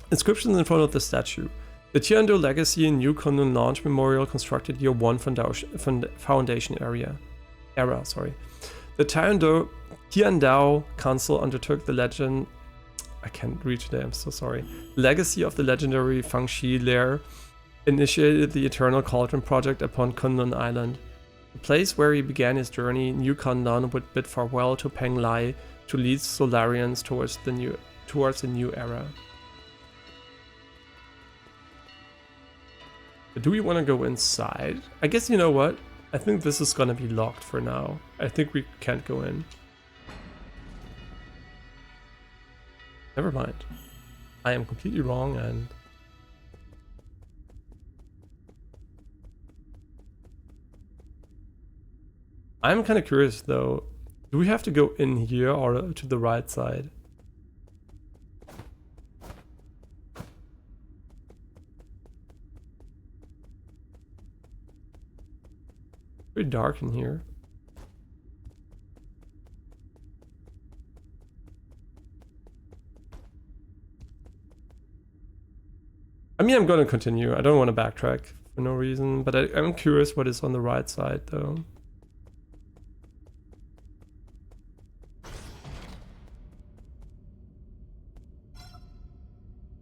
Inscriptions in front of the statue. The Tiandou Legacy New Kunlun Launch Memorial constructed Year 1 Foundation era. The Tiandou Council undertook the legend... I can't read today, I'm so sorry. Legacy of the legendary Fangxi lair initiated the Eternal Cauldron project upon Kunlun Island. The place where he began his journey, New Kunlun would bid farewell to Peng Lai to lead Solarians towards a new era. But do we want to go inside? I guess, you know what? I think this is gonna be locked for now. I think we can't go in. Never mind. I am completely wrong and... I'm kind of curious though. Do we have to go in here or to the right side? Pretty dark in here. I mean, I'm going to continue. I don't want to backtrack for no reason, but I'm curious what is on the right side though.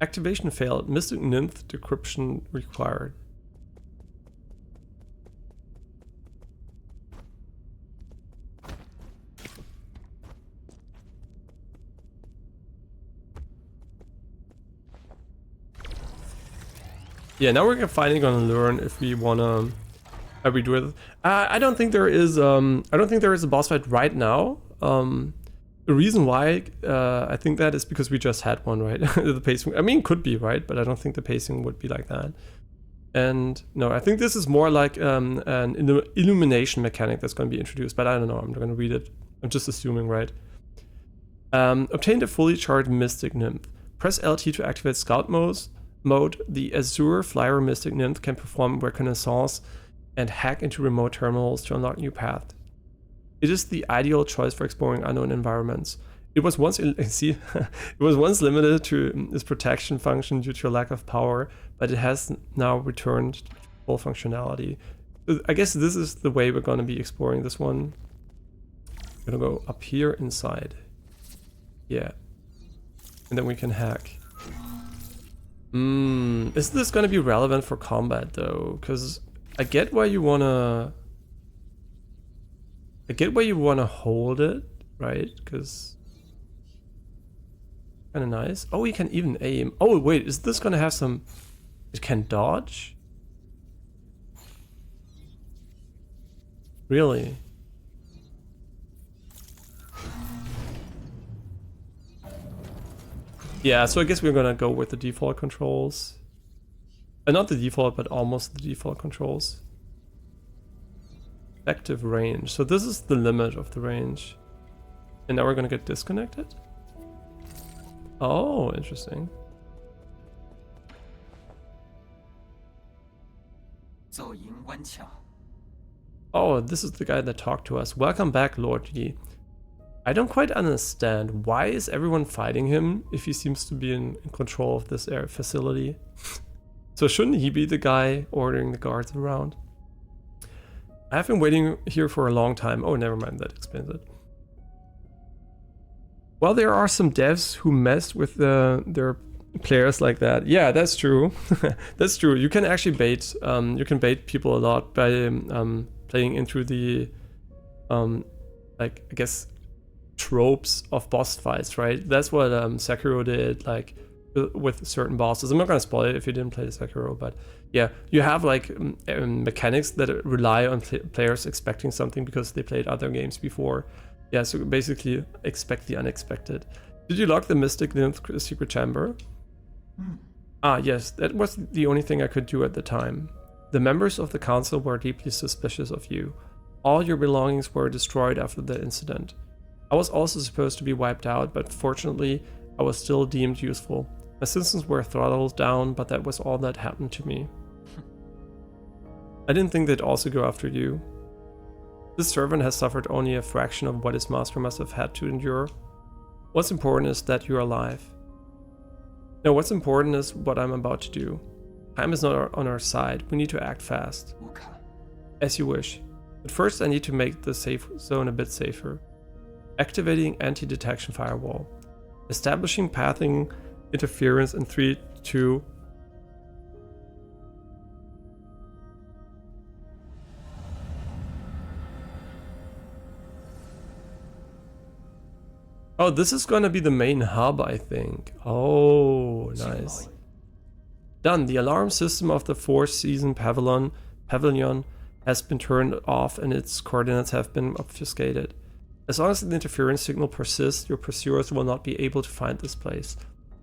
Activation failed. Mystic Nymph decryption required. Yeah, now we're finally gonna learn if we wanna redo it. I don't think there is a boss fight right now. The reason why I think that is because we just had one, right? The pacing, I mean, could be, right? But I don't think the pacing would be like that. And no, I think this is more like an illumination mechanic that's going to be introduced, but I don't know. I'm not going to read it. I'm just assuming, right? Obtained a fully charged Mystic Nymph. Press LT to activate Scout mode. The Azure Flyer Mystic Nymph can perform reconnaissance and hack into remote terminals to unlock new paths. It is the ideal choice for exploring unknown environments. It was once it was once limited to its protection function due to a lack of power, but it has now returned to full functionality. I guess this is the way we're going to be exploring this one. We're gonna go up here inside. Yeah. And then we can hack. Is this going to be relevant for combat though? Because I get why you wanna hold it, right? Because kind of nice. Oh, you can even aim. Oh wait, is this gonna have some? It can dodge. Really? Yeah, so I guess we're gonna go with the default controls. Not the default, but almost the default controls. Effective range. So this is the limit of the range. And now we're gonna get disconnected? Oh, interesting. Oh, this is the guy that talked to us. Welcome back, Lord Yi. I don't quite understand. Why is everyone fighting him if he seems to be in control of this air facility? So shouldn't he be the guy ordering the guards around? I've been waiting here for a long time. Oh, never mind, that explains it. Well, there are some devs who mess with their players like that. Yeah, that's true. That's true. You can actually bait. You can bait people a lot by playing into the, like, I guess, tropes of boss fights, right? That's what Sekiro did, like, with certain bosses. I'm not gonna spoil it if you didn't play Sekiro, but yeah, you have like mechanics that rely on players expecting something because they played other games before. Yeah, so basically expect the unexpected. Did you lock the Mystic Nymph secret chamber? Ah, yes, that was the only thing I could do at the time. The members of the council were deeply suspicious of you. All your belongings were destroyed after the incident. I was also supposed to be wiped out, but fortunately, I was still deemed useful. My systems were throttled down, but that was all that happened to me. I didn't think they'd also go after you. This servant has suffered only a fraction of what his master must have had to endure. What's important is that you're alive. No, what's important is what I'm about to do. Time is not on our side. We need to act fast. As you wish. But first I need to make the safe zone a bit safer. Activating anti-detection firewall. Establishing pathing interference in 3, 2. Oh, this is gonna be the main hub, I think. Oh, nice. Done. The alarm system of the four-season pavilion has been turned off and its coordinates have been obfuscated. As long as the interference signal persists, your pursuers will not be able to find this place.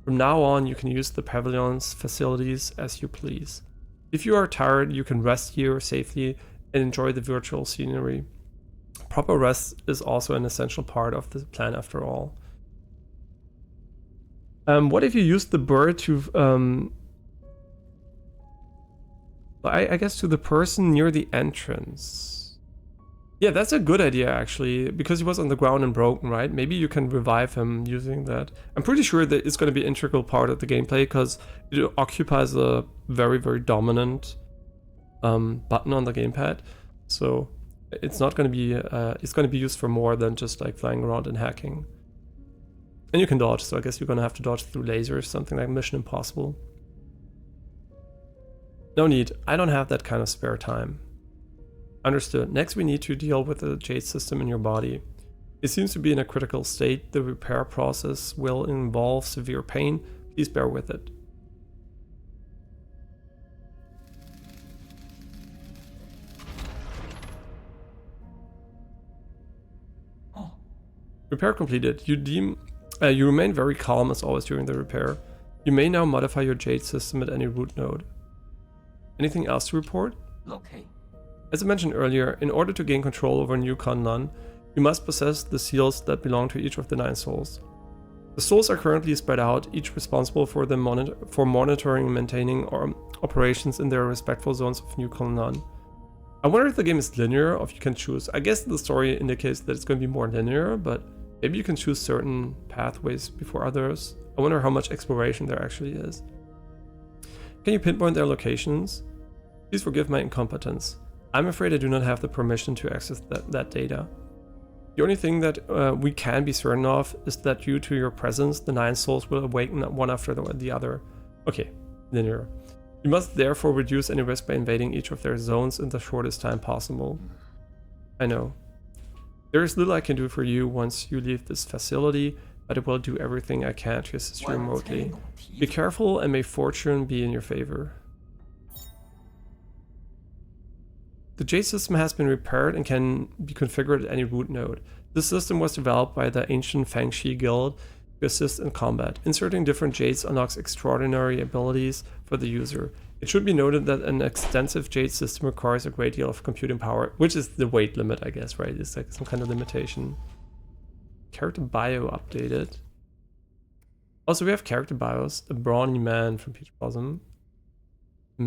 From now on, you can use the pavilion's facilities as you please. If you are tired, you can rest here safely and enjoy the virtual scenery. Proper rest is also an essential part of the plan after all. What if you use the bird to, I guess to the person near the entrance? Yeah, that's a good idea actually, because he was on the ground and broken, right? Maybe you can revive him using that. I'm pretty sure that it's going to be an integral part of the gameplay because it occupies a very, very dominant button on the gamepad. So it's not going to be, it's going to be used for more than just like flying around and hacking. And you can dodge, so I guess you're gonna have to dodge through lasers, something like Mission Impossible. No need, I don't have that kind of spare time. Understood. Next we need to deal with the jade system in your body. It seems to be in a critical state. The repair process will involve severe pain. Please bear with it. Repair completed. You remain very calm as always during the repair. You may now modify your jade system at any root node. Anything else to report? Locate. As I mentioned earlier, in order to gain control over New Con None, you must possess the seals that belong to each of the 9 souls. The souls are currently spread out, each responsible for monitoring and maintaining operations in their respectful zones of New Con None. I wonder if the game is linear or if you can choose. I guess the story indicates that it's going to be more linear, but maybe you can choose certain pathways before others. I wonder how much exploration there actually is. Can you pinpoint their locations? Please forgive my incompetence. I'm afraid I do not have the permission to access that data. The only thing that we can be certain of is that due to your presence, the 9 souls will awaken one after the other. Okay, linear. You must therefore reduce any risk by invading each of their zones in the shortest time possible. I know. There is little I can do for you once you leave this facility, but I will do everything I can to assist you remotely. Be careful and may fortune be in your favor. The Jade system has been repaired and can be configured at any root node. This system was developed by the ancient Fangxi Guild to assist in combat. Inserting different Jades unlocks extraordinary abilities for the user. It should be noted that an extensive Jade system requires a great deal of computing power, which is the weight limit, I guess, right? It's like some kind of limitation. Character bio updated. Also, we have character bios. A brawny man from Peach Blossom. A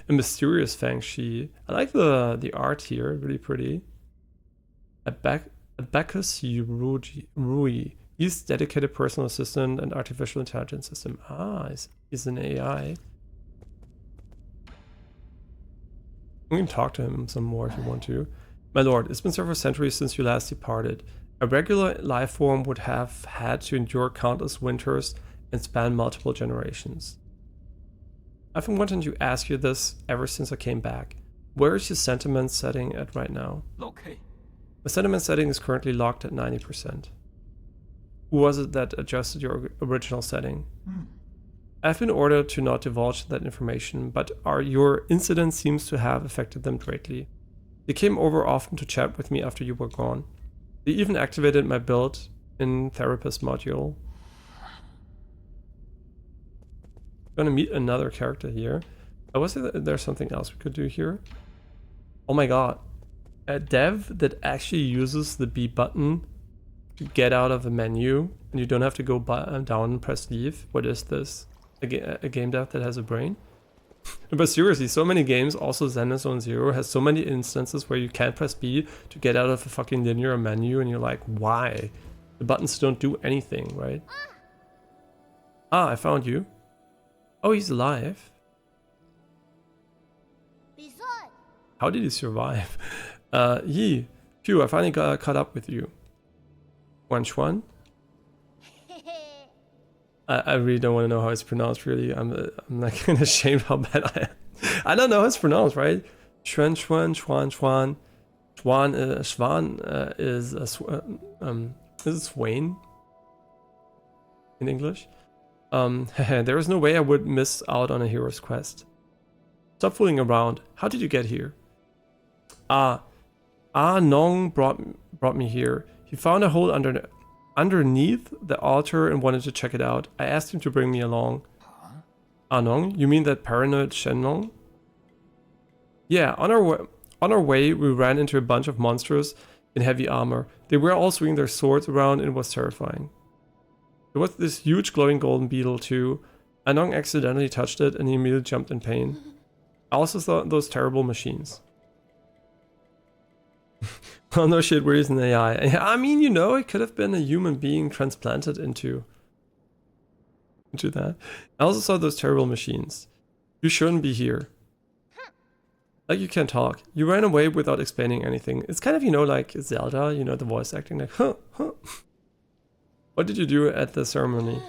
mysterious Fangxi. I like the art here, really pretty. Abacus Rui. He's dedicated personal assistant and artificial intelligence system. Ah, he's an AI. We can talk to him some more if you want to. My lord, it's been several centuries since you last departed. A regular life form would have had to endure countless winters and span multiple generations. I've been wanting to ask you this ever since I came back. Where is your sentiment setting at right now? Okay. My sentiment setting is currently locked at 90%. Who was it that adjusted your original setting? I've been ordered to not divulge that information, but your incident seems to have affected them greatly. They came over often to chat with me after you were gone. They even activated my built-in therapist module. Gonna meet another character here. Was there something else we could do here? Oh my god. A dev that actually uses the B button to get out of a menu, and you don't have to go down and press leave. What is this? A game dev that has a brain? But seriously, so many games, also Zenless Zone Zero, has so many instances where you can't press B to get out of a fucking linear menu, and you're like, why? The buttons don't do anything, right? Ah, I found you. Oh, he's alive. How did he survive? Yi, phew, I finally got caught up with you. Chuan? I really don't want to know how it's pronounced, really. I'm like kind of ashamed how bad I am. I don't know how it's pronounced, right? Schwan. Schwan is it Swain in English? There is no way I would miss out on a hero's quest. Stop fooling around. How did you get here? Nong brought me here. He found a hole underneath the altar and wanted to check it out. I asked him to bring me along. Nong? You mean that paranoid Shenlong? Yeah, on our way we ran into a bunch of monsters in heavy armor. They were all swinging their swords around and it was terrifying. There was this huge glowing golden beetle too. Anong accidentally touched it and he immediately jumped in pain. I also saw those terrible machines. Oh no shit, where is an AI? I mean, you know, it could have been a human being transplanted into that. I also saw those terrible machines. You shouldn't be here. Like, you can't talk. You ran away without explaining anything. It's kind of, you know, like Zelda, you know, the voice acting like, huh. What did you do at the ceremony?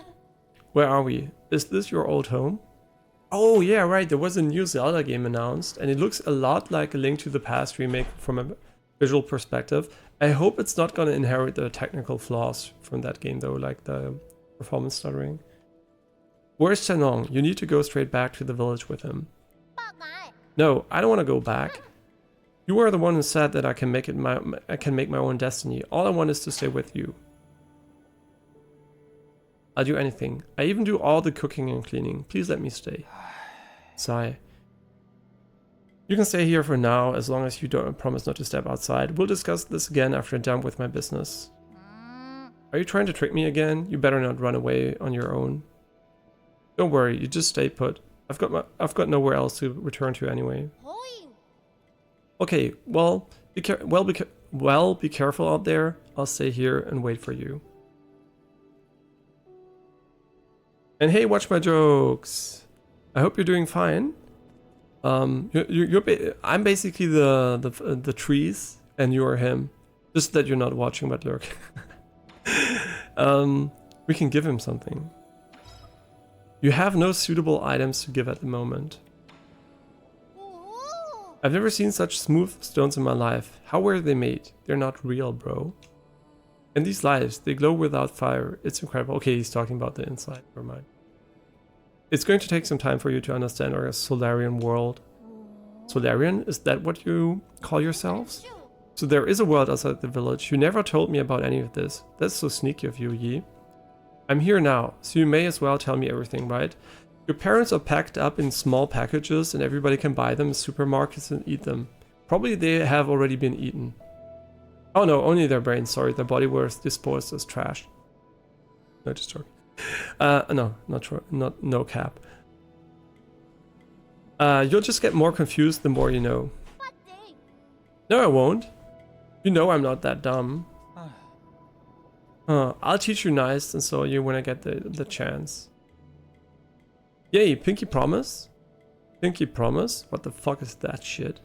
Where are we? Is this your old home? Oh yeah, right, there was a new Zelda game announced, and it looks a lot like a Link to the Past remake from a visual perspective. I hope it's not gonna inherit the technical flaws from that game though, like the performance stuttering. Where's Chenong? You need to go straight back to the village with him. No, I don't want to go back. You are the one who said that I can make my own destiny. All I want is to stay with you. I'll do anything. I even do all the cooking and cleaning. Please let me stay. Sigh. You can stay here for now, as long as you don't promise not to step outside. We'll discuss this again after I'm done with my business. Are you trying to trick me again? You better not run away on your own. Don't worry, you just stay put. I've got nowhere else to return to anyway. Okay, well, be careful out there. I'll stay here and wait for you. And hey, watch my jokes. I hope you're doing fine. I'm basically the trees, and you are him. Just that you're not watching but lurk. We can give him something. You have no suitable items to give at the moment. I've never seen such smooth stones in my life. How were they made? They're not real, bro. And these lights, they glow without fire. It's incredible. Okay, he's talking about the inside. Never mind. It's going to take some time for you to understand our Solarian world. Solarian? Is that what you call yourselves? So there is a world outside the village. You never told me about any of this. That's so sneaky of you, Yi. I'm here now, so you may as well tell me everything, right? Your parents are packed up in small packages and everybody can buy them in supermarkets and eat them. Probably they have already been eaten. Oh no, only their brains, sorry. Their body was disposed as trash. No, just joking. No, not true. No cap. You'll just get more confused the more you know. No, I won't. You know I'm not that dumb. I'll teach you nice and so you when I get the chance. Yay, pinky promise? Pinky promise? What the fuck is that shit?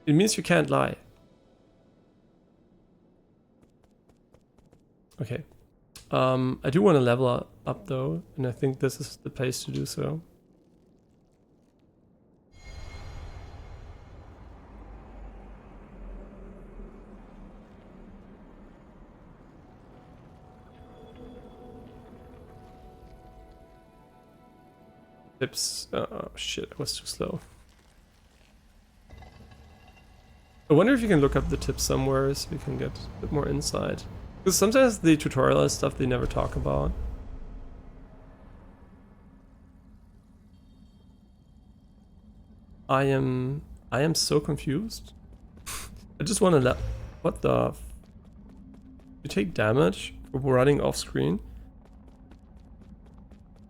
It means you can't lie. Okay. I do want to level up though, and I think this is the place to do so. Tips. Oh shit, I was too slow. I wonder if you can look up the tips somewhere so we can get a bit more insight. Because sometimes the tutorial has stuff they never talk about. I am so confused. I just want to what the you take damage for running off screen.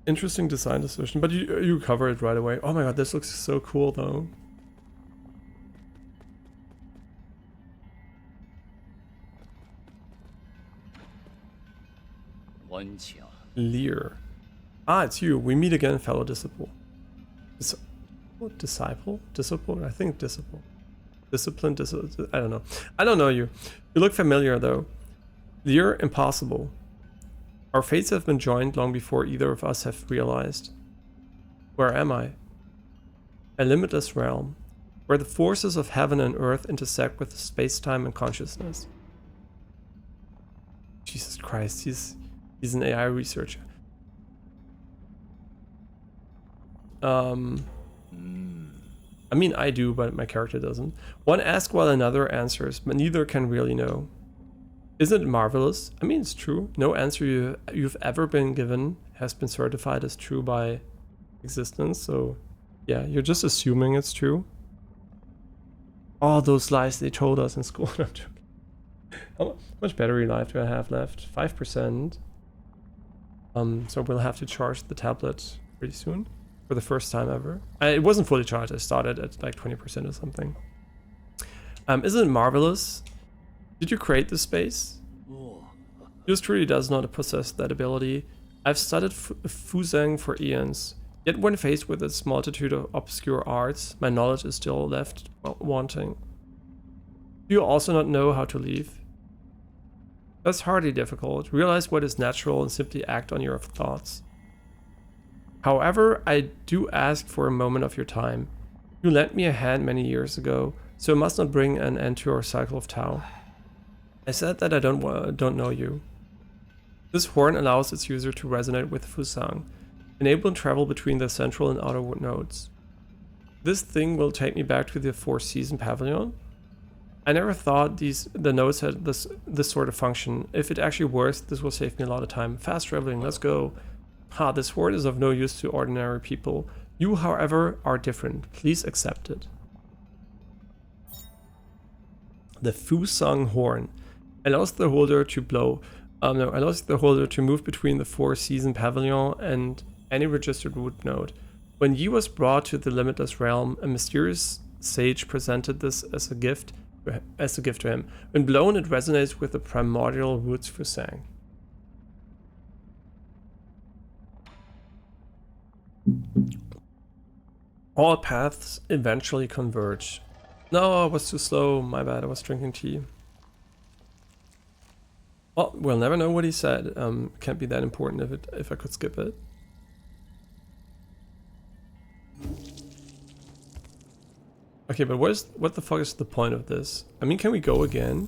Interesting design decision, but you cover it right away. Oh my god, this looks so cool though. Lear. Ah, it's you. We meet again, fellow disciple. Disciple? Disciple? I think disciple. Discipline, I don't know. I don't know you. You look familiar though. Lear, impossible. Our fates have been joined long before either of us have realized. Where am I? A limitless realm, where the forces of heaven and earth intersect with space-time and consciousness. Jesus Christ, he's an AI researcher. I mean, I do, but my character doesn't. One asks while another answers, but neither can really know. Isn't it marvelous? I mean, it's true. No answer you've ever been given has been certified as true by existence, so yeah, you're just assuming it's true. All those lies they told us in school. I'm joking. How much battery life do I have left? 5%. So we'll have to charge the tablet pretty soon for the first time ever. It wasn't fully charged. I started at like 20% or something. Isn't it marvelous? Did you create this space? Yours truly does not possess that ability. I've studied Fuzang for eons, yet when faced with its multitude of obscure arts, my knowledge is still left wanting. Do you also not know how to leave? That's hardly difficult. Realize what is natural and simply act on your thoughts. However, I do ask for a moment of your time. You lent me a hand many years ago, so it must not bring an end to our cycle of Tao. I said that I don't know you. This horn allows its user to resonate with Fusang, enabling travel between the central and outer nodes. This thing will take me back to the four-season pavilion. I never thought the nodes had this sort of function. If it actually works, this will save me a lot of time. Fast traveling, let's go. Ha, this horn is of no use to ordinary people. You, however, are different. Please accept it. The Fusang horn allows the holder to allows the holder to move between the four-season pavilion and any registered root node. When Yi was brought to the Limitless Realm, a mysterious sage presented this as a gift to him. When blown, it resonates with the primordial roots Fusang. All paths eventually converge. No, I was too slow. My bad, I was drinking tea. Well, we'll never know what he said. Can't be that important if I could skip it. Okay, but what the fuck is the point of this? I mean, can we go again?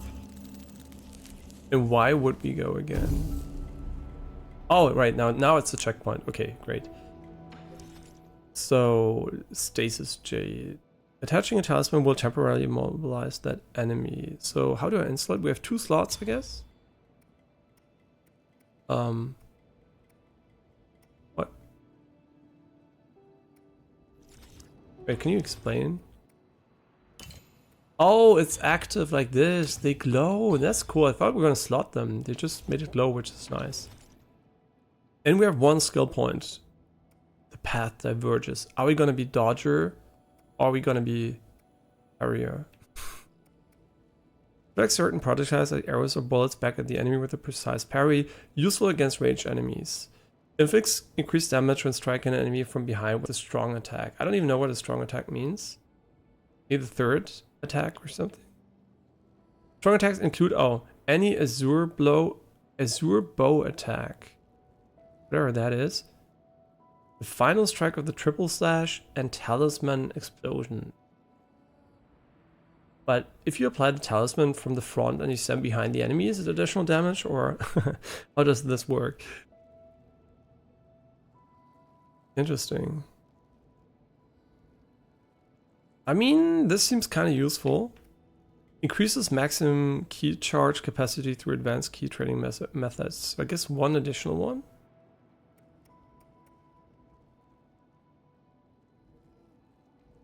And why would we go again? Oh, right, now it's a checkpoint. Okay, great. So, Stasis Jade. Attaching a talisman will temporarily mobilize that enemy. So, how do I install it? We have 2 slots, I guess? What? Wait, can you explain? Oh, it's active like this. They glow. That's cool. I thought we were gonna slot them. They just made it glow, which is nice. And we have 1 skill point. The path diverges. Are we gonna be dodger? Or are we gonna be area? Like certain projectiles like arrows or bullets back at the enemy with a precise parry, useful against ranged enemies. Inflicts increased damage when striking an enemy from behind with a strong attack. I don't even know what a strong attack means. Maybe the 3rd attack or something. Strong attacks include any azure bow attack. Whatever that is. The final strike of the triple slash and talisman explosion. But if you apply the talisman from the front and you stand behind the enemy, is it additional damage, or how does this work? Interesting. I mean, this seems kind of useful. Increases maximum key charge capacity through advanced key trading methods. So I guess 1 additional one.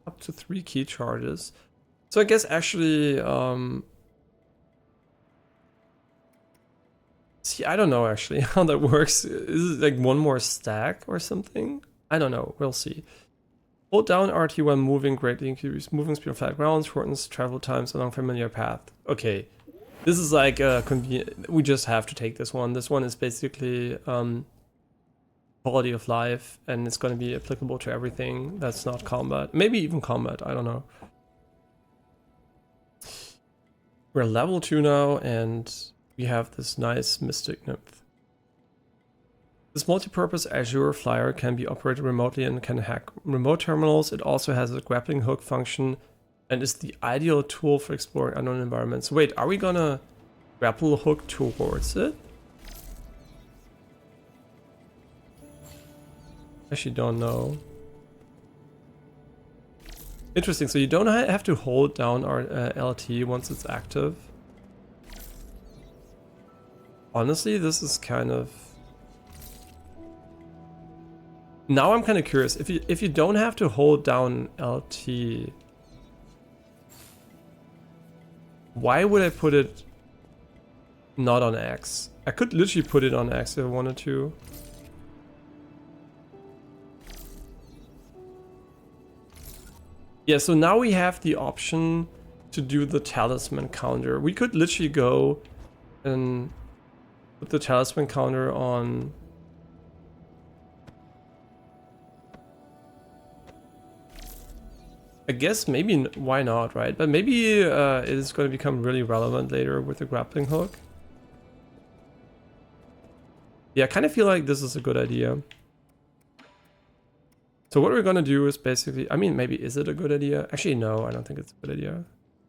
Up to 3 key charges. So I guess actually, see, I don't know actually how that works. Is it like 1 more stack or something? I don't know, we'll see. Hold down RT when moving, greatly increases moving speed on flat ground, shortens travel times along familiar path. Okay, this is like we just have to take this one. This one is basically quality of life, and it's going to be applicable to everything that's not combat. Maybe even combat, I don't know. We're level 2 now, and we have this nice Mystic Nymph. This multi-purpose Azure Flyer can be operated remotely and can hack remote terminals. It also has a grappling hook function and is the ideal tool for exploring unknown environments. Wait, are we gonna grapple hook towards it? Actually don't know. Interesting, so you don't have to hold down our LT once it's active. Honestly, this is kind of... Now I'm kind of curious, if you don't have to hold down LT, why would I put it not on X? I could literally put it on X if I wanted to. Yeah, so now we have the option to do the talisman counter. We could literally go and put the talisman counter on... I guess maybe, why not, right? But maybe it is going to become really relevant later with the grappling hook. Yeah, I kind of feel like this is a good idea. So what we're gonna do is basically, I mean, maybe is it a good idea? Actually, no, I don't think it's a good idea.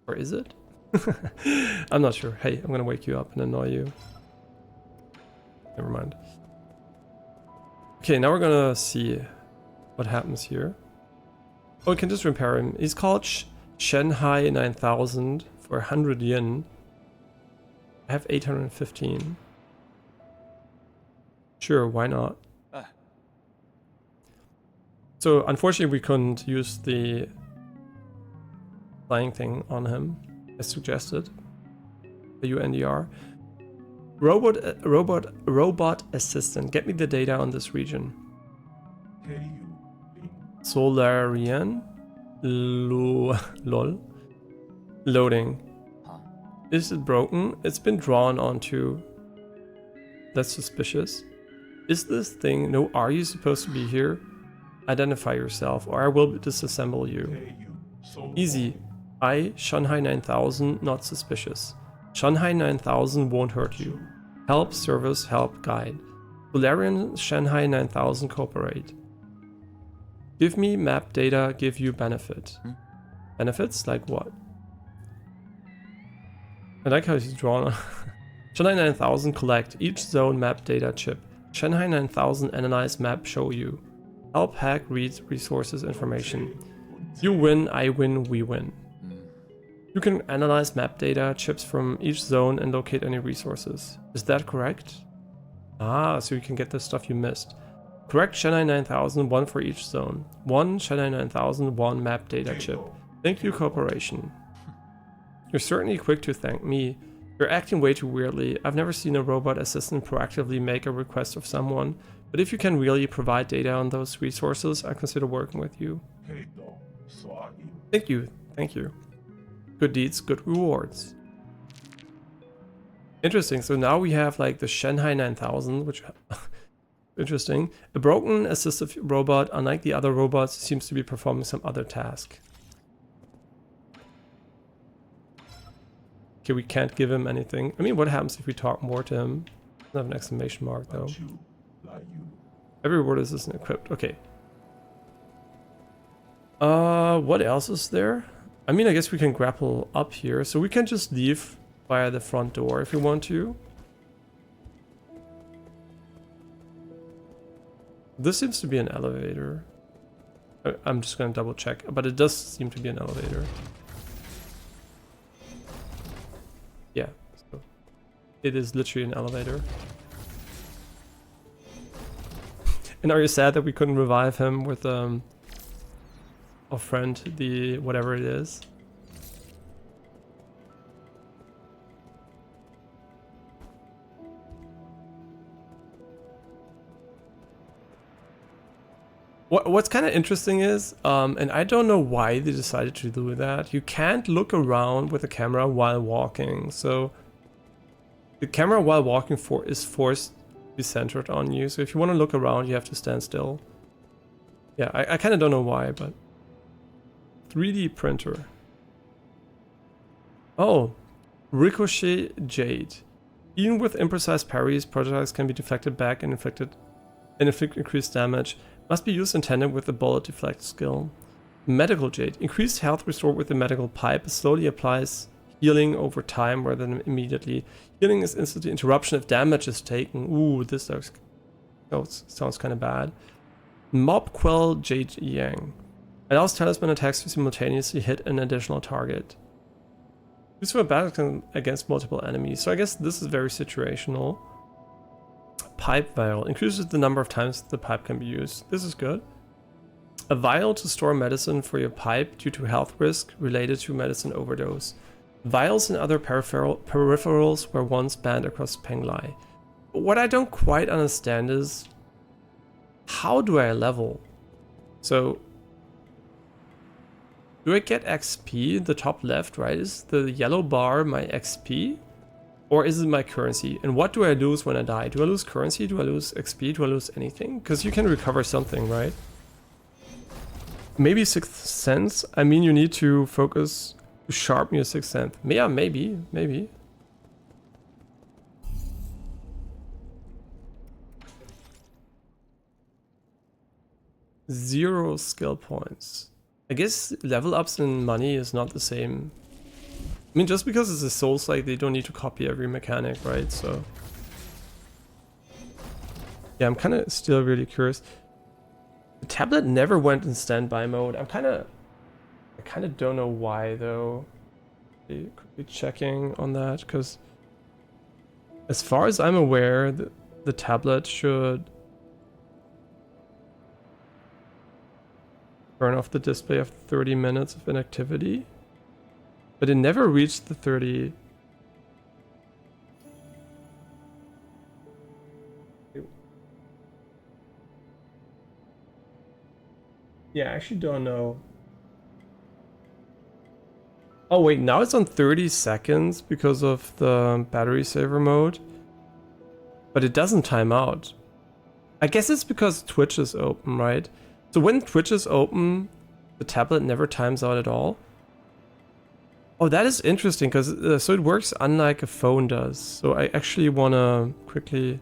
Or is it? I'm not sure. Hey, I'm gonna wake you up and annoy you. Never mind. Okay, now we're gonna see what happens here. Oh, we can just repair him. He's called Shanghai 9000 for 100 yen. I have 815. Sure, why not? So unfortunately we couldn't use the flying thing on him as suggested. The UNDR. Robot assistant. Get me the data on this region. Solarian. Lol. Loading. Is it broken? It's been drawn onto. That's suspicious. Is this thing? No, are you supposed to be here? Identify yourself or I will disassemble you. Easy. I, Shanghai 9000, not suspicious. Shanghai 9000 won't hurt you. Help, service, help, guide. Solarian, Shanghai 9000 cooperate. Give me map data, give you benefit. Benefits? Like what? I like how he's drawn. Shanghai 9000 collect each zone map data chip. Shanghai 9000 analyze map show you. Help, hack, read resources information. You win, I win, we win. You can analyze map data chips from each zone and locate any resources. Is that correct? Ah, so you can get the stuff you missed. Correct Shanghai 9000, one for each zone. One Shanghai 9000, one map data chip. Thank you, cooperation. You're certainly quick to thank me. You're acting way too weirdly. I've never seen a robot assistant proactively make a request of someone, but if you can really provide data on those resources, I consider working with you. Thank you, thank you. Good deeds, good rewards. Interesting, so now we have like the Shanghai 9000, which interesting. A broken assistive robot, unlike the other robots, seems to be performing some other task. Okay, we can't give him anything. I mean, what happens if we talk more to him? Doesn't have an exclamation mark though. Every word is equipped. Okay. What else is there? I mean, I guess we can grapple up here, so we can just leave via the front door if we want to. This seems to be an elevator. I'm just gonna double check, but it does seem to be an elevator. Yeah, so it is literally an elevator. And are you sad that we couldn't revive him with our friend, the whatever it is? What's kind of interesting is, and I don't know why they decided to do that, you can't look around with the camera while walking. So the camera while walking is forced to be centered on you. So if you want to look around, you have to stand still. Yeah, I kind of don't know why, but 3D printer. Oh, ricochet jade. Even with imprecise parries, projectiles can be deflected back and inflict increased damage. Must be used in tandem with the bullet deflect skill. Medical jade. Increased health restored with the medical pipe. Slowly applies healing over time rather than immediately. Healing is instantly interruption if damage is taken. Ooh, this sounds kind of bad. Mob Quell Jade Yang. Allows talisman attacks to simultaneously hit an additional target. Used for battle against multiple enemies. So I guess this is very situational. Pipe vial. Increases the number of times the pipe can be used. This is good. A vial to store medicine for your pipe due to health risk related to medicine overdose. Vials and other peripherals were once banned across Penglai. What I don't quite understand is, how do I level? So, do I get XP? The top left, right? Is the yellow bar my XP? Or is it my currency? And what do I lose when I die? Do I lose currency? Do I lose XP? Do I lose anything? Because you can recover something, right? Maybe Sixth Sense? I mean, you need to focus to sharpen your Sixth Sense. Yeah, maybe. 0 skill points. I guess level ups and money is not the same. I mean, just because it's a Soulslike, they don't need to copy every mechanic, right? So yeah, I'm kind of still really curious. The tablet never went in standby mode. I kind of don't know why though. I could be checking on that, because as far as I'm aware, the tablet should turn off the display after 30 minutes of inactivity, but it never reached the 30. Yeah, I actually don't know. Oh wait, now it's on 30 seconds because of the battery saver mode, but it doesn't time out. I guess it's because Twitch is open, right? So when Twitch is open, the tablet never times out at all. Oh, that is interesting, because so it works unlike a phone does. So I actually want to quickly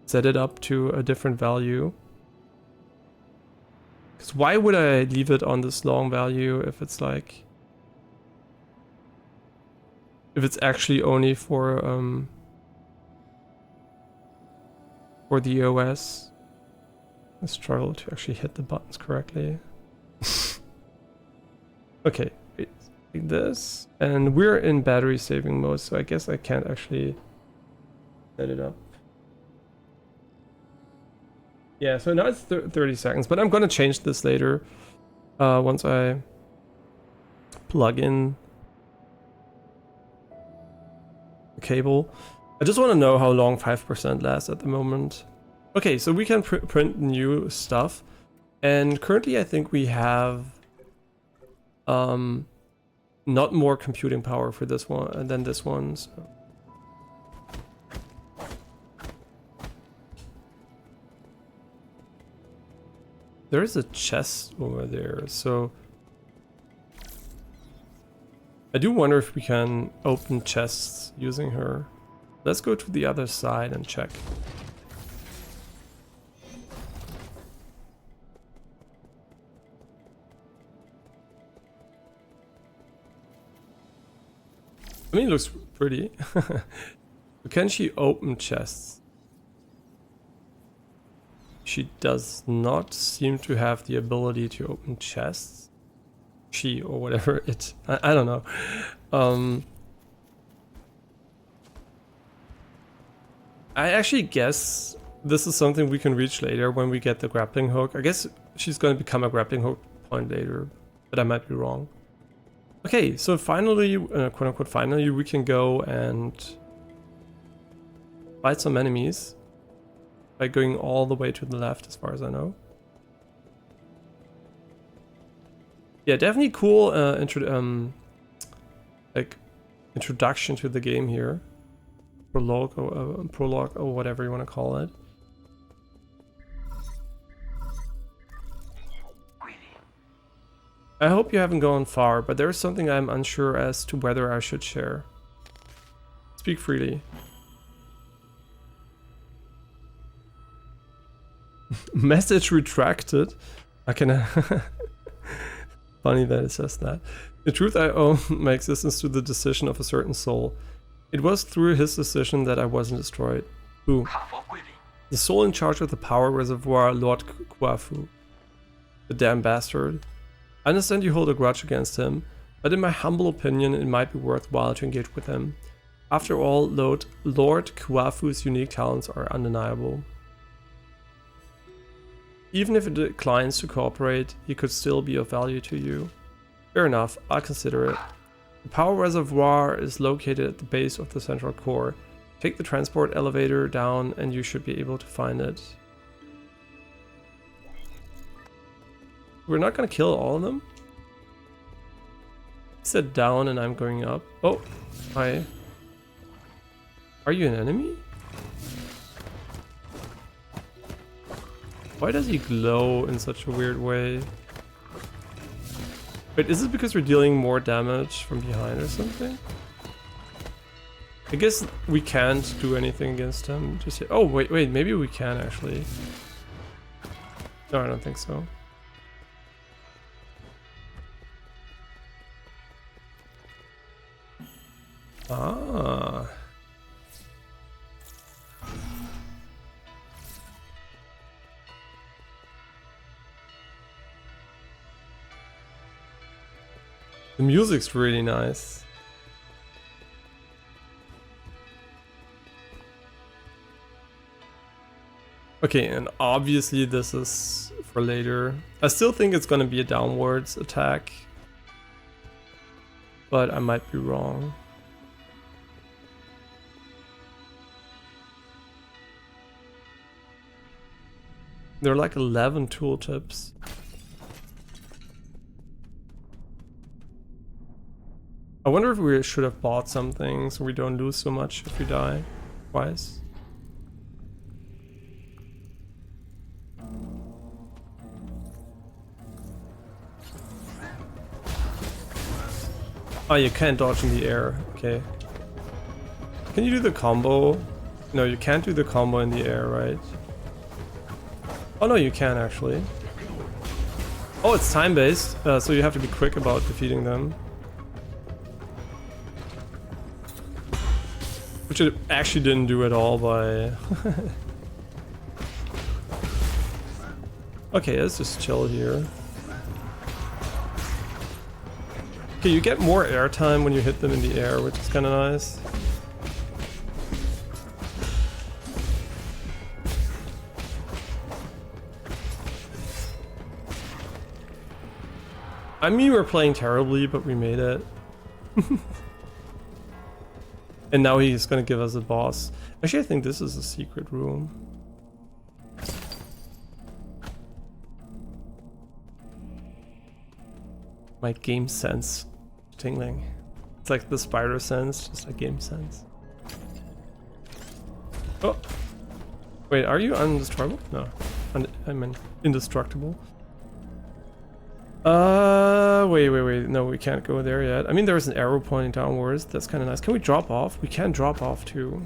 set it up to a different value. Because why would I leave it on this long value if it's like... if it's actually only for the OS? I struggle to actually hit the buttons correctly. Okay, wait, like this. And we're in battery saving mode, so I guess I can't actually set it up. Yeah, so now it's 30 seconds, but I'm gonna change this later once I plug in the cable. I just want to know how long 5% lasts at the moment. Okay, so we can print new stuff, and currently I think we have not more computing power for this one than this one. So. There is a chest over there, so I do wonder if we can open chests using her. Let's go to the other side and check. I mean, it looks pretty. Can she open chests? She does not seem to have the ability to open chests. She, or whatever it... I don't know. I actually guess this is something we can reach later when we get the grappling hook. I guess she's going to become a grappling hook point later, but I might be wrong. Okay, so finally, quote unquote finally, we can go and fight some enemies by going all the way to the left, as far as I know. Yeah, definitely cool like introduction to the game here. Prologue or whatever you want to call it. I hope you haven't gone far, but there's something I'm unsure as to whether I should share. Speak freely. Message retracted. I can... Funny that it says that. The truth, I owe my existence to the decision of a certain soul. It was through his decision that I wasn't destroyed. Who? The soul in charge of the power reservoir, Lord Kwafu. The damn bastard. I understand you hold a grudge against him, but in my humble opinion, it might be worthwhile to engage with him. After all, Lord Kwafu's unique talents are undeniable. Even if it declines to cooperate, he could still be of value to you. Fair enough, I'll consider it. The power reservoir is located at the base of the central core. Take the transport elevator down and you should be able to find it. We're not gonna kill all of them? He said down and I'm going up. Oh, hi. Are you an enemy? Why does he glow in such a weird way? Wait, is it because we're dealing more damage from behind or something? I guess we can't do anything against him just yet. Oh, wait, maybe we can actually. No, I don't think so. Ah. The music's really nice. Okay, and obviously this is for later. I still think it's gonna be a downwards attack, but I might be wrong. There are like 11 tooltips. I wonder if we should have bought something so we don't lose so much if we die twice. Oh, you can't dodge in the air. Okay. Can you do the combo? No, you can't do the combo in the air, right? Oh no, you can actually. Oh, it's time-based, so you have to be quick about defeating them. Which it actually didn't do at all by... Okay, let's just chill here. Okay, you get more airtime when you hit them in the air, which is kind of nice. I mean, we're playing terribly, but we made it. And now he's gonna give us a boss. Actually, I think this is a secret room. My game sense tingling. It's like the spider sense, just like game sense. Oh! Wait, are you undestructible? No. I mean, indestructible. Wait. No, we can't go there yet. I mean, there's an arrow pointing downwards. That's kind of nice. Can we drop off? We can drop off too.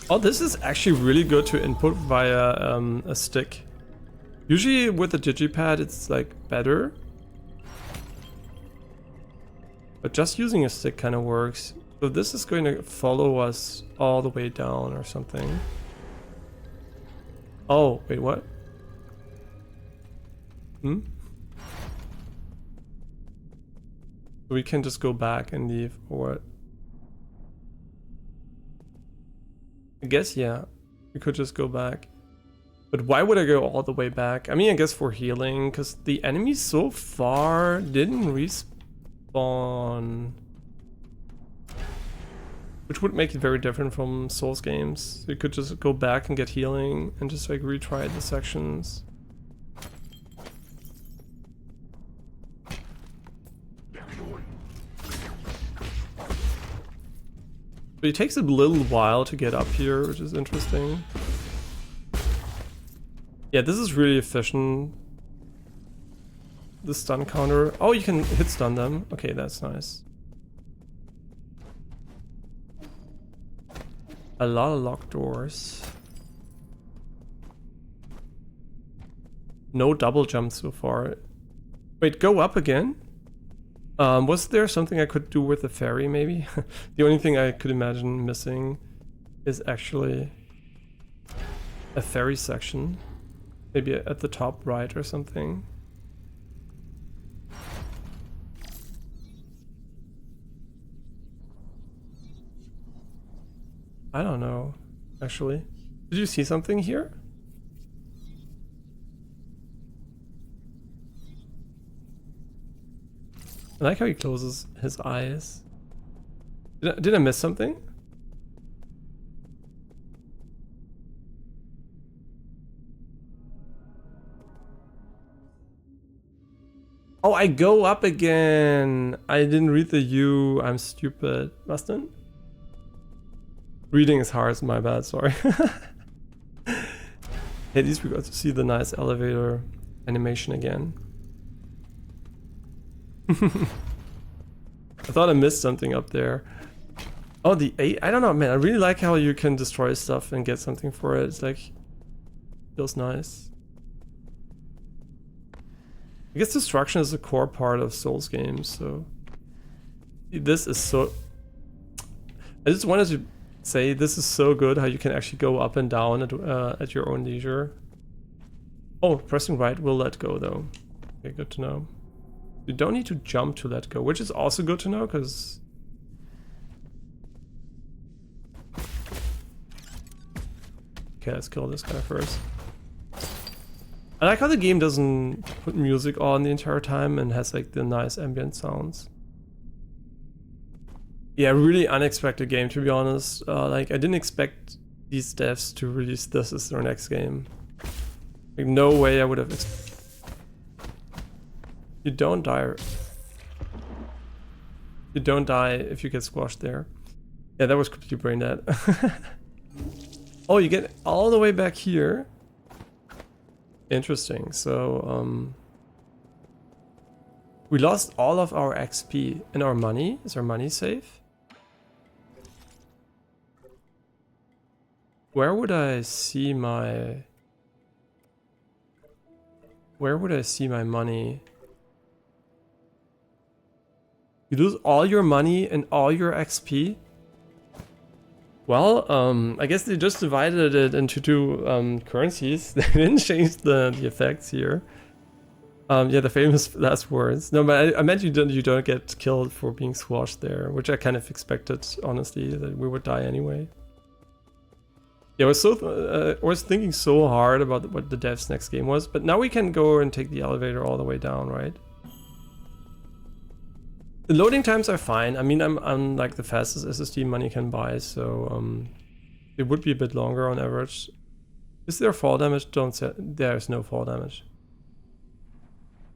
Oh, this is actually really good to input via a stick. Usually with the digipad, it's like better. But just using a stick kind of works. So this is going to follow us all the way down or something. Oh, wait, what? Hmm? We can just go back and leave, or what? I guess, yeah. We could just go back. But why would I go all the way back? I mean, I guess for healing, because the enemies so far didn't respawn. Which would make it very different from Souls games. You could just go back and get healing and just like retry the sections. But it takes a little while to get up here, which is interesting. Yeah, this is really efficient. The stun counter. Oh, you can hit stun them. Okay, that's nice. A lot of locked doors. No double jump so far. Wait, go up again? Was there something I could do with the ferry, maybe? The only thing I could imagine missing is actually a ferry section. Maybe at the top right or something. I don't know, actually. Did you see something here? I like how he closes his eyes. Did I miss something? Oh, I go up again. I didn't read the U. I'm stupid. Mustin? Reading is hard, my bad, sorry. Hey, at least we got to see the nice elevator animation again. I thought I missed something up there. Oh, the 8. I don't know, man. I really like how you can destroy stuff and get something for it. It's like, feels nice. I guess destruction is a core part of Souls games, so This is so... I just wanted to say this is so good how you can actually go up and down at your own leisure. Oh, pressing right will let go though. Okay, good to know. You don't need to jump to let go, which is also good to know because... Okay, let's kill this guy first. I like how the game doesn't put music on the entire time and has like the nice ambient sounds. Yeah, really unexpected game to be honest. Like I didn't expect these devs to release this as their next game. Like no way I would have You don't die. You don't die if you get squashed there. Yeah, that was completely brain dead. Oh, you get all the way back here. Interesting. So, we lost all of our XP and our money. Is our money safe? Where would I see my... Where would I see my money? You lose all your money and all your XP? Well, I guess they just divided it into two currencies. They didn't change the effects here. Yeah, the famous last words. No, but I meant you don't get killed for being squashed there, which I kind of expected, honestly, that we would die anyway. Yeah, I was thinking so hard about what the dev's next game was, but now we can go and take the elevator all the way down, right? The loading times are fine. I mean, I'm like the fastest SSD money can buy, so it would be a bit longer on average. Is there fall damage? Don't say there's no fall damage.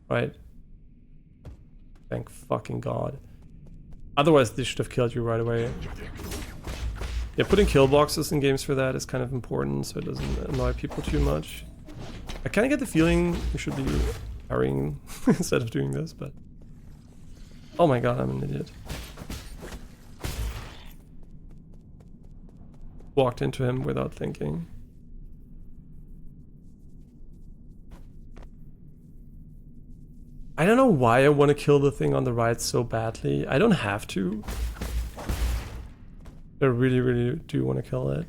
Right? Thank fucking God. Otherwise, they should have killed you right away. Yeah, putting kill boxes in games for that is kind of important, so it doesn't annoy people too much. I kind of get the feeling we should be parrying instead of doing this, but... Oh my God, I'm an idiot. Walked into him without thinking. I don't know why I want to kill the thing on the right so badly. I don't have to. I really, really do want to kill it.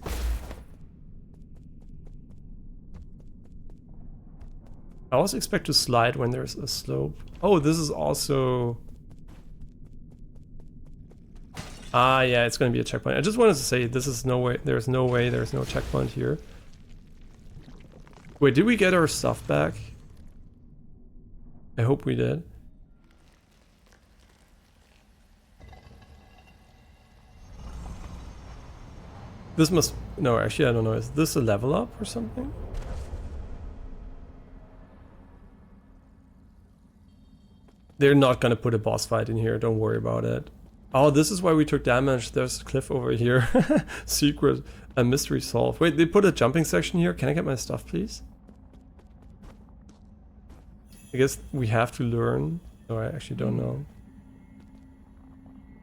I also expect to slide when there's a slope. Oh, this is also... Ah, yeah, it's going to be a checkpoint. I just wanted to say this is no way, there's no checkpoint here. Wait, did we get our stuff back? I hope we did. This must... No, actually, I don't know. Is this a level up or something? They're not going to put a boss fight in here. Don't worry about it. Oh, this is why we took damage. There's a cliff over here. Secret. A mystery solved. Wait, they put a jumping section here. Can I get my stuff, please? I guess we have to learn. No, I actually don't know.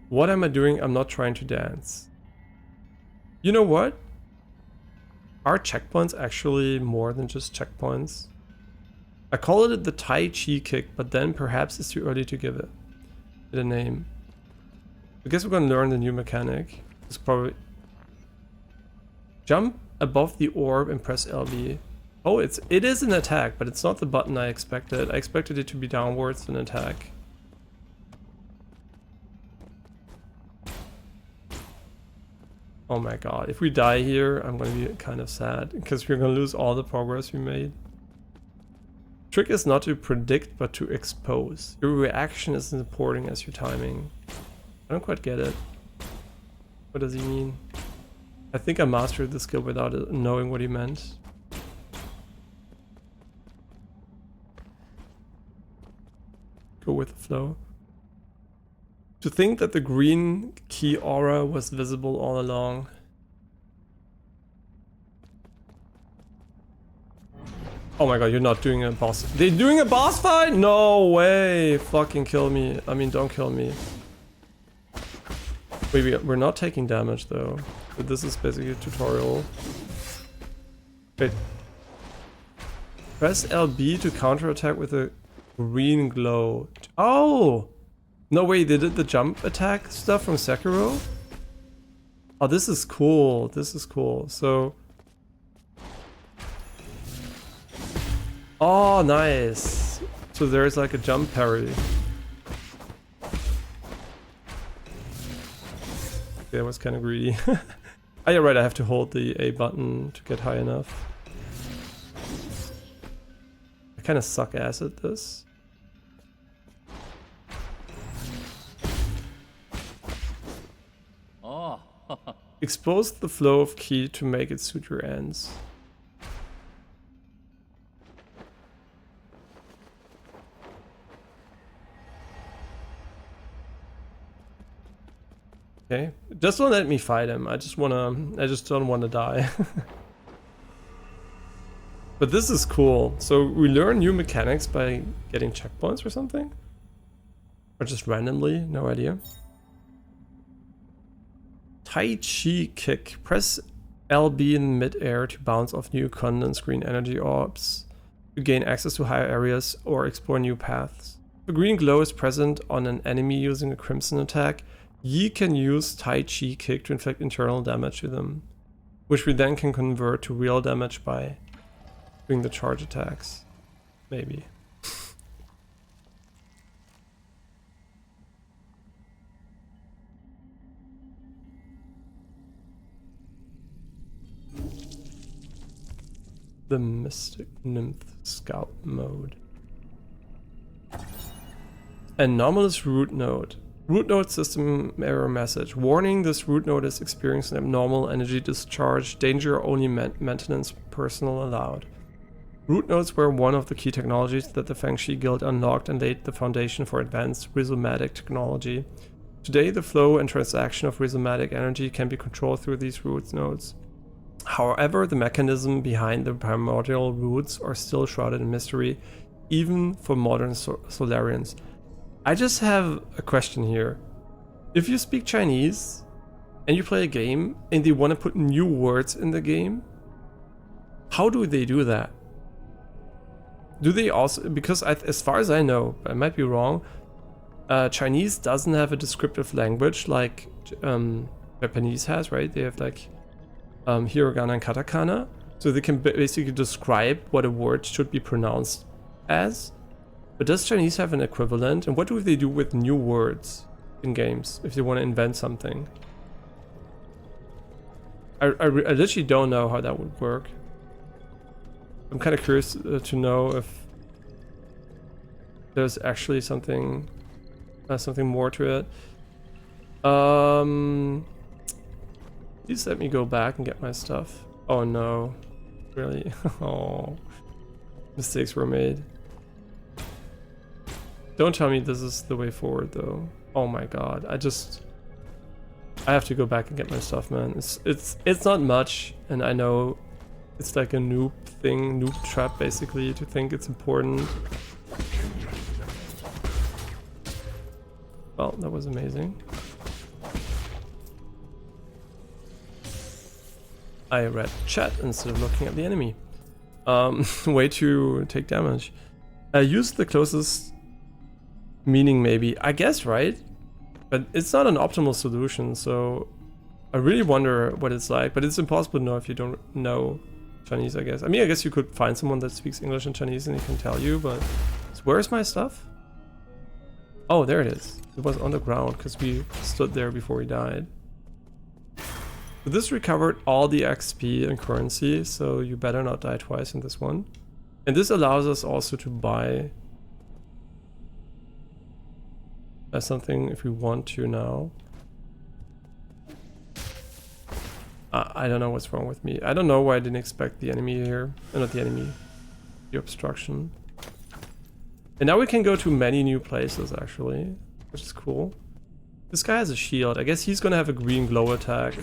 What am I doing? I'm not trying to dance. You know what? Are checkpoints actually more than just checkpoints? I call it the Tai Chi kick, but then perhaps it's too early to give it a name. I guess we're gonna learn the new mechanic. It's probably... Jump above the orb and press LB. Oh, it is an attack, but it's not the button I expected. I expected it to be downwards an attack. Oh my God, if we die here, I'm gonna be kind of sad, because we're gonna lose all the progress we made. Trick is not to predict, but to expose. Your reaction is as important as your timing. I don't quite get it. What does he mean? I think I mastered the skill without knowing what he meant. Go with the flow. To think that the green key aura was visible all along. Oh my God, you're not doing a boss. They're doing a boss fight? No way. Fucking kill me. I mean, don't kill me. Wait, we're not taking damage though. But this is basically a tutorial. Wait. Press LB to counterattack with a green glow. Oh! No way, they did the jump attack stuff from Sekiro? Oh, this is cool. This is cool. So... Oh, nice. So there's like a jump parry. Okay, that was kind of greedy. Oh, yeah, right, I have to hold the A button to get high enough. I kind of suck ass at this. Oh. Expose the flow of ki to make it suit your ends. Okay, just don't let me fight him. I just don't wanna die. But this is cool. So we learn new mechanics by getting checkpoints or something? Or just randomly, no idea. Tai Chi kick. Press LB in mid-air to bounce off new condense green energy orbs to gain access to higher areas or explore new paths. If a green glow is present on an enemy using a crimson attack, Yi can use Tai Chi kick to inflict internal damage to them, which we then can convert to real damage by doing the charge attacks. Maybe. The Mystic Nymph Scout mode. Anomalous root node. Root node system error message. Warning, this root node is experiencing abnormal energy discharge. Danger, only maintenance personnel allowed. Root nodes were one of the key technologies that the Fangshi Guild unlocked and laid the foundation for advanced rhizomatic technology. Today, the flow and transaction of rhizomatic energy can be controlled through these root nodes. However, the mechanism behind the primordial roots are still shrouded in mystery, even for modern Solarians. I just have a question here. If you speak Chinese and you play a game and they want to put new words in the game, how do they do that? Do they also, because as far as I know, I might be wrong, Chinese doesn't have a descriptive language like Japanese has, right? They have like hiragana and katakana, so they can basically describe what a word should be pronounced as. But does Chinese have an equivalent? And what do they do with new words in games if they want to invent something? I literally don't know how that would work. I'm kind of curious to know if there's actually something more to it. Please let me go back and get my stuff. Oh no, really? Oh, mistakes were made. Don't tell me this is the way forward though. Oh my god, I have to go back and get my stuff, man. It's not much, and I know it's like a noob thing, noob trap basically, to think it's important. Well, that was amazing. I read chat instead of looking at the enemy. Way to take damage. Use the closest meaning maybe, I guess, right? But it's not an optimal solution, so I really wonder what it's like, but it's impossible to know if you don't know Chinese, I guess. I mean, I guess you could find someone that speaks English and Chinese and he can tell you, but where's my stuff? Oh, there it is. It was on the ground because we stood there before we died. So this recovered all the XP and currency, so you better not die twice in this one. And this allows us also to buy something if we want to now. I don't know what's wrong with me. I don't know why I didn't expect the enemy here. Not the enemy, the obstruction. And now we can go to many new places actually, which is cool. This guy has a shield. I guess he's gonna have a green glow attack.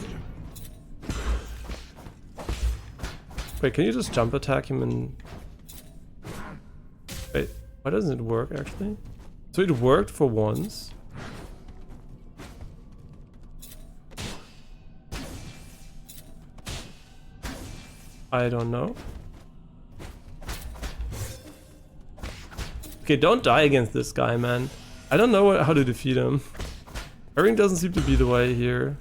Wait, can you just jump attack him and... Wait, why doesn't it work actually? So it worked for once. I don't know. Okay, don't die against this guy, man. I don't know how to defeat him. Parrying doesn't seem to be the way here.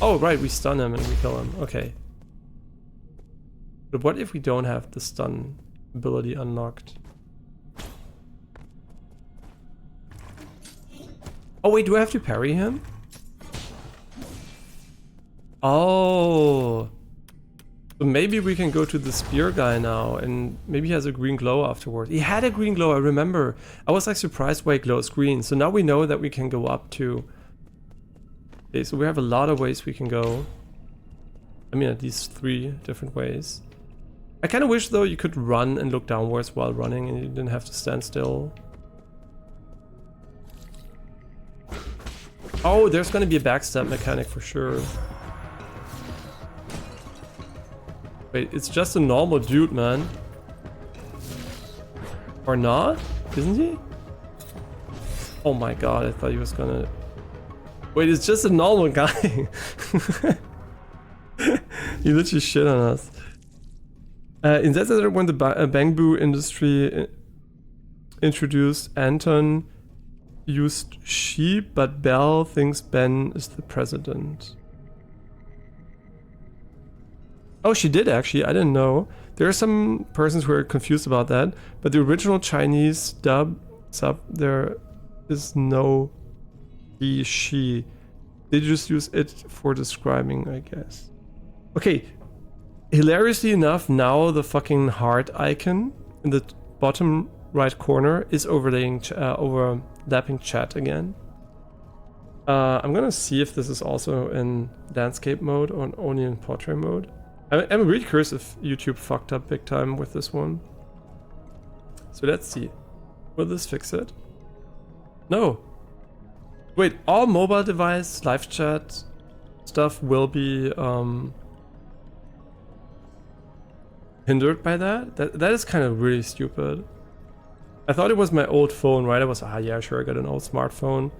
Oh, right, we stun him and we kill him. Okay. But what if we don't have the stun ability unlocked? Oh wait, do I have to parry him? Oh. So maybe we can go to the spear guy now and maybe he has a green glow afterwards. He had a green glow, I remember. I was like surprised why it glows green. So now we know that we can go up to... Okay, so we have a lot of ways we can go. I mean, at least 3 different ways. I kind of wish though you could run and look downwards while running and you didn't have to stand still. Oh, there's gonna be a backstab mechanic for sure. Wait, it's just a normal dude, man. Or not? Isn't he? Oh my god, I thought he was gonna... Wait, it's just a normal guy. He literally shit on us. In that sense, when the bamboo industry introduced Anton used sheep, but Bell thinks Ben is the president. Oh, she did actually. I didn't know. There are some persons who are confused about that, but the original Chinese sub, there is no he, she. They just use it for describing, I guess. Okay. Hilariously enough, now the fucking heart icon in the bottom right corner is overlapping chat again. I'm gonna see if this is also in landscape mode or only in portrait mode. I'm really curious if YouTube fucked up big time with this one. So let's see. Will this fix it? No. Wait, all mobile device live chat stuff will be hindered by that? That is kind of really stupid. I thought it was my old phone, right? I was, yeah, sure, I got an old smartphone.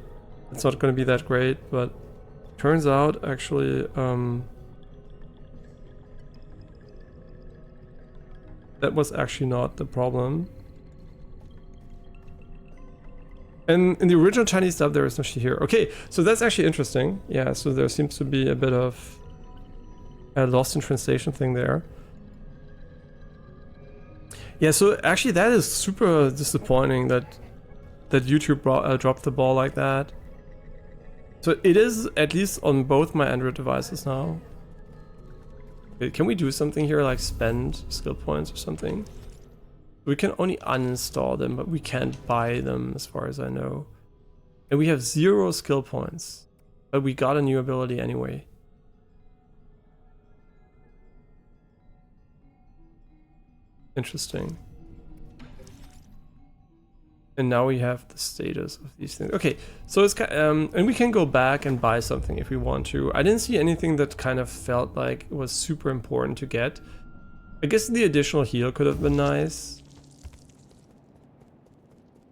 It's not going to be that great, but turns out actually that was actually not the problem. And in the original Chinese dub, there is no she here. Okay, so that's actually interesting. Yeah, so there seems to be a bit of a lost in translation thing there. Yeah, so actually that is super disappointing that YouTube dropped the ball like that. So it is at least on both my Android devices now. Okay, can we do something here, like spend skill points or something? We can only uninstall them, but we can't buy them as far as I know. And we have 0 skill points, but we got a new ability anyway. Interesting. And now we have the status of these things. Okay, so it's and we can go back and buy something if we want to. I didn't see anything that kind of felt like it was super important to get. I guess the additional heal could have been nice.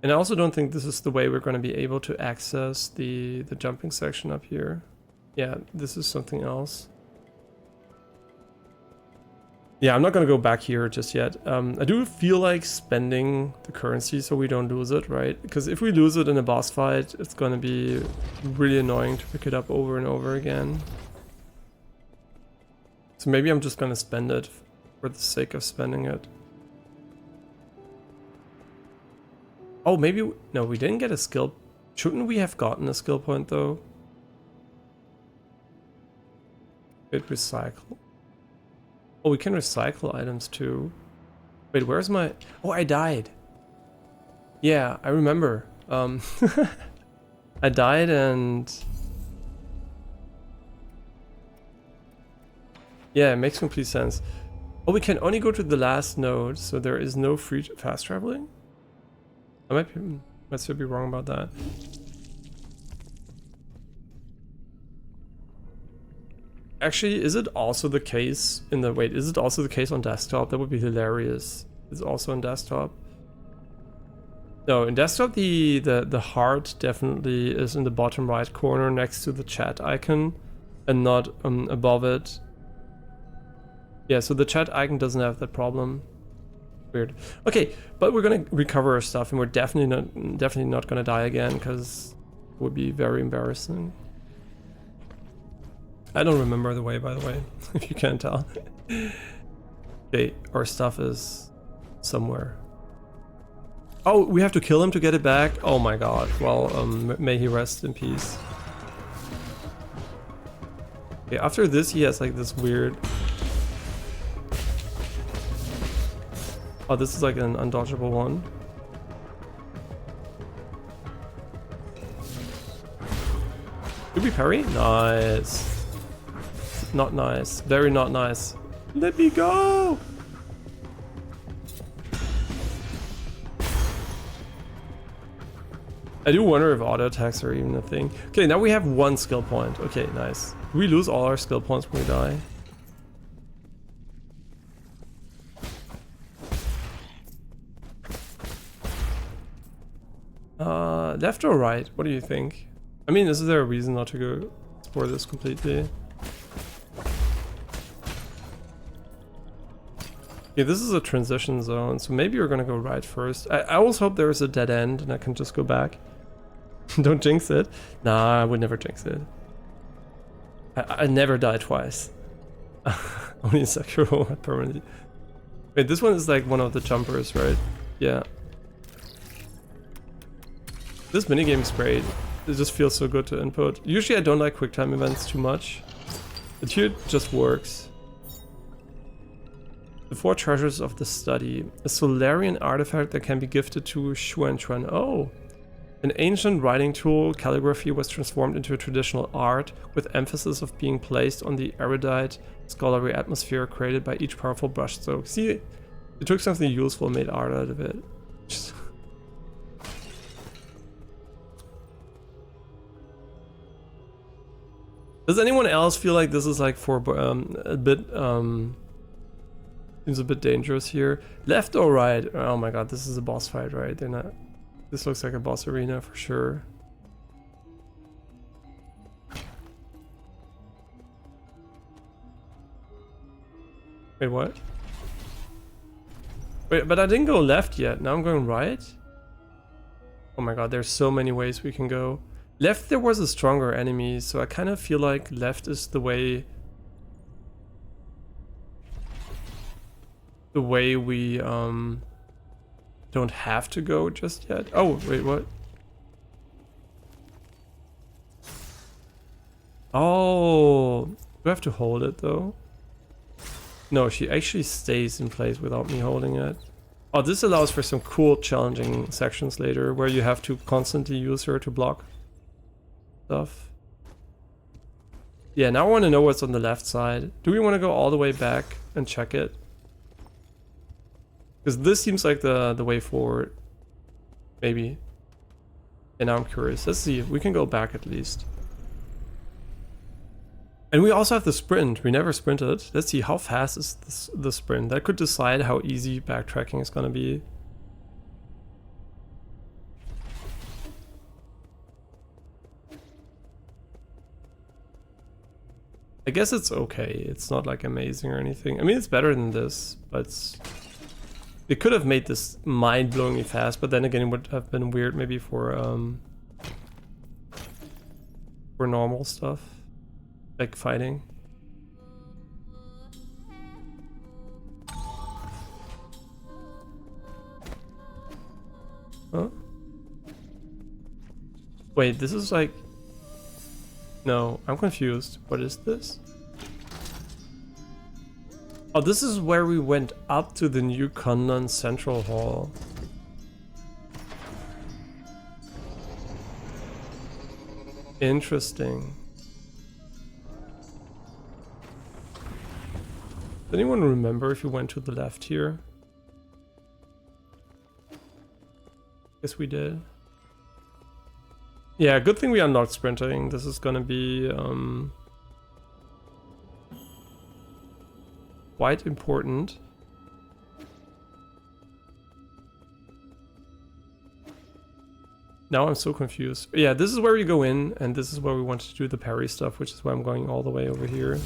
And I also don't think this is the way we're going to be able to access the jumping section up here. Yeah, this is something else. Yeah, I'm not going to go back here just yet. I do feel like spending the currency so we don't lose it, right? Because if we lose it in a boss fight, it's going to be really annoying to pick it up over and over again. So maybe I'm just going to spend it for the sake of spending it. Oh, maybe... No, we didn't get a skill... Shouldn't we have gotten a skill point, though? Wait, recycle. Oh, we can recycle items, too. Wait, where's my... Oh, I died. Yeah, I remember. I died and... Yeah, it makes complete sense. Oh, we can only go to the last node, so there is no free fast traveling? I might still be wrong about that. Actually, is it also the case in the... Wait, is it also the case on desktop? That would be hilarious. It's also on desktop. No, in desktop the heart definitely is in the bottom right corner next to the chat icon and not above it. Yeah, so the chat icon doesn't have that problem. Weird. Okay, but we're gonna recover our stuff, and we're definitely not gonna die again, because it would be very embarrassing. I don't remember the way, by the way, if you can't tell. Okay, our stuff is somewhere. Oh, we have to kill him to get it back? Oh my god. Well, may he rest in peace. Okay, after this he has like this weird... Oh, this is like an undodgeable one. Did we parry? Nice. Not nice. Very not nice. Let me go! I do wonder if auto attacks are even a thing. Okay, now we have 1 skill point. Okay, nice. Do we lose all our skill points when we die? Left or right? What do you think? I mean, is there a reason not to go explore this completely? Okay, this is a transition zone, so maybe we're gonna go right first. I also hope there is a dead end and I can just go back. Don't jinx it. Nah, I would never jinx it. I never die twice. Only in Sekiro permanently. Wait, this one is like one of the jumpers, right? Yeah. This minigame is great. It just feels so good to input. Usually I don't like QuickTime events too much, but here it just works. The 4 treasures of the study. A Solarian artifact that can be gifted to Xuan. Oh! An ancient writing tool, calligraphy was transformed into a traditional art, with emphasis of being placed on the erudite, scholarly atmosphere created by each powerful brushstroke. See, it took something useful and made art out of it. Does anyone else feel like this is like for a bit seems a bit dangerous here? Left or right? Oh my god, this is a boss fight, right? They're not. This looks like a boss arena for sure. Wait, what? Wait, but I didn't go left yet. Now I'm going right? Oh my god, there's so many ways we can go. Left there was a stronger enemy, so I kind of feel like left is the way we don't have to go just yet. Oh, wait, what? Oh, do I have to hold it though? No, she actually stays in place without me holding it. Oh, this allows for some cool challenging sections later where you have to constantly use her to block stuff. Yeah, now I want to know what's on the left side. Do we want to go all the way back and check it? Because this seems like the way forward. Maybe. And now I'm curious. Let's see. We can go back at least. And we also have the sprint. We never sprinted. Let's see, how fast is the sprint? That could decide how easy backtracking is going to be. I guess it's okay. It's not like amazing or anything. I mean, it's better than this, but it could have made this mind-blowingly fast, but then again, it would have been weird maybe for normal stuff, like fighting. Huh? Wait, this is like... No, I'm confused. What is this? Oh, this is where we went up to the new Kundan Central Hall. Interesting. Does anyone remember if you went to the left here? Guess we did. Yeah, good thing we unlocked sprinting. This is gonna be quite important. Now I'm so confused. Yeah, this is where we go in, and this is where we want to do the parry stuff, which is why I'm going all the way over here.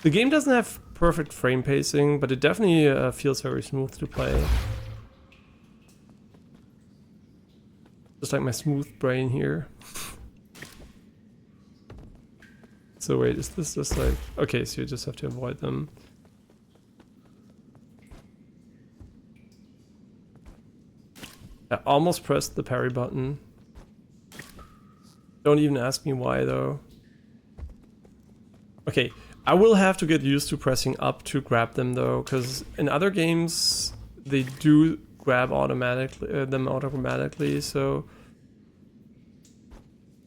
The game doesn't have perfect frame pacing, but it definitely feels very smooth to play. Just like my smooth brain here. So wait, is this just like... Okay, so you just have to avoid them. I almost pressed the parry button. Don't even ask me why though. Okay, I will have to get used to pressing up to grab them though, because in other games they do grab automatically, them automatically, so...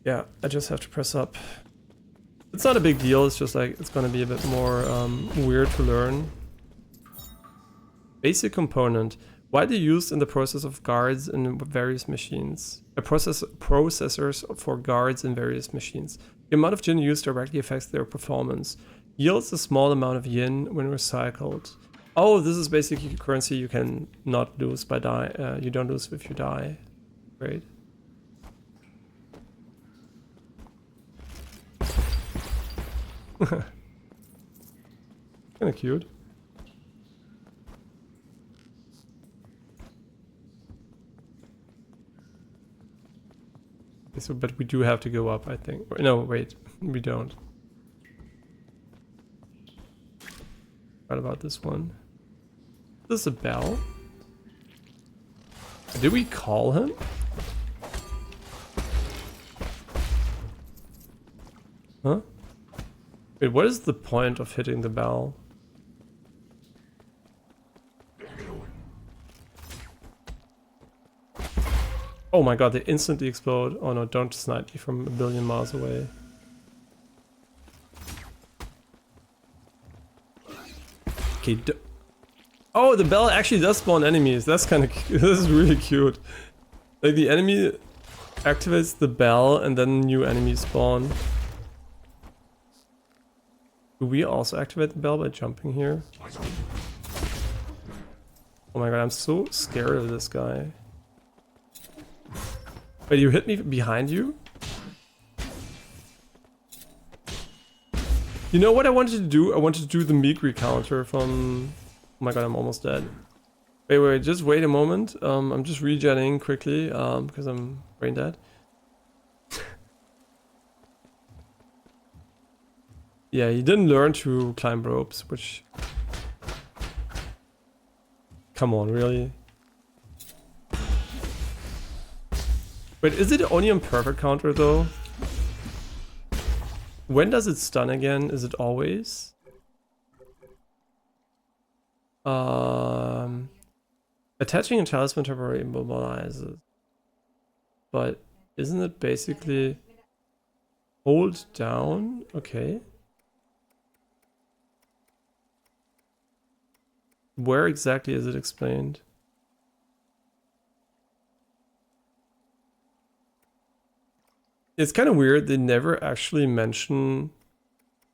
Yeah, I just have to press up. It's not a big deal, it's just like, it's gonna be a bit more weird to learn. Basic component. Widely used in the process of guards in various machines. Processors for guards in various machines. The amount of yin used directly affects their performance. Yields a small amount of yin when recycled. Oh, this is basically currency you can not lose by die. You don't lose if you die. Great. Kinda cute. Okay, so, but we do have to go up, I think. No, wait, we don't. What about this one? Is this a bell? Did we call him? Huh? Wait, what is the point of hitting the bell? Oh my god, they instantly explode. Oh no, don't snipe me from a billion miles away. Okay, oh, the bell actually does spawn enemies. That's kind of cute. This is really cute. Like the enemy activates the bell and then new enemies spawn. Do we also activate the bell by jumping here? Oh my god, I'm so scared of this guy. Wait, you hit me behind you? You know what I wanted to do? I wanted to do the meat recounter from... Oh my god, I'm almost dead. Wait, just wait a moment. I'm just regenning quickly, because I'm brain dead. Yeah, he didn't learn to climb ropes, which... Come on, really? Wait, is it only on perfect counter though? When does it stun again? Is it always? Attaching a talisman temporarily immobilizes. But isn't it basically hold down? Okay. Where exactly is it explained? It's kind of weird, they never actually mention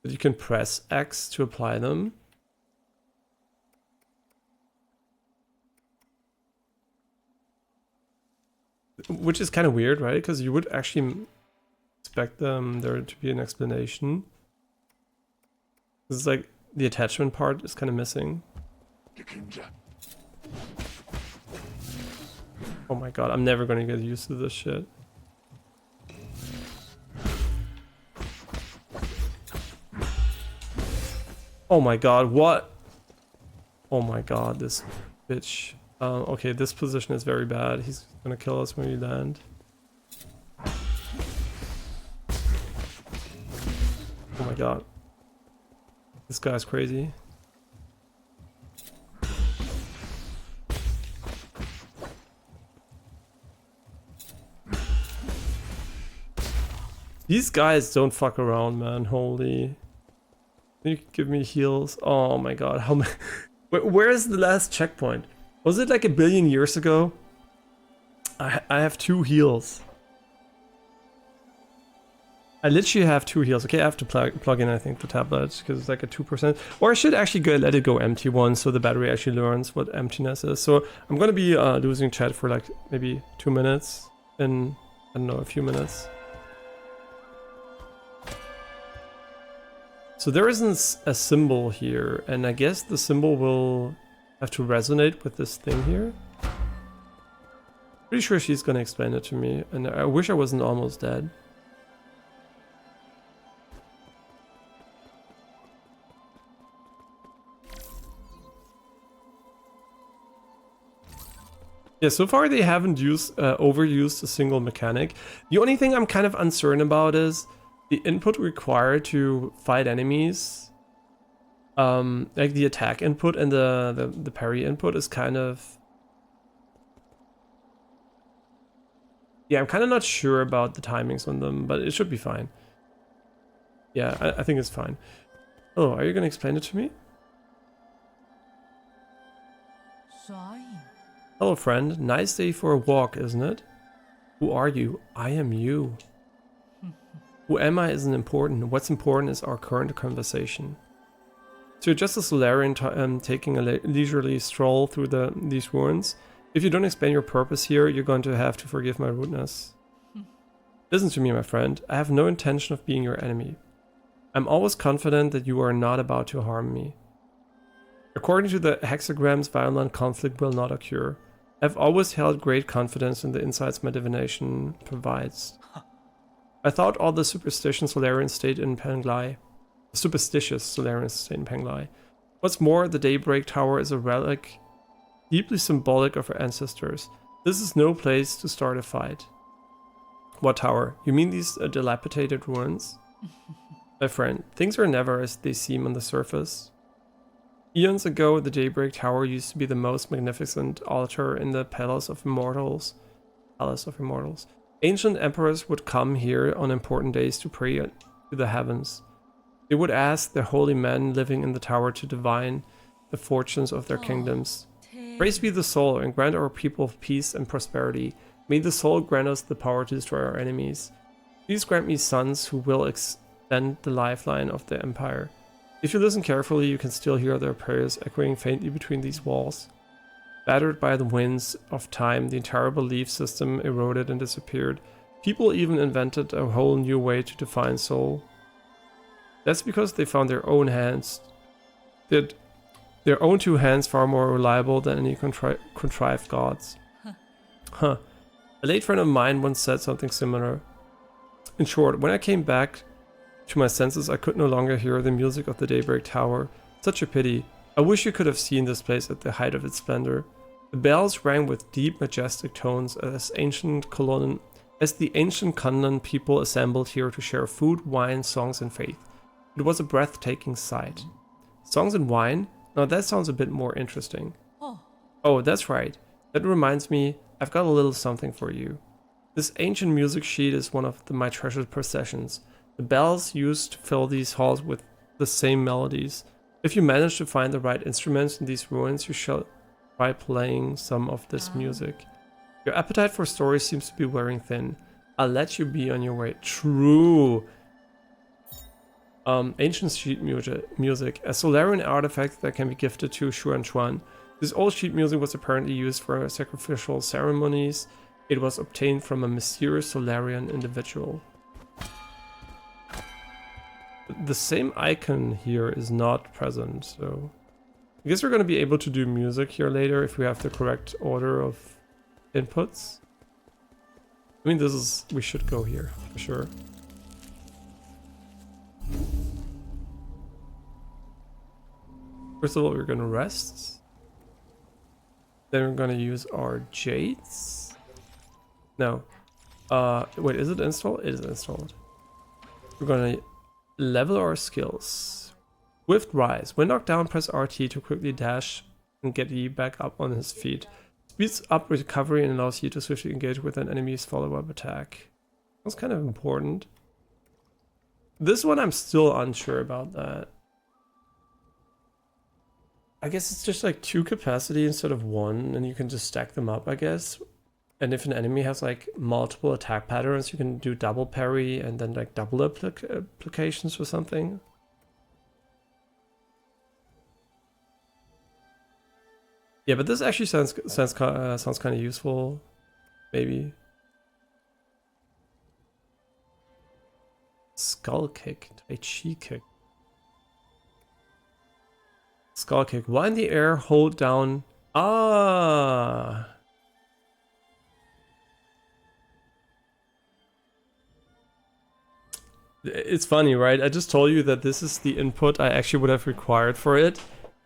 that you can press X to apply them. Which is kind of weird, right? Because you would actually expect there to be an explanation. This is like, the attachment part is kind of missing. Oh my god, I'm never gonna get used to this shit. Oh my god, what? Oh my god, this bitch. Okay, this position is very bad. He's gonna kill us when we land. Oh my god. This guy's crazy. These guys don't fuck around, man. Holy. Can you give me heals? Oh my god, how many? Where is the last checkpoint? Was it like a billion years ago? I have 2 heals. I literally have 2 heals. Okay, I have to plug in, I think, the tablet because it's like a 2%. Or I should actually let it go empty once so the battery actually learns what emptiness is. So I'm gonna be losing chat for like maybe 2 minutes in, I don't know, a few minutes. So there isn't a symbol here, and I guess the symbol will have to resonate with this thing here. Pretty sure she's gonna explain it to me, and I wish I wasn't almost dead. Yeah, so far they haven't overused a single mechanic. The only thing I'm kind of uncertain about is the input required to fight enemies. Like the attack input and the parry input is kind of... Yeah, I'm kind of not sure about the timings on them, but it should be fine. Yeah, I think it's fine. Oh, are you gonna explain it to me? Hello, friend. Nice day for a walk, isn't it? Who are you? I am you. Who am I isn't important. What's important is our current conversation. So you're just a Solarian taking a leisurely stroll through these ruins. If you don't explain your purpose here, you're going to have to forgive my rudeness. Listen to me, my friend. I have no intention of being your enemy. I'm always confident that you are not about to harm me. According to the hexagrams, violent conflict will not occur. I've always held great confidence in the insights my divination provides. I thought all the superstitious Solarians stayed in Penglai. What's more, the Daybreak Tower is a relic deeply symbolic of our ancestors. This is no place to start a fight. What tower? You mean these dilapidated ruins? My friend, things are never as they seem on the surface. Eons ago, the Daybreak Tower used to be the most magnificent altar in the Palace of Immortals. Ancient emperors would come here on important days to pray to the heavens. They would ask their holy men living in the tower to divine the fortunes of their kingdoms. Praise be the soul and grant our people peace and prosperity. May the soul grant us the power to destroy our enemies. Please grant me sons who will extend the lifeline of the empire. If you listen carefully, you can still hear their prayers echoing faintly between these walls. Battered by the winds of time, the entire belief system eroded and disappeared. People even invented a whole new way to define soul. That's because they found their own two hands far more reliable than any contrived gods. Huh. A late friend of mine once said something similar. In short, when I came back to my senses, I could no longer hear the music of the Daybreak Tower. Such a pity. I wish you could have seen this place at the height of its splendor. The bells rang with deep, majestic tones as the ancient Kundan people assembled here to share food, wine, songs, and faith. It was a breathtaking sight. Songs and wine? Now that sounds a bit more interesting. Oh, that's right. That reminds me, I've got a little something for you. This ancient music sheet is one of my treasured possessions. The bells used to fill these halls with the same melodies. If you manage to find the right instruments in these ruins, you shall try playing some of this music. Your appetite for stories seems to be wearing thin. I'll let you be on your way. True. Ancient sheet music, a Solarian artifact that can be gifted to Xuanchuan. This old sheet music was apparently used for sacrificial ceremonies. It was obtained from a mysterious Solarian individual. The same icon here is not present, so I guess we're going to be able to do music here later if we have the correct order of inputs. I mean, we should go here for sure. First of all, we're going to rest. Then we're going to use our jades. No. Wait, is it installed? It is installed. We're going to level our skills. Swift rise. When knocked down, press RT to quickly dash and get you back up on his feet. Speeds up recovery and allows you to swiftly engage with an enemy's follow-up attack. That's kind of important. This one I'm still unsure about that. I guess it's just like 2 capacity instead of 1, and you can just stack them up, I guess. And if an enemy has like multiple attack patterns, you can do double parry and then like double applications or something. Yeah, but this actually sounds kind of useful, maybe. Skull kick, Tai Chi kick. Skull kick. While in the air, hold down. Ah. It's funny, right? I just told you that this is the input I actually would have required for it.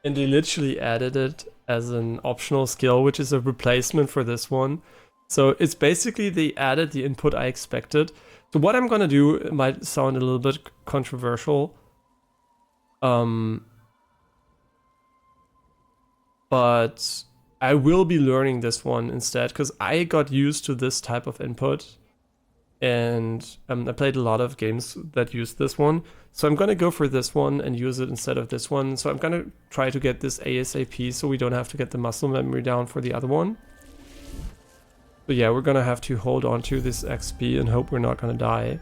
And they literally added it as an optional skill, which is a replacement for this one. So it's basically they added the input I expected. So what I'm gonna do, it might sound a little bit controversial. But I will be learning this one instead, because I got used to this type of input. And I played a lot of games that use this one. So I'm gonna go for this one and use it instead of this one. So I'm gonna try to get this ASAP so we don't have to get the muscle memory down for the other one. So yeah, we're gonna have to hold on to this XP and hope we're not gonna die.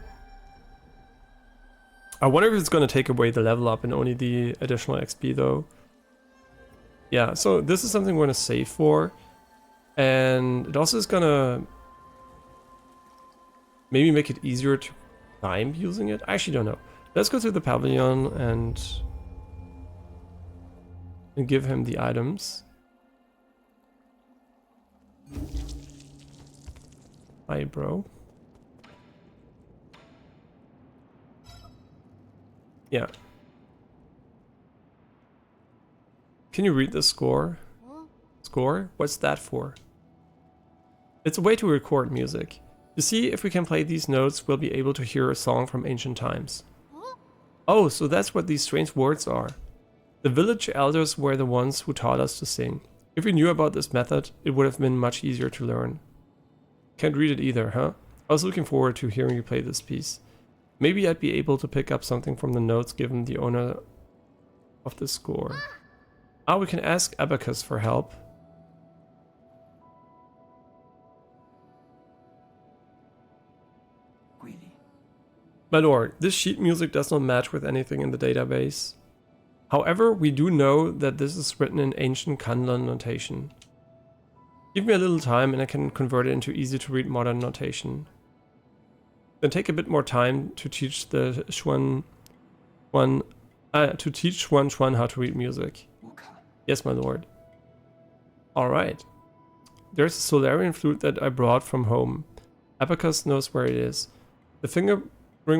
I wonder if it's gonna take away the level up and only the additional XP though. Yeah, so this is something we're gonna save for. And it also is gonna maybe make it easier to climb using it. I actually don't know. Let's go to the pavilion and give him the items. Hi, bro. Yeah. Can you read the score? Score? What's that for? It's a way to record music. To see if we can play these notes, we'll be able to hear a song from ancient times. Oh, so that's what these strange words are. The village elders were the ones who taught us to sing. If we knew about this method, it would have been much easier to learn. Can't read it either, huh? I was looking forward to hearing you play this piece. Maybe I'd be able to pick up something from the notes given the owner of the score. Ah, we can ask Abacus for help. My lord, this sheet music does not match with anything in the database. However, we do know that this is written in ancient Kanlan notation. Give me a little time and I can convert it into easy to read modern notation. Then take a bit more time to teach the Xuan Xuan how to read music. Yes, my lord. Alright. There's a Solarian flute that I brought from home. Abacus knows where it is. The fingering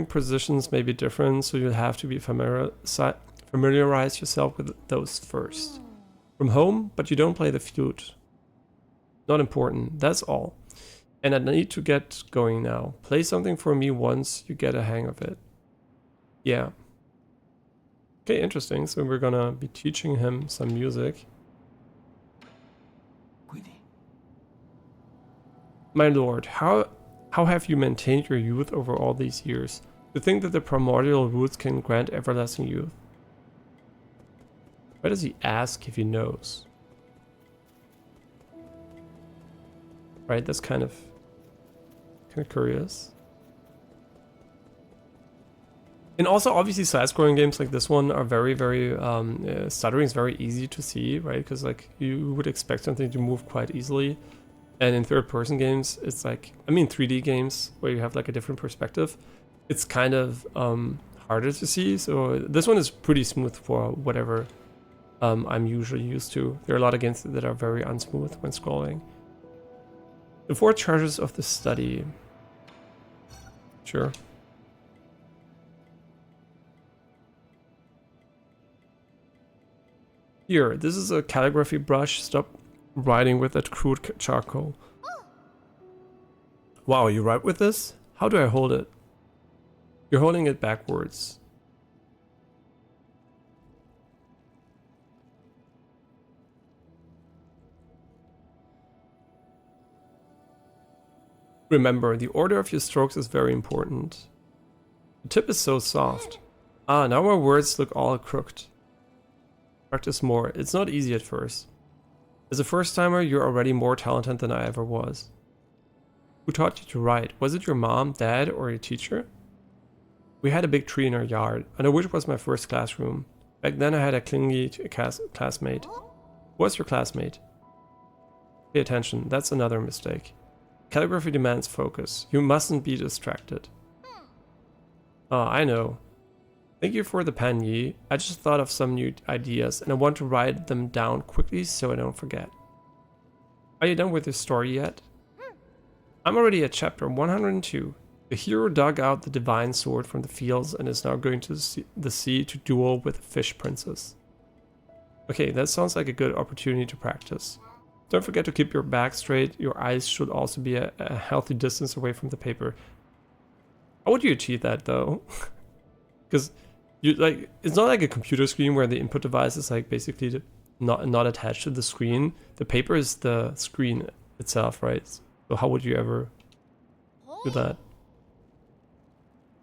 positions may be different, so you'll have to be familiarize yourself with those first. From home, but you don't play the flute. Not important, that's all. And I need to get going now. Play something for me once you get a hang of it. Yeah. Okay, interesting. So we're gonna be teaching him some music. My lord, how have you maintained your youth over all these years? To think that the primordial roots can grant everlasting youth. Why does he ask if he knows? Right, that's kind of curious. And also, obviously, side-scrolling games like this one are very, stuttering is very easy to see, right? Because like you would expect something to move quite easily. And in third-person games, it's like, I mean 3D games where you have like a different perspective, it's kind of harder to see. So this one is pretty smooth for whatever I'm usually used to. There are a lot of games that are very unsmooth when scrolling. The 4 treasures of the study. Sure. Here, this is a calligraphy brush. Stop writing with that crude charcoal. Wow, you write with this? How do I hold it? You're holding it backwards. Remember, the order of your strokes is very important. The tip is so soft. Ah, now our words look all crooked. Practice more. It's not easy at first. As a first-timer, you're already more talented than I ever was. Who taught you to write? Was it your mom, dad, or your teacher? We had a big tree in our yard, under which was my first classroom. Back then I had a clingy classmate. Who was your classmate? Pay attention, that's another mistake. Calligraphy demands focus. You mustn't be distracted. Ah, I know. Thank you for the pen, Yi. I just thought of some new ideas and I want to write them down quickly so I don't forget. Are you done with this story yet? I'm already at chapter 102. The hero dug out the divine sword from the fields and is now going to the sea to duel with the fish princess. Okay, that sounds like a good opportunity to practice. Don't forget to keep your back straight. Your eyes should also be a healthy distance away from the paper. How would you achieve that though? Because you like, it's not like a computer screen where the input device is like basically not attached to the screen. The paper is the screen itself, right? So how would you ever do that?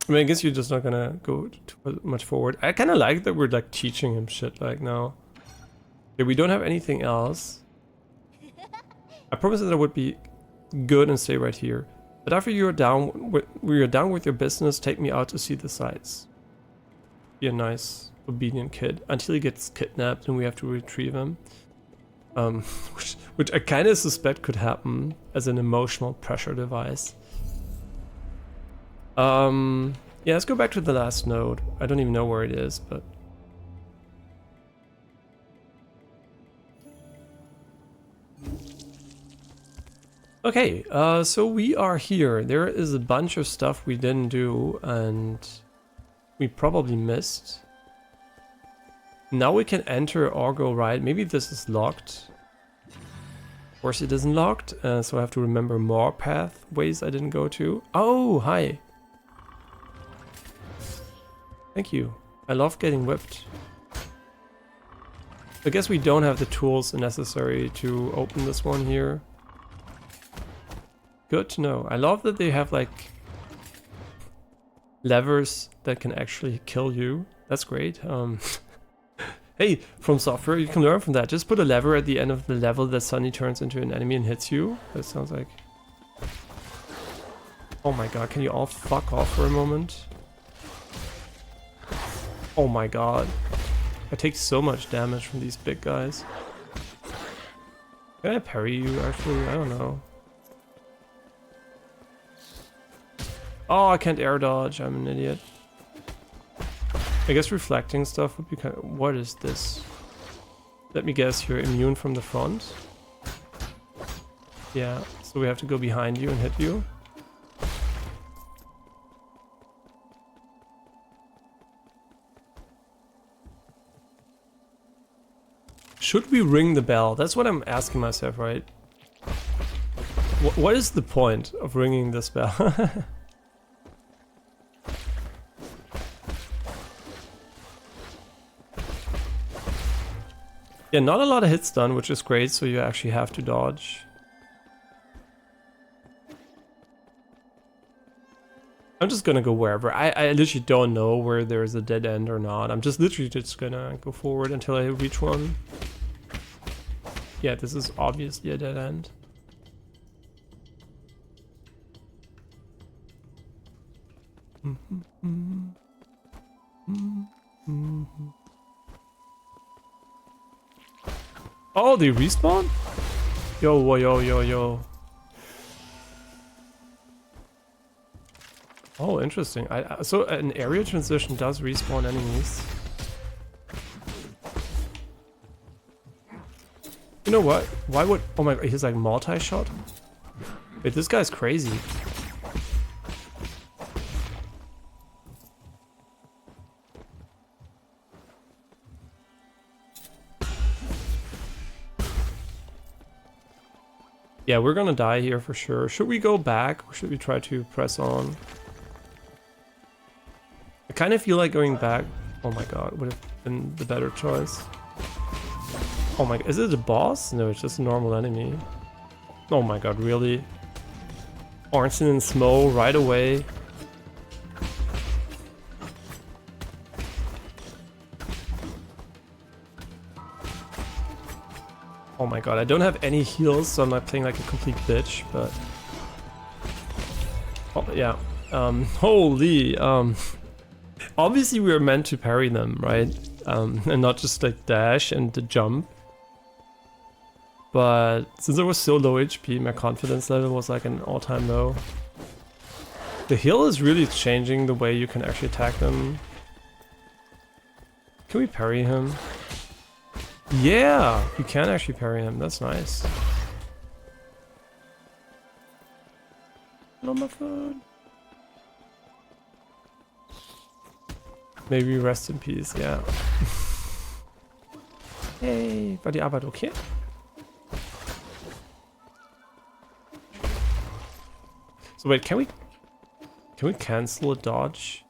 I mean, I guess you're just not gonna go too much forward. I kind of like that we're like teaching him shit like now. Okay, we don't have anything else. I promised that I would be good and stay right here. But after you're done with your business, take me out to see the sights. Be a nice, obedient kid until he gets kidnapped and we have to retrieve him. Which I kind of suspect could happen as an emotional pressure device. Yeah, let's go back to the last node. I don't even know where it is, but... Okay, so we are here. There is a bunch of stuff we didn't do and we probably missed. Now we can enter or go right. Maybe this is locked. Of course it isn't locked, so I have to remember more pathways I didn't go to. Oh, hi. Thank you. I love getting whipped. I guess we don't have the tools necessary to open this one here. Good to know. I love that they have like levers that can actually kill you. That's great. Hey, from software, you can learn from that. Just put a lever at the end of the level that suddenly turns into an enemy and hits you. That sounds like... Oh my god, can you all fuck off for a moment? Oh my god. I take so much damage from these big guys. Can I parry you actually? I don't know. Oh, I can't air dodge. I'm an idiot. I guess reflecting stuff would be kind of... What is this? Let me guess, you're immune from the front? Yeah, so we have to go behind you and hit you. Should we ring the bell? That's what I'm asking myself, right? What is the point of ringing this bell? Yeah, not a lot of hits done, which is great, so you actually have to dodge. I'm just gonna go wherever. I literally don't know where there's a dead end or not. I'm just literally just gonna go forward until I reach one. Yeah, this is obviously a dead end. Oh, they respawn? Yo, whoa, yo, yo, yo. Oh, interesting. So an area transition does respawn enemies. You know what? Why would... Oh my god, he's like multi-shot? Wait, this guy's crazy. Yeah, we're gonna die here for sure. Should we go back or should we try to press on? I kind of feel like going back. Oh my god, would have been the better choice. Oh my god, is it a boss? No, it's just a normal enemy. Oh my god, really? Ornstein and Smo right away. Oh my god, I don't have any heals, so I'm not playing like a complete bitch, but... Oh, yeah. Holy, obviously we were meant to parry them, right? And not just like dash and the jump. But since I was so low HP, my confidence level was like an all-time low. The heal is really changing the way you can actually attack them. Can we parry him? Yeah, you can actually parry him. That's nice. On my phone. Maybe rest in peace, yeah. Hey, war die Arbeit okay? So wait, can we cancel a dodge?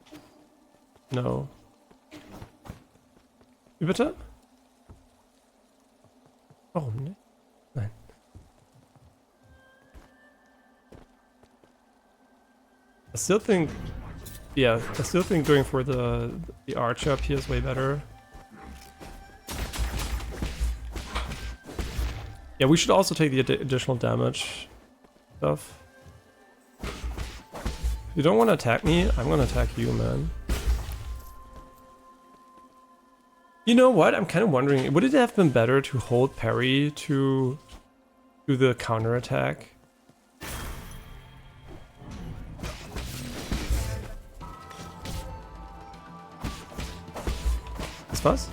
No. Wie bitte? Warum nicht? Nein. I still think, yeah, I still think going for the arch up here is way better. Yeah, we should also take the additional damage stuff. If you don't want to attack me, I'm gonna attack you, man. You know what? I'm kind of wondering, would it have been better to hold parry to do the counter attack? Ist was?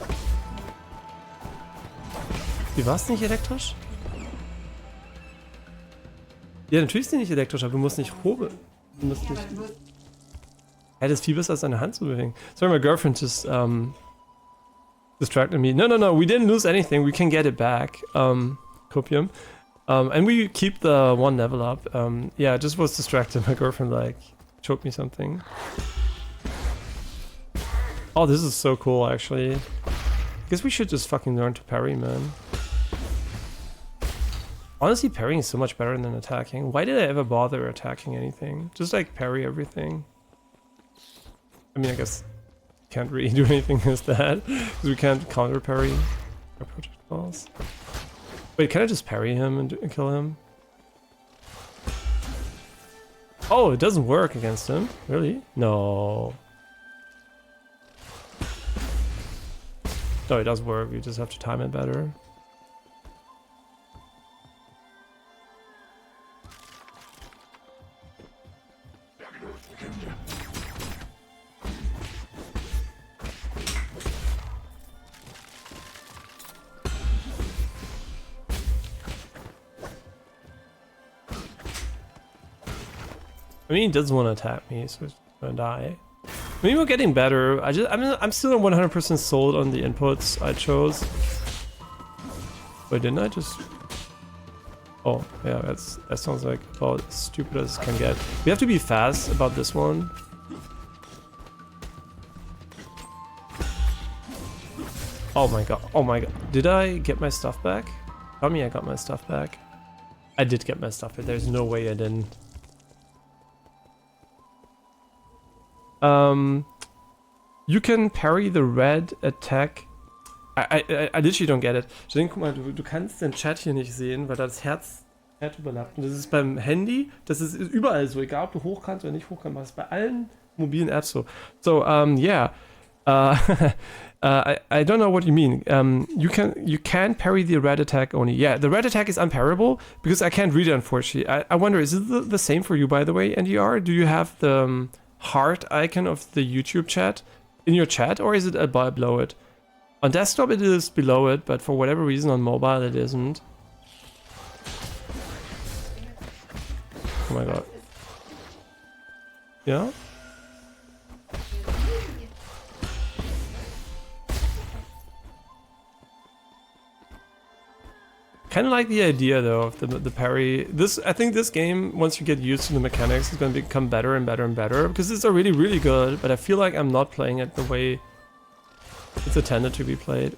Wie war's nicht elektrisch? Ja, natürlich ist die nicht elektrisch, aber du musst nicht hobeln. Du musst nicht. Ja, das ist viel besser als deine Hand zu bewegen. Sorry, my girlfriend just distracted me. No, we didn't lose anything. We can get it back. Copium. And we keep the one level up. Yeah, I just was distracted. My girlfriend like choked me something. Oh, this is so cool actually. I guess we should just fucking learn to parry, man. Honestly, parrying is so much better than attacking. Why did I ever bother attacking anything? Just like parry everything. I mean, I guess can't really do anything against that because we can't counter parry our projectiles. Wait, can I just parry him and kill him? Oh, it doesn't work against him. Really? No. No, it does work. You just have to time it better. I mean, he doesn't want to attack me, so he's gonna die. I mean, we're getting better. I'm still 100% sold on the inputs I chose. Wait, didn't I just? Oh, yeah, that sounds like about as stupid as it can get. We have to be fast about this one. Oh my god! Oh my god! Did I get my stuff back? Tell me I got my stuff back. I did get my stuff back. There's no way I didn't. You can parry the red attack. I literally don't get it. Deswegen, guck mal, du kannst den Chat hier nicht sehen, weil das Herz überlappt. Und das ist beim Handy, das ist überall so, egal ob du hoch kannst oder nicht hoch kannst, das ist bei allen mobilen Apps so. So, yeah. I don't know what you mean. You can parry the red attack only. Yeah, the red attack is unparryable because I can't read it, unfortunately. I wonder, is it the same for you, by the way, NDR? Do you have the heart icon of the YouTube chat in your chat, or is it above below it? On desktop it is below it, but for whatever reason on mobile it isn't. Oh my god. Yeah? Kind of like the idea though of the parry. I think this game, once you get used to the mechanics, is going to become better and better and better because it's already really good, but I feel like I'm not playing it the way it's intended to be played.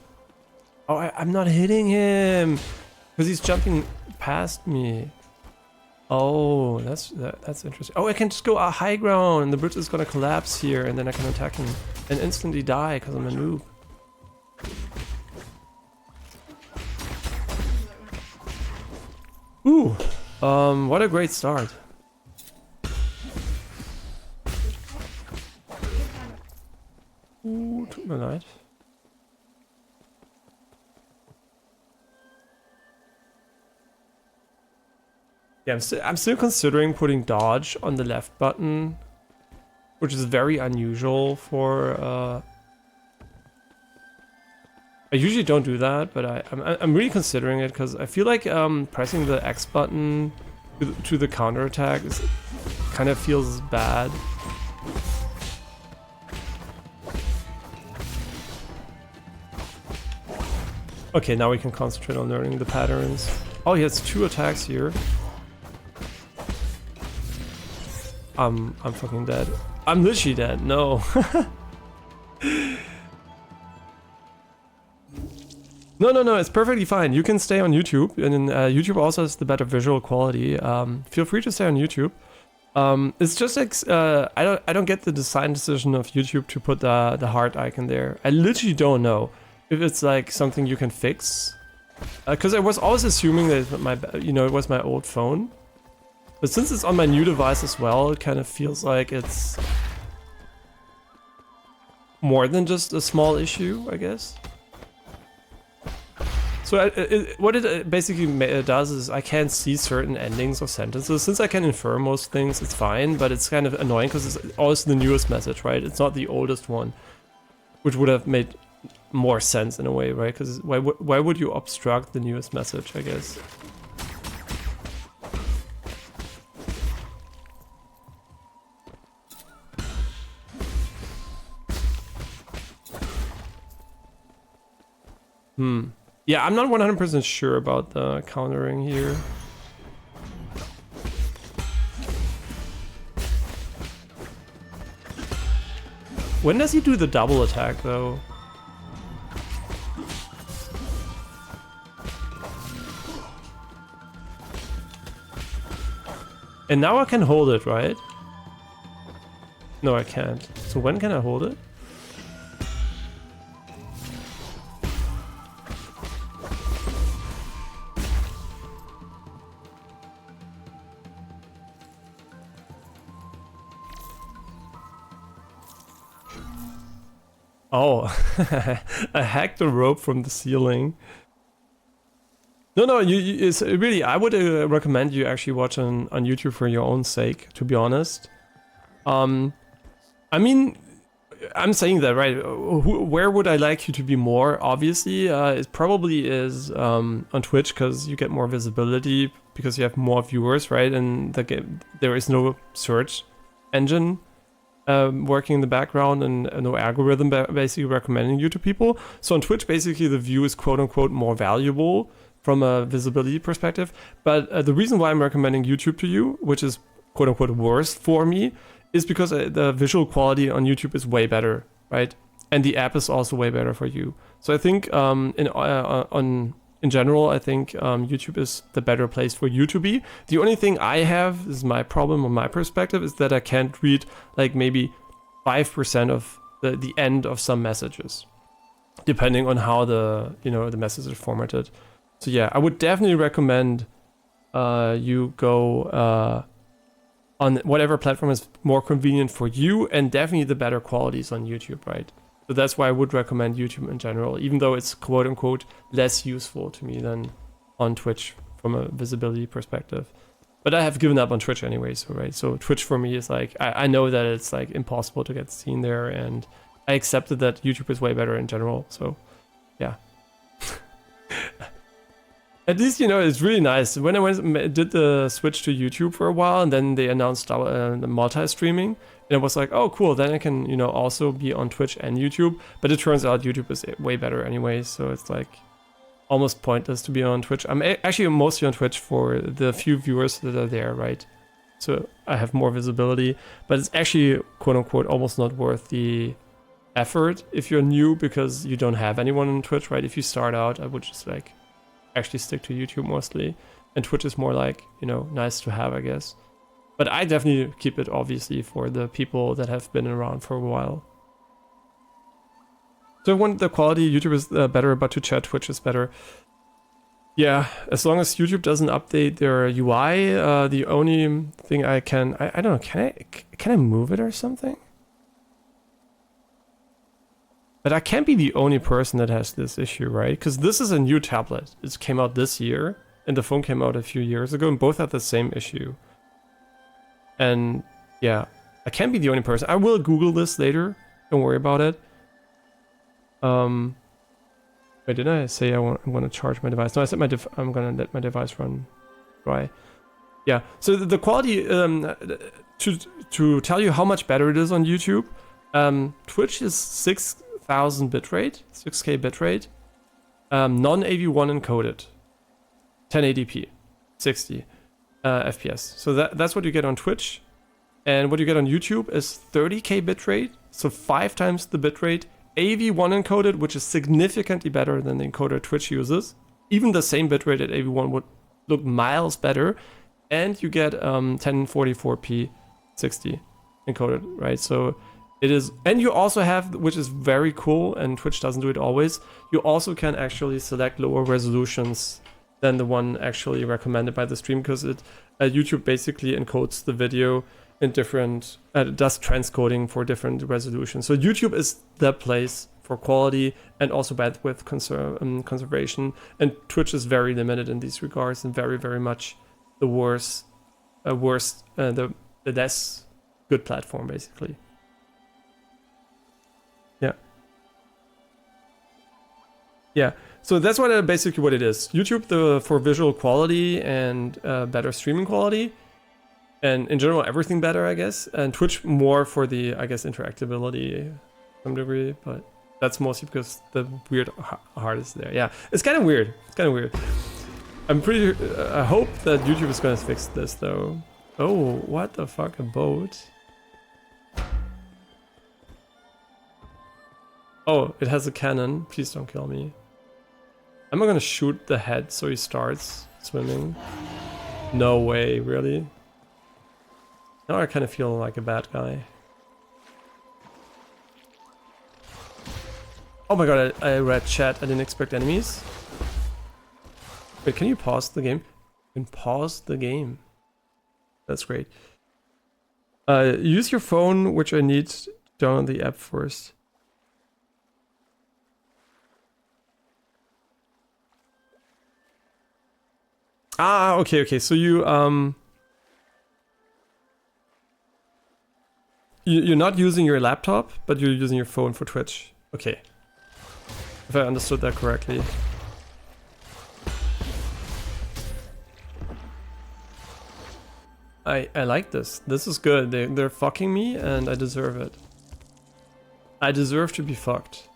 Oh, I'm not hitting him because he's jumping past me. Oh, that's interesting. Oh, I can just go a high ground and the bridge is going to collapse here and then I can attack him and instantly die because I'm a noob. Ooh, what a great start. Ooh, tut mir leid. Yeah, I'm still considering putting dodge on the left button, which is very unusual for I usually don't do that, but I'm really considering it because I feel like pressing the X button to the counterattack is kind of feels bad. Okay, now we can concentrate on learning the patterns. Oh, he has 2 attacks here. I'm fucking dead. I'm literally dead. No. No, it's perfectly fine. You can stay on YouTube, and YouTube also has the better visual quality. Feel free to stay on YouTube. It's just like I don't get the design decision of YouTube to put the heart icon there. I literally don't know if it's like something you can fix. Because I was always assuming that it was my old phone, but since it's on my new device as well, it kind of feels like it's more than just a small issue, I guess. So what it basically does is I can't see certain endings of sentences. Since I can infer most things, it's fine, but it's kind of annoying because it's always the newest message, right? It's not the oldest one, which would have made more sense in a way, right? Because why would you obstruct the newest message, I guess? Yeah, I'm not 100% sure about the countering here. When does he do the double attack, though? And now I can hold it, right? No, I can't. So when can I hold it? Oh, I hacked the rope from the ceiling. No, it's really, I would recommend you actually watch on YouTube for your own sake, to be honest. I mean, I'm saying that, right? Where would I like you to be more? Obviously, it probably is on Twitch, because you get more visibility, because you have more viewers, right? And there is no search engine working in the background, and no algorithm basically recommending you to people. So on Twitch, basically the view is quote unquote more valuable from a visibility perspective. But the reason why I'm recommending YouTube to you, which is quote unquote worse for me, is because the visual quality on YouTube is way better, right? And the app is also way better for you. So I think in general, I think YouTube is the better place for you to be. The only thing I have is my problem on my perspective is that I can't read like maybe 5% of the end of some messages, depending on how the message is formatted. So yeah, I would definitely recommend you go on whatever platform is more convenient for you, and definitely the better qualities on YouTube, right? So that's why I would recommend YouTube in general, even though it's quote unquote less useful to me than on Twitch from a visibility perspective. But I have given up on Twitch anyway, so right. So Twitch for me is like, I know that it's like impossible to get seen there, and I accepted that YouTube is way better in general. So yeah. At least, it's really nice. When I did the switch to YouTube for a while, and then they announced the multi-streaming, and it was like, oh, cool, then I can, also be on Twitch and YouTube. But it turns out YouTube is way better anyway, so it's like almost pointless to be on Twitch. I'm actually mostly on Twitch for the few viewers that are there, right? So I have more visibility, but it's actually, quote-unquote, almost not worth the effort if you're new, because you don't have anyone on Twitch, right? If you start out, I would just like actually stick to YouTube mostly, and Twitch is more like, nice to have, I guess. But I definitely keep it obviously for the people that have been around for a while. So when the quality YouTube is better, but to chat Twitch is better. Yeah, as long as YouTube doesn't update their UI, the only thing I don't know, can I move it or something? But I can't be the only person that has this issue, right? Because this is a new tablet. It came out this year, and the phone came out a few years ago, and both had the same issue. And yeah, I can't be the only person. I will Google this later. Don't worry about it. Wait, did I say I want to charge my device? No, I said I'm gonna let my device run dry. Yeah. So the quality, to tell you how much better it is on YouTube, Twitch is 6,000 bitrate, 6K bitrate, non-AV1 encoded, 1080p, 60 FPS. So that's what you get on Twitch. And what you get on YouTube is 30K bitrate, so 5 times the bitrate, AV1 encoded, which is significantly better than the encoder Twitch uses. Even the same bitrate at AV1 would look miles better. And you get 1044p 60 encoded, right? So it is, and you also have, which is very cool, and Twitch doesn't do it always, you also can actually select lower resolutions than the one actually recommended by the stream, because YouTube basically encodes the video in different, does transcoding for different resolutions. So YouTube is the place for quality and also bandwidth conservation, and Twitch is very limited in these regards and very, very much the the less good platform, basically. Yeah, so that's basically what it is. YouTube for visual quality and better streaming quality, and in general everything better, I guess. And Twitch more for the, I guess, interactability to some degree, but that's mostly because the weird heart is there. Yeah, it's kind of weird. I'm pretty. I hope that YouTube is gonna fix this though. Oh, what the fuck, a boat? Oh, it has a cannon. Please don't kill me. Am I gonna shoot the head so he starts swimming? No way, really? Now I kind of feel like a bad guy. Oh my god, I read chat. I didn't expect enemies. Wait, can you pause the game? You can pause the game. That's great. Use your phone, which I need to download the app first. Ah, okay. So you're not using your laptop, but you're using your phone for Twitch. Okay. If I understood that correctly. I like this. This is good. They're fucking me and I deserve it. I deserve to be fucked.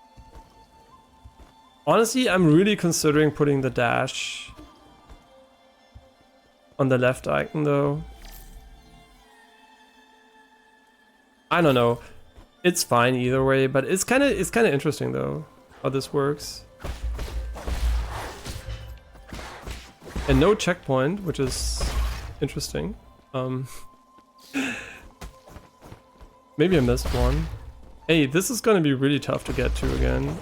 Honestly, I'm really considering putting the dash on the left icon though. I don't know. It's fine either way, but it's kind of interesting though how this works. And no checkpoint, which is interesting. Maybe I missed one. Hey, this is gonna be really tough to get to again.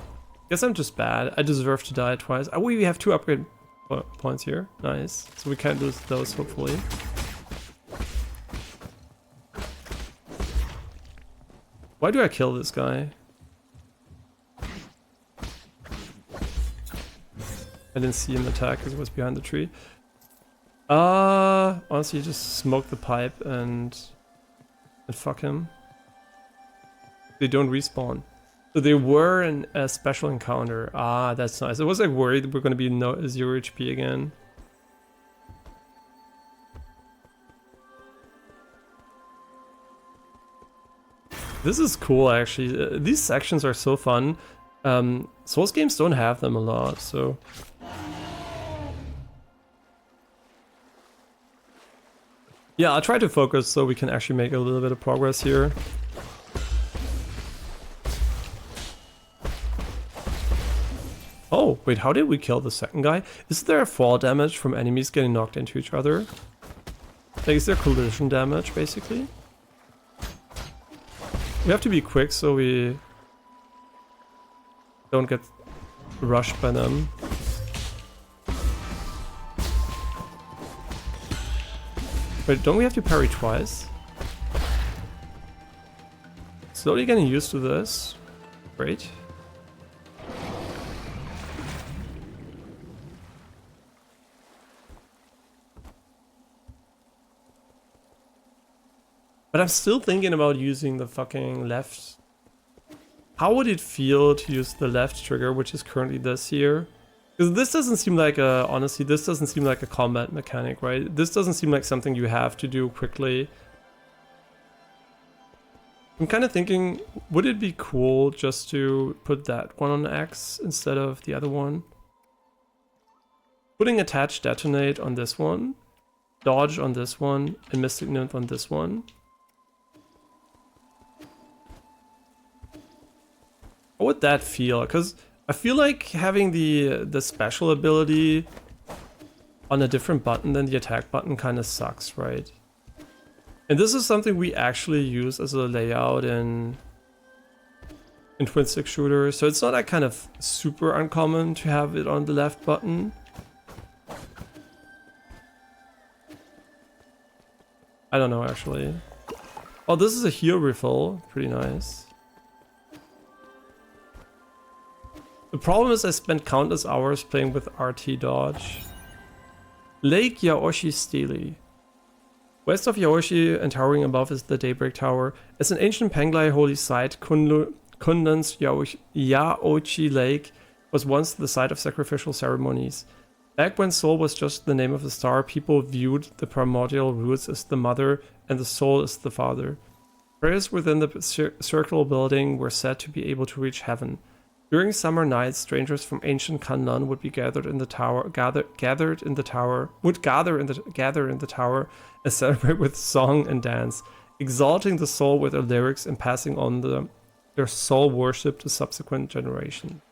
Guess I'm just bad. I deserve to die twice. Oh, we have 2 upgrade points here. Nice. So we can't lose those, hopefully. Why do I kill this guy? I didn't see him attack because he was behind the tree. Honestly, just smoke the pipe and fuck him. They don't respawn. So they were in a special encounter. Ah, that's nice. I was like worried that we're gonna be 0 HP again. This is cool actually. These sections are so fun. Souls games don't have them a lot, so. Yeah, I'll try to focus so we can actually make a little bit of progress here. Oh, wait, how did we kill the second guy? Is there a fall damage from enemies getting knocked into each other? Like, is there collision damage, basically? We have to be quick so we don't get rushed by them. Wait, don't we have to parry twice? Slowly getting used to this. Great. But I'm still thinking about using the fucking left how would it feel to use the left trigger, which is currently this here? Because this doesn't seem like a, honestly, this doesn't seem like a combat mechanic, right? This doesn't seem like something you have to do quickly. I'm kind of thinking, would it be cool just to put that one on X instead of the other one? Putting attach detonate on this one, dodge on this one, and mystic nymph on this one. How would that feel? Because I feel like having the special ability on a different button than the attack button kind of sucks, right? And this is something we actually use as a layout in twin stick shooters, so it's not like kind of super uncommon to have it on the left button. I don't know actually. Oh, this is a heal refill, pretty nice. The problem is I spent countless hours playing with RT dodge. Lake Yaoshi Stele. West of Yaoshi and towering above is the Daybreak Tower. As an ancient Penglai holy site, Kundan's Yaoshi Lake was once the site of sacrificial ceremonies. Back when Soul was just the name of a star, people viewed the primordial roots as the mother and the soul as the father. Prayers within the circle building were said to be able to reach heaven. During summer nights, strangers from ancient Kandan would be gather in the tower and celebrate with song and dance, exalting the soul with their lyrics and passing on their soul worship to subsequent generations.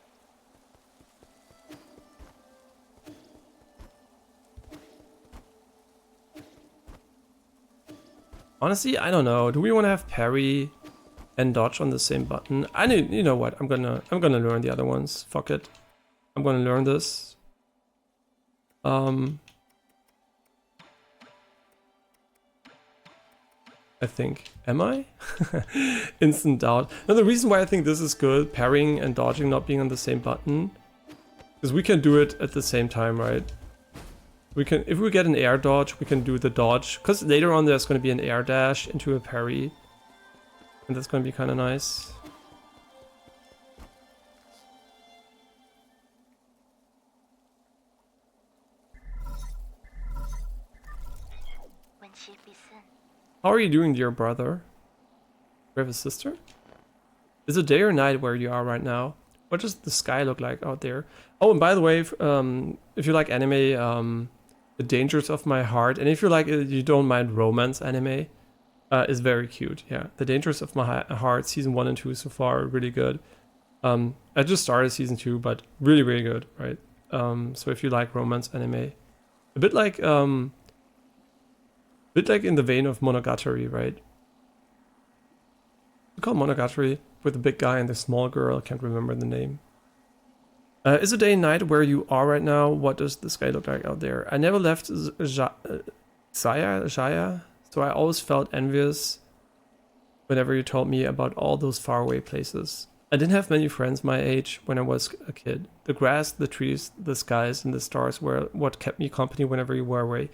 Honestly, I don't know. Do we want to have parry and dodge on the same button? You know what? I'm gonna learn the other ones. Fuck it. I'm gonna learn this. I think. Am I? Instant doubt. Now the reason why I think this is good, parrying and dodging not being on the same button, because we can do it at the same time, right? We can, if we get an air dodge, we can do the dodge, because later on there's going to be an air dash into a parry. And that's going to be kind of nice. How are you doing, dear brother? You have a sister? Is it day or night where you are right now? What does the sky look like out there? Oh, and by the way, if you like anime, The Dangers of My Heart, and if you like, you don't mind romance anime, is very cute. Yeah, The Dangers of My Heart season 1 and 2 so far are really good. I just started season 2, but really really good, right? So if you like romance anime, a bit like in the vein of Monogatari, right? We call Monogatari with the big guy and the small girl. I can't remember the name. Is it day and night where you are right now? What does the sky look like out there? I never left Jaya, so I always felt envious whenever you told me about all those faraway places. I didn't have many friends my age when I was a kid. The grass, the trees, the skies, and the stars were what kept me company whenever you were away.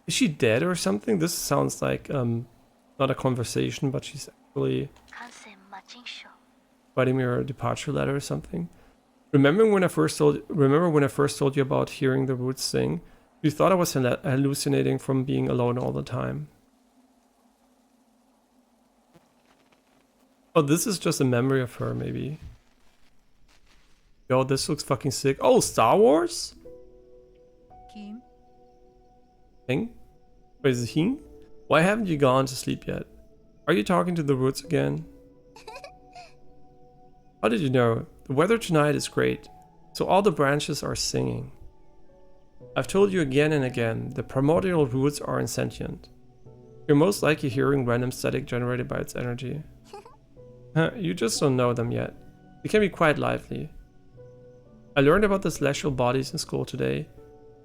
Is she dead or something? This sounds like not a conversation, but she's actually writing me a departure letter or something. Remember when I first told you about hearing the roots sing? You thought I was hallucinating from being alone all the time. Oh, this is just a memory of her, maybe. Yo, this looks fucking sick. Oh, Star Wars? Kim? Hing? Wait, is it Hing? Why haven't you gone to sleep yet? Are you talking to the roots again? How did you know? The weather tonight is great, so all the branches are singing. I've told you again and again, the primordial roots are insentient. You're most likely hearing random static generated by its energy. You just don't know them yet. They can be quite lively. I learned about the celestial bodies in school today.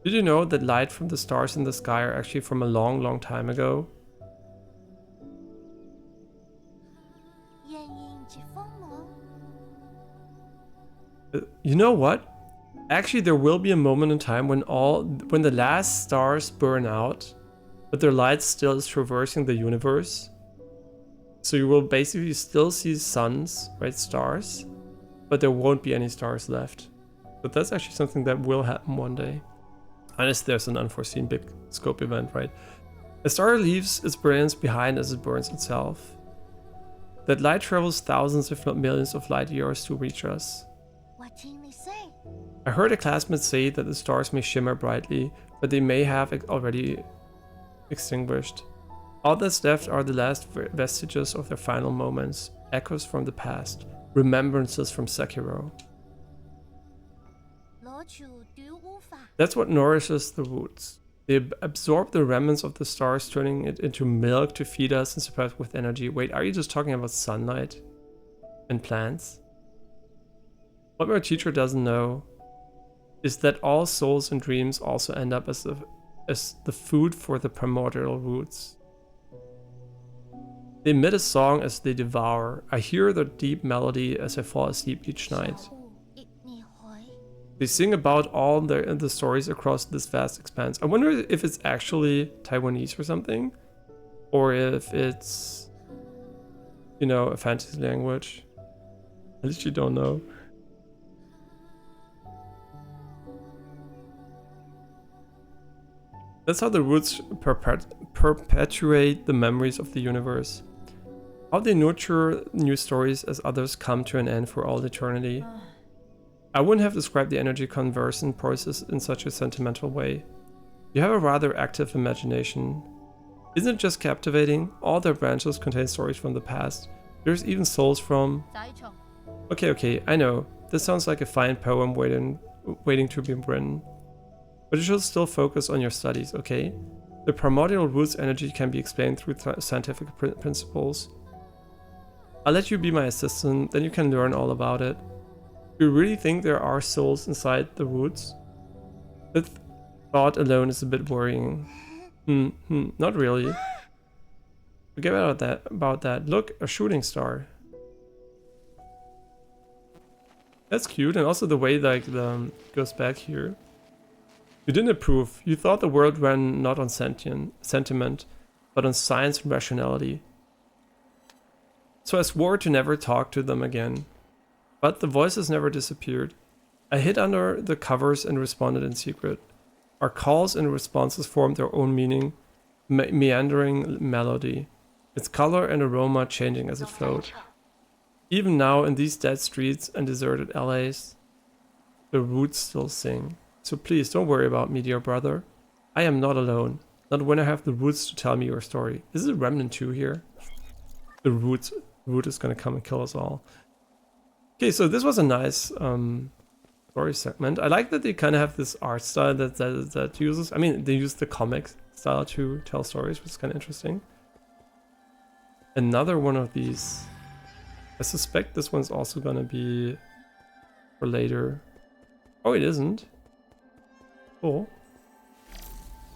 Did you know that light from the stars in the sky are actually from a long, long time ago? You know what? Actually, there will be a moment in time when the last stars burn out, but their light still is traversing the universe. So you will basically still see suns, right, stars, but there won't be any stars left. But that's actually something that will happen one day. Unless there's an unforeseen big scope event, right? A star leaves its brilliance behind as it burns itself. That light travels thousands if not millions of light years to reach us. What can they say? I heard a classmate say that the stars may shimmer brightly, but they may have already extinguished. All that's left are the last vestiges of their final moments, echoes from the past, remembrances from Sekiro. 攞住短烏髮， That's what nourishes the roots. They absorb the remnants of the stars, turning it into milk to feed us and supply us with energy. Wait, are you just talking about sunlight and plants? What my teacher doesn't know is that all souls and dreams also end up as the food for the primordial roots. They emit a song as they devour. I hear their deep melody as I fall asleep each 小 night. 戶亦你海， They sing about all the stories across this vast expanse. I wonder if it's actually Taiwanese or something, or if it's, you know, a fantasy language. I literally don't know. That's how the roots perpetuate the memories of the universe. How they nurture new stories as others come to an end for all eternity. I wouldn't have described the energy conversion process in such a sentimental way. You have a rather active imagination. Isn't it just captivating? All their branches contain stories from the past. There's even souls from... 仔蟲 Okay, I know. This sounds like a fine poem waiting to be written. But you should still focus on your studies, okay? The primordial roots energy can be explained through scientific principles. I'll let you be my assistant, then you can learn all about it. Do you really think there are souls inside the roots? That thought alone is a bit worrying. Not really. Forget about that. Look, a shooting star. That's cute, and also the way like the goes back here. You didn't approve. You thought the world ran not on sentiment, but on science and rationality. So I swore to never talk to them again. But the voices never disappeared. I hid under the covers and responded in secret. Our calls and responses formed their own meaning, meandering melody, its color and aroma changing as it flowed. Even now in these dead streets and deserted LAs, the roots still sing. So please don't worry about me, dear brother. I am not alone. Not when I have the roots to tell me your story. Is it Remnant 2 here? The root is gonna come and kill us all. Okay, so this was a nice story segment. I like that they kind of have this art style that uses... I mean, they use the comic style to tell stories, which is kind of interesting. Another one of these. I suspect this one's also gonna be for later. Oh, it isn't. Cool.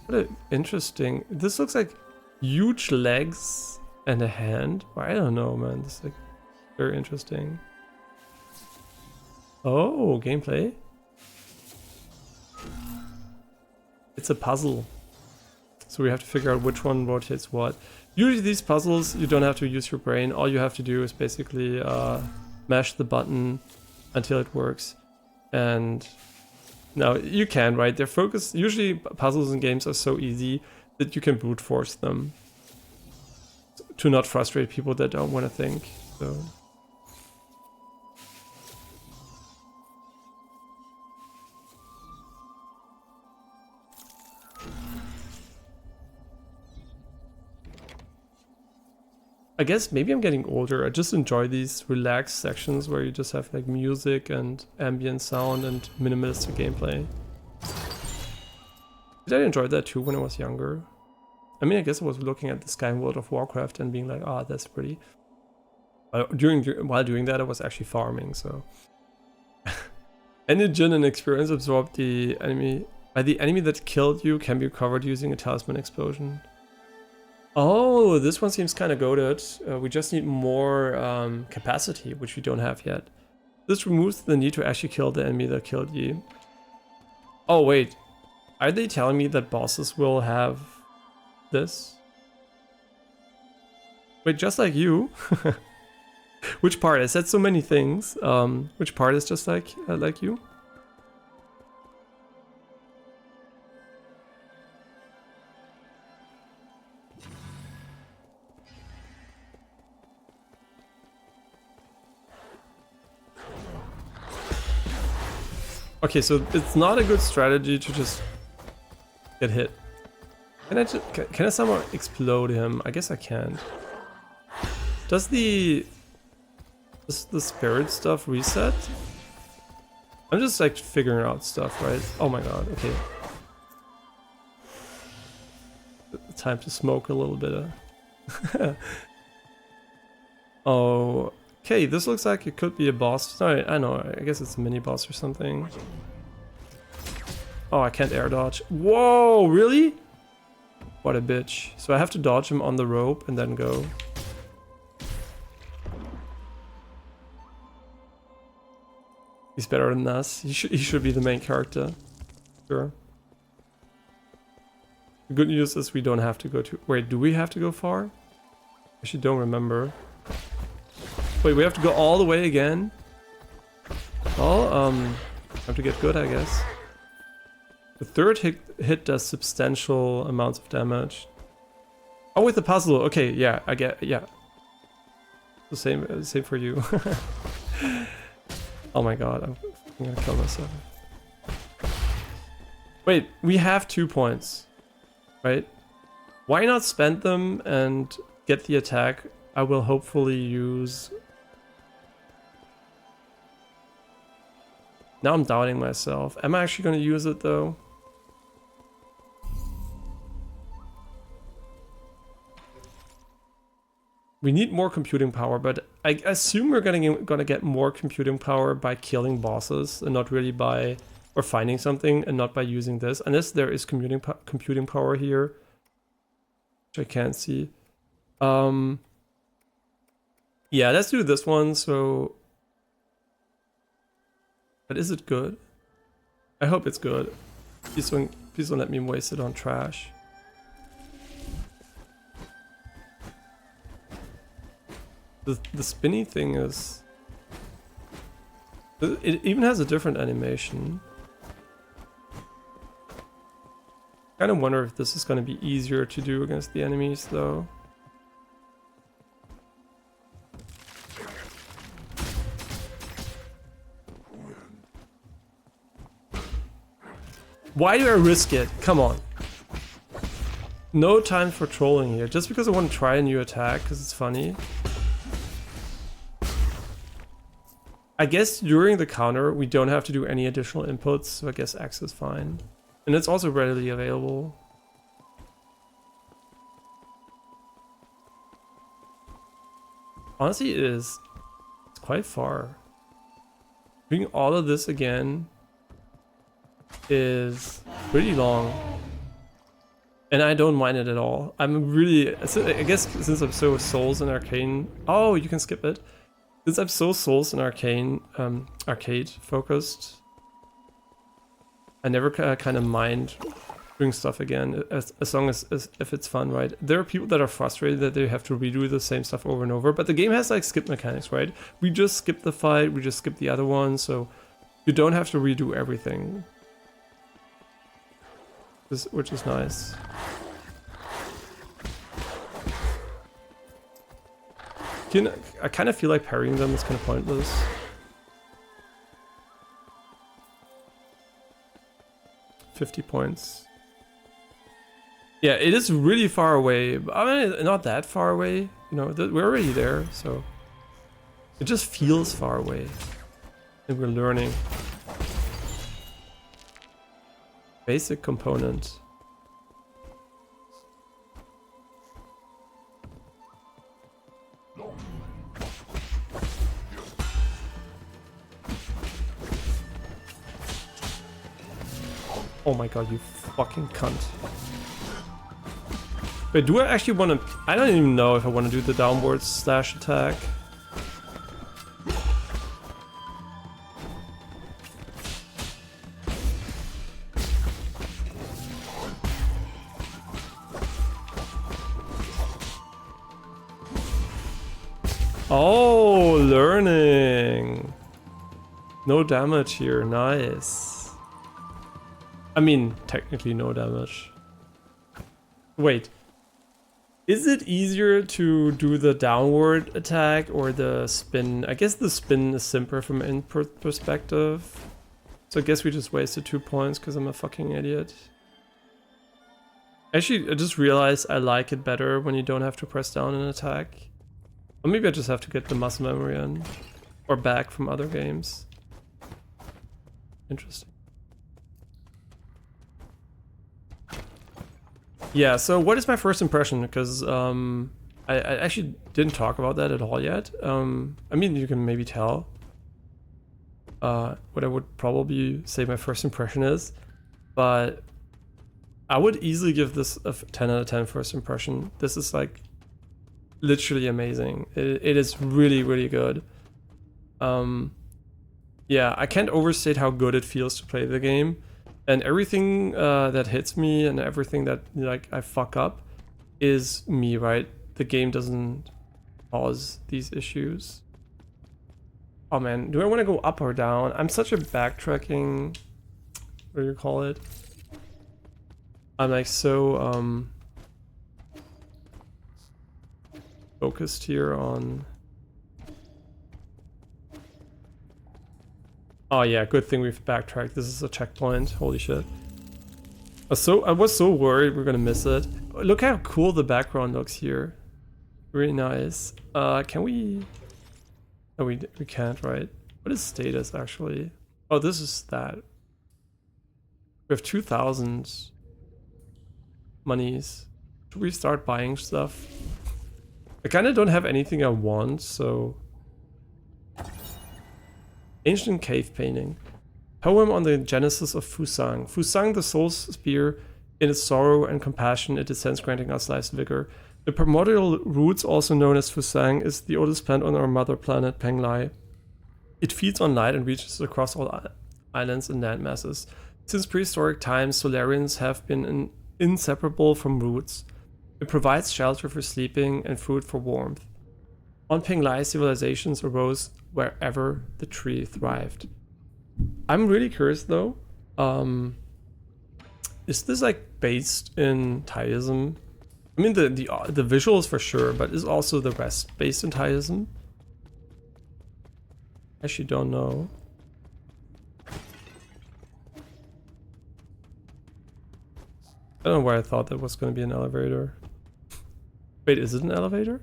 What a interesting... This looks like huge legs and a hand. I don't know, man. This is like very interesting. Oh, gameplay. It's a puzzle. So we have to figure out which one rotates what. Usually these puzzles, you don't have to use your brain. All you have to do is basically mash the button until it works. And... No, you can, right? They're focused. Usually puzzles in games are so easy that you can brute force them to not frustrate people that don't want to think. So I guess maybe I'm getting older. I just enjoy these relaxed sections where you just have like music and ambient sound and minimalistic gameplay. Did I enjoy that too when I was younger? I mean, I guess I was looking at the sky in World of Warcraft and being like, ah, that's pretty. While doing that, I was actually farming, so. Any Jin and experience absorbed the enemy by the enemy that killed you can be recovered using a talisman explosion. Oh, this one seems kind of goated. We just need more capacity, which we don't have yet. This removes the need to actually kill the enemy that killed you. Oh, wait. Are they telling me that bosses will have this? Wait, just like you? Which part? I said so many things. Which part is just like you? Okay, so it's not a good strategy to just get hit. Can I somehow explode him? I guess I can. Does the spirit stuff reset? I'm just like figuring out stuff, right? Oh my god, okay. Time to smoke a little bit. Oh, okay, this looks like it could be a boss. Alright, I know, I guess it's a mini boss or something. Oh, I can't air dodge. Whoa, really? What a bitch. So I have to dodge him on the rope and then go. He's better than us. He should be the main character. Sure. The good news is we don't have to go to... Wait, do we have to go far? I actually don't remember. Wait, we have to go all the way again? Well, have to get good, I guess. The third hit does substantial amounts of damage. Oh, with the puzzle. Okay, yeah, I get... Yeah. The same for you. Oh my god, I'm gonna kill myself. Wait, we have 2 points, right? Why not spend them and get the attack I will hopefully use? Now I'm doubting myself. Am I actually gonna use it though? We need more computing power, but I assume we're gonna get more computing power by killing bosses and not really by, or finding something and not by using this, unless there is computing power here, which I can't see. Yeah, let's do this one. So, but is it good? I hope it's good. Please don't let me waste it on trash. The spinny thing is... It even has a different animation. Kind of wonder if this is going to be easier to do against the enemies though. Why do I risk it? Come on. No time for trolling here. Just because I want to try a new attack because it's funny. I guess during the counter, we don't have to do any additional inputs, so I guess X is fine. And it's also readily available. Honestly, it's quite far. Doing all of this again is pretty long. And I don't mind it at all. I'm really, I guess since I'm so Souls and Arcane... Oh, you can skip it. Since I'm so Souls and Arcane, arcade focused, I never kind of mind doing stuff again, as long as if it's fun, right? There are people that are frustrated that they have to redo the same stuff over and over, but the game has like skip mechanics, right? We just skip the fight, we just skip the other one, so you don't have to redo everything. Which is nice. I kind of feel like parrying them is kind of pointless. $50 points. Yeah, it is really far away. I mean, not that far away. You know, we're already there, so it just feels far away. And we're learning. Basic component. Oh my god, you fucking cunt. Wait, do I actually want to... I don't even know if I want to do the downward slash attack. Oh, learning. No damage here, nice. I mean, technically no damage. Wait. Is it easier to do the downward attack or the spin? I guess the spin is simpler from an input perspective. So I guess we just wasted 2 points because I'm a fucking idiot. Actually, I just realized I like it better when you don't have to press down an attack. Or maybe I just have to get the muscle memory in. Or back from other games. Interesting. Yeah, so what is my first impression? Because I actually didn't talk about that at all yet. I mean, you can maybe tell what I would probably say my first impression is. But I would easily give this a 10 out of 10 first impression. This is like literally amazing. It is really, really good. Yeah, I can't overstate how good it feels to play the game. And everything that hits me and everything that like I fuck up is me, right? The game doesn't cause these issues. Oh man, do I want to go up or down? I'm such a backtracking, what do you call it? I'm like so focused here on. Oh yeah, good thing we've backtracked. This is a checkpoint. Holy shit. I was so worried we're gonna miss it. Look how cool the background looks here. Really nice. Can we? No, we can't, right? What is status actually? Oh, this is that. We have 2,000 monies. Should we start buying stuff? I kind of don't have anything I want, so. Ancient cave painting. Poem on the genesis of Fusang. Fusang, the soul's spear, in its sorrow and compassion, it descends, granting us life's vigor. The primordial roots, also known as Fusang, is the oldest plant on our mother planet, Penglai. It feeds on light and reaches across all islands and land masses. Since prehistoric times, Solarians have been inseparable from roots. It provides shelter for sleeping and food for warmth. On Penglai, civilizations arose wherever the tree thrived. I'm really curious though. Is this like based in Taoism? I mean the visuals for sure, but is also the rest based in Taoism? Actually don't know. I don't know why I thought that was going to be an elevator. Wait, is it an elevator?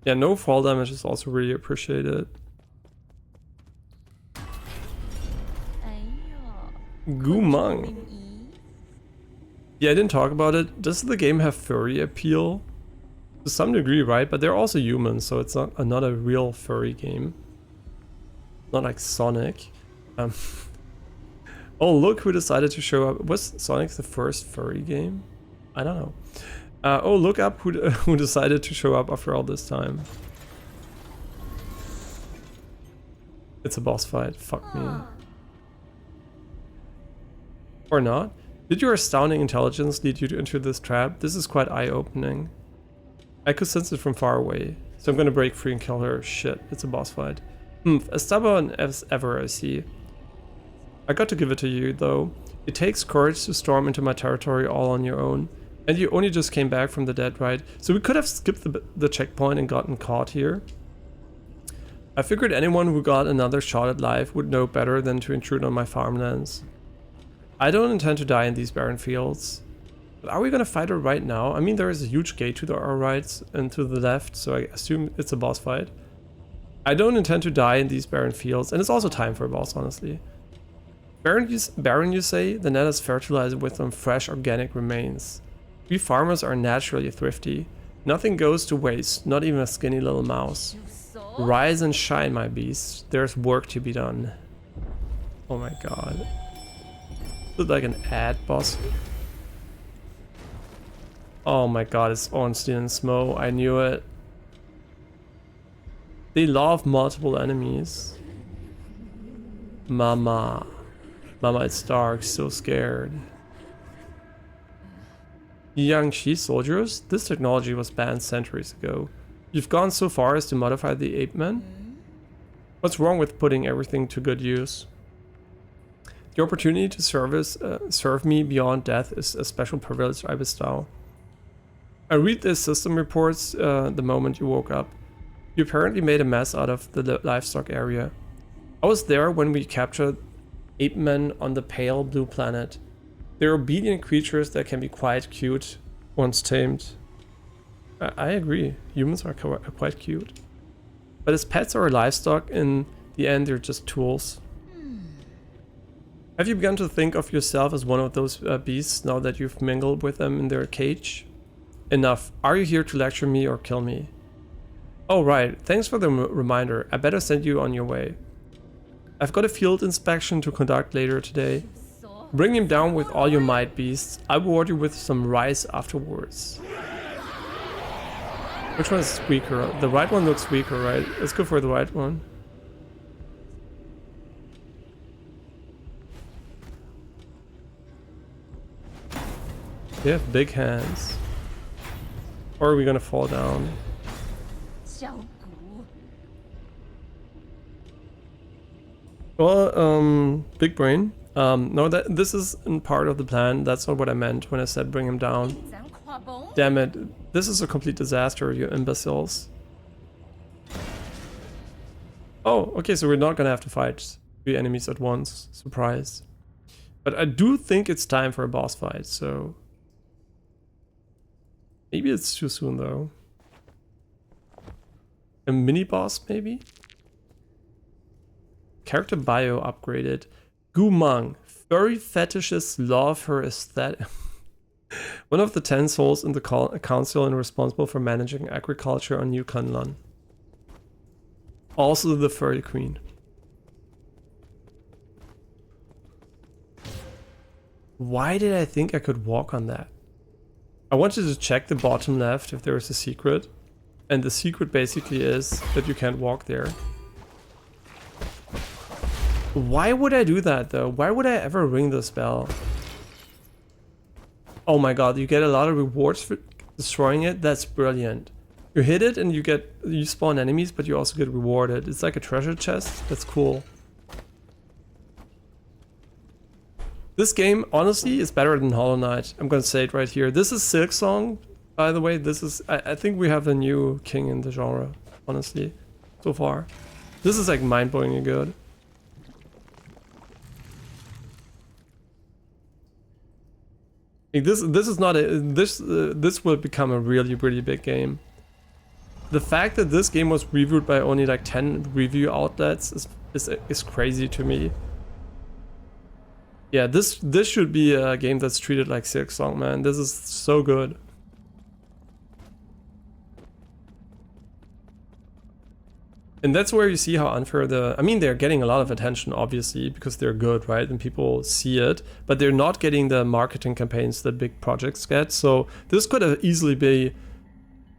Yeah, no fall damage is also really appreciated. Gumang. Yeah, I didn't talk about it. Does the game have furry appeal? To some degree, right? But they're also humans, so it's not a real furry game. Not like Sonic. Oh, look who decided to show up. Was Sonic the first furry game? I don't know. Oh, look up who decided to show up after all this time. It's a boss fight. Fuck me. Or not? Did your astounding intelligence lead you into this trap? This is quite eye-opening. I could sense it from far away, so I'm gonna break free and kill her. Shit, it's a boss fight. As stubborn as ever, I see. I got to give it to you, though. It takes courage to storm into my territory all on your own. And you only just came back from the dead, right? So we could have skipped the checkpoint and gotten caught here. I figured anyone who got another shot at life would know better than to intrude on my farmlands. I don't intend to die in these barren fields. But are we gonna fight her right now? I mean, there is a huge gate to our right and to the left, so I assume it's a boss fight. I don't intend to die in these barren fields, and it's also time for a boss, honestly. Barren, you say? Then let us fertilize it with some fresh organic remains. We farmers are naturally thrifty. Nothing goes to waste, not even a skinny little mouse. Rise and shine, my beast. There's work to be done. Oh my god. Is it like an ad boss? Oh my god, it's Ornstein and Smo. I knew it. They love multiple enemies. Mama. Mama, it's dark, so scared. Yangshi soldiers? This technology was banned centuries ago. You've gone so far as to modify the ape men? What's wrong with putting everything to good use? The opportunity to serve me beyond death is a special privilege I bestow. I read the system reports the moment you woke up. You apparently made a mess out of the livestock area. I was there when we captured ape men on the pale blue planet. They're obedient creatures that can be quite cute once tamed. I agree, humans are quite cute. But as pets or livestock, in the end they're just tools. Have you begun to think of yourself as one of those beasts now that you've mingled with them in their cage? Enough. Are you here to lecture me or kill me? Oh right, thanks for the reminder. I better send you on your way. I've got a field inspection to conduct later today. Bring him down with all your might, beasts. I will reward you with some rice afterwards. Which one is weaker? The right one looks weaker, right? Let's go for the right one. They have big hands. Or are we gonna fall down? Well, big brain. No, this isn't part of the plan. That's not what I meant when I said bring him down. Damn it. This is a complete disaster, you imbeciles. Oh, okay, so we're not gonna have to fight 3 enemies at once. Surprise. But I do think it's time for a boss fight, so... Maybe it's too soon, though. A mini-boss, maybe? Character bio upgraded. Gumang. Furry fetishists love her aesthetic. One of the 10 souls in the council and responsible for managing agriculture on New Kunlun. Also the furry queen. Why did I think I could walk on that? I wanted to check the bottom left if there is a secret. And the secret basically is that you can't walk there. Why would I do that though? Why would I ever ring this bell? Oh my god, you get a lot of rewards for destroying it? That's brilliant. You hit it and you spawn enemies, but you also get rewarded. It's like a treasure chest. That's cool. This game, honestly, is better than Hollow Knight. I'm gonna say it right here. This is Silksong, by the way. This is... I think we have a new king in the genre, honestly, so far. This is like mind-blowingly good. Like this is not a... This will become a really, really big game. The fact that this game was reviewed by only like 10 review outlets is crazy to me. Yeah, this should be a game that's treated like Silksong, man. This is so good. And that's where you see how unfair the... I mean, they're getting a lot of attention, obviously, because they're good, right? And people see it. But they're not getting the marketing campaigns that big projects get. So this could have easily be...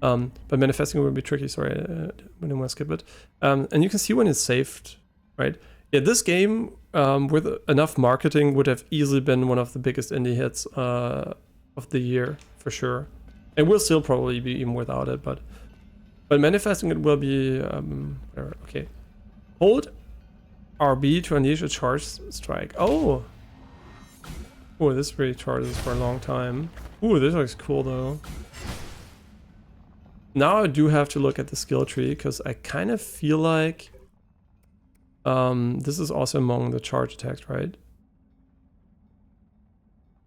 but manifesting would be tricky, sorry. I didn't want to skip it. And you can see when it's saved, right? Yeah, this game... with enough marketing would have easily been one of the biggest indie hits of the year, for sure. It will still probably be even without it, but manifesting it will be okay. Hold RB to unleash a charge strike. Oh, this really charges for a long time. Ooh, this looks cool though. Now I do have to look at the skill tree because I kind of feel like this is also among the charge attacks, right?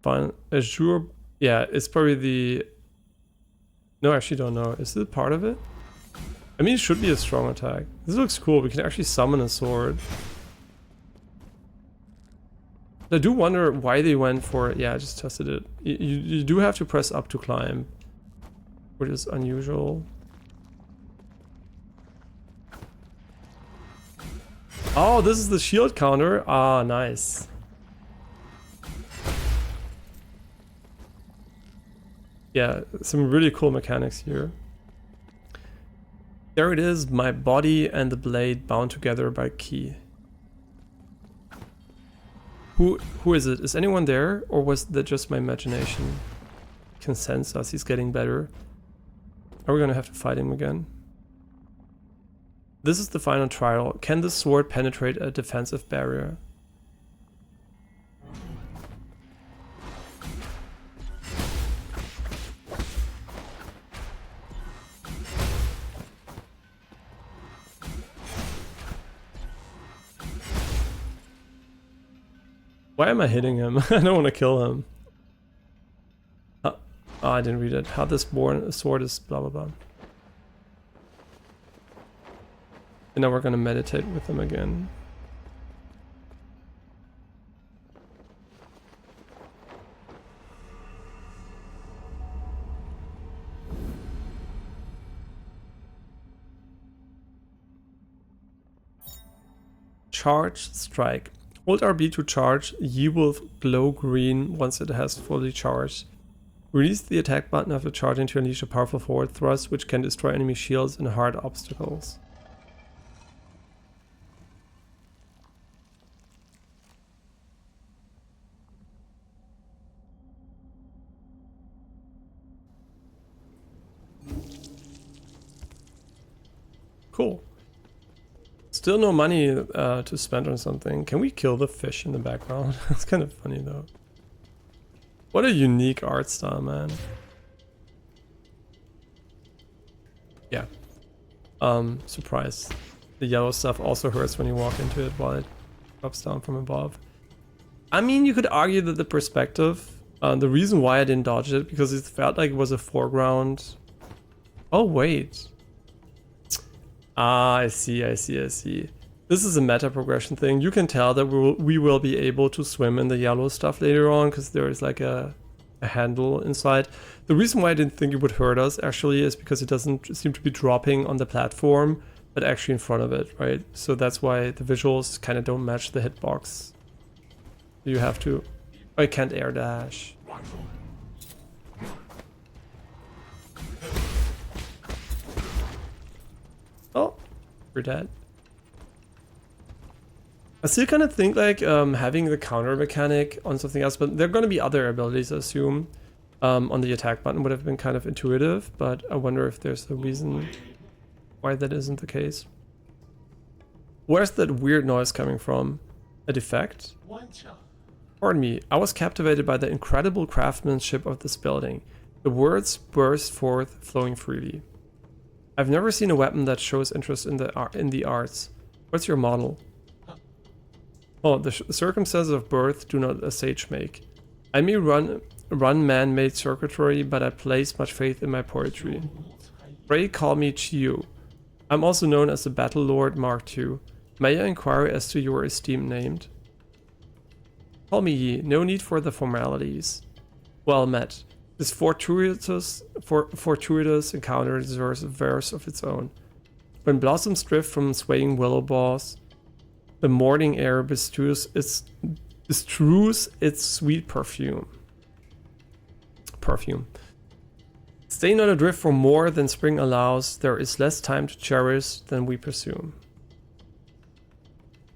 Fine. Azure, yeah, it's probably the... No, I actually don't know. Is it part of it? I mean, it should be a strong attack. This looks cool. We can actually summon a sword. I do wonder why they went for it. Yeah, I just tested it. You do have to press up to climb, which is unusual. Oh, this is the shield counter. Ah, nice. Yeah, some really cool mechanics here. There it is, my body and the blade bound together by key. Who is it? Is anyone there, or was that just my imagination? can sense us. He's getting better. Are we gonna have to fight him again? This is the final trial. Can the sword penetrate a defensive barrier? Why am I hitting him? I don't want to kill him. Oh, I didn't read it. How this sword is blah blah blah. And now we're gonna meditate with him again. Charge strike. Hold RB to charge. Yi will glow green once it has fully charged. Release the attack button after charging to unleash a powerful forward thrust which can destroy enemy shields and hard obstacles. Cool. Still no money to spend on something. Can we kill the fish in the background? That's kind of funny though. What a unique art style, man. Yeah. Surprise. The yellow stuff also hurts when you walk into it while it drops down from above. I mean, you could argue that the perspective, the reason why I didn't dodge it, because it felt like it was a foreground. Oh, wait. Ah, I see. This is a meta progression thing. You can tell that we will be able to swim in the yellow stuff later on because there is like a handle inside. The reason why I didn't think it would hurt us actually is because it doesn't seem to be dropping on the platform, but actually in front of it, right? So that's why the visuals kind of don't match the hitbox. You have to... I can't air dash. Oh, we're dead. I still kind of think like having the counter mechanic on something else, but there are going to be other abilities, I assume, on the attack button would have been kind of intuitive, but I wonder if there's a reason why that isn't the case. Where's that weird noise coming from? A defect? Pardon me, I was captivated by the incredible craftsmanship of this building. The words burst forth, flowing freely. I've never seen a weapon that shows interest in the arts. What's your model? Oh, the circumstances of birth do not a sage make. I may run man-made circuitry, but I place much faith in my poetry. Pray call me Chiyu. I'm also known as the Battle Lord Mark II. May I inquire as to your esteemed name? Call me Yi, no need for the formalities. Well met. This fortuitous encounter deserves a verse of its own. When blossoms drift from swaying willow boughs, the morning air bestrews its sweet perfume. Stay not adrift for more than spring allows. There is less time to cherish than we presume.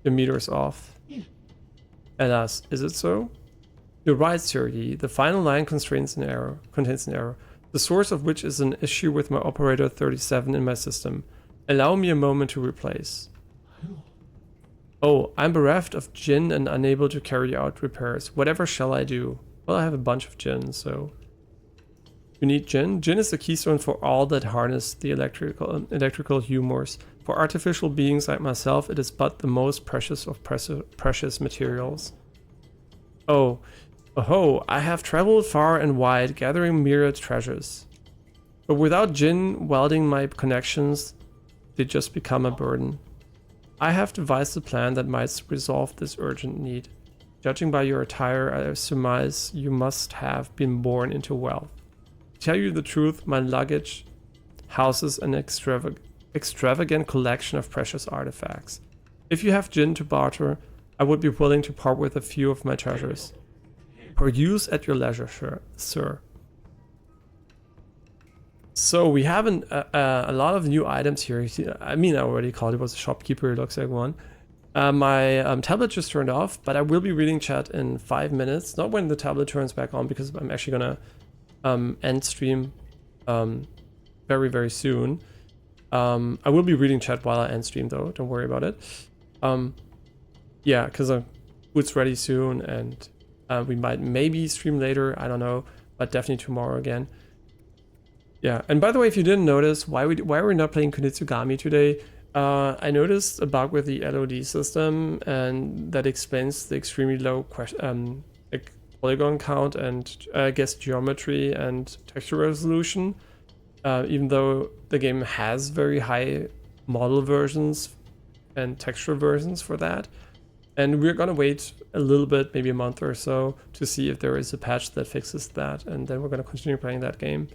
The meter's off. Alas, is it so? You're right, Sir Yi. The final line contains an error, the source of which is an issue with my operator 37 in my system. Allow me a moment to replace. Oh, I'm bereft of Jin and unable to carry out repairs. Whatever shall I do? Well, I have a bunch of Jin, so... You need Jin? Jin is the keystone for all that harness the electrical humors. For artificial beings like myself, it is but the most precious of precious materials. Oh, I have traveled far and wide, gathering myriad treasures. But without Jin welding my connections, they just become a burden. I have devised a plan that might resolve this urgent need. Judging by your attire, I surmise you must have been born into wealth. To tell you the truth, my luggage houses an extravagant collection of precious artifacts. If you have Jin to barter, I would be willing to part with a few of my treasures. For use at your leisure, sir. So we have a lot of new items here. I mean, I already called it was a shopkeeper. It looks like one. My tablet just turned off, but I will be reading chat in 5 minutes. Not when the tablet turns back on, because I'm actually gonna end stream very, very soon. I will be reading chat while I end stream though, don't worry about it. Yeah, because food's ready soon, and we might maybe stream later, I don't know, but definitely tomorrow again. Yeah, and by the way, if you didn't notice, why we're not playing Kunitsugami today, I noticed a bug with the LOD system, and that explains the extremely low like polygon count and I guess geometry and texture resolution, even though the game has very high model versions and texture versions for that. And we're gonna wait a little bit, maybe a month or so, to see if there is a patch that fixes that, and then we're gonna continue playing that game.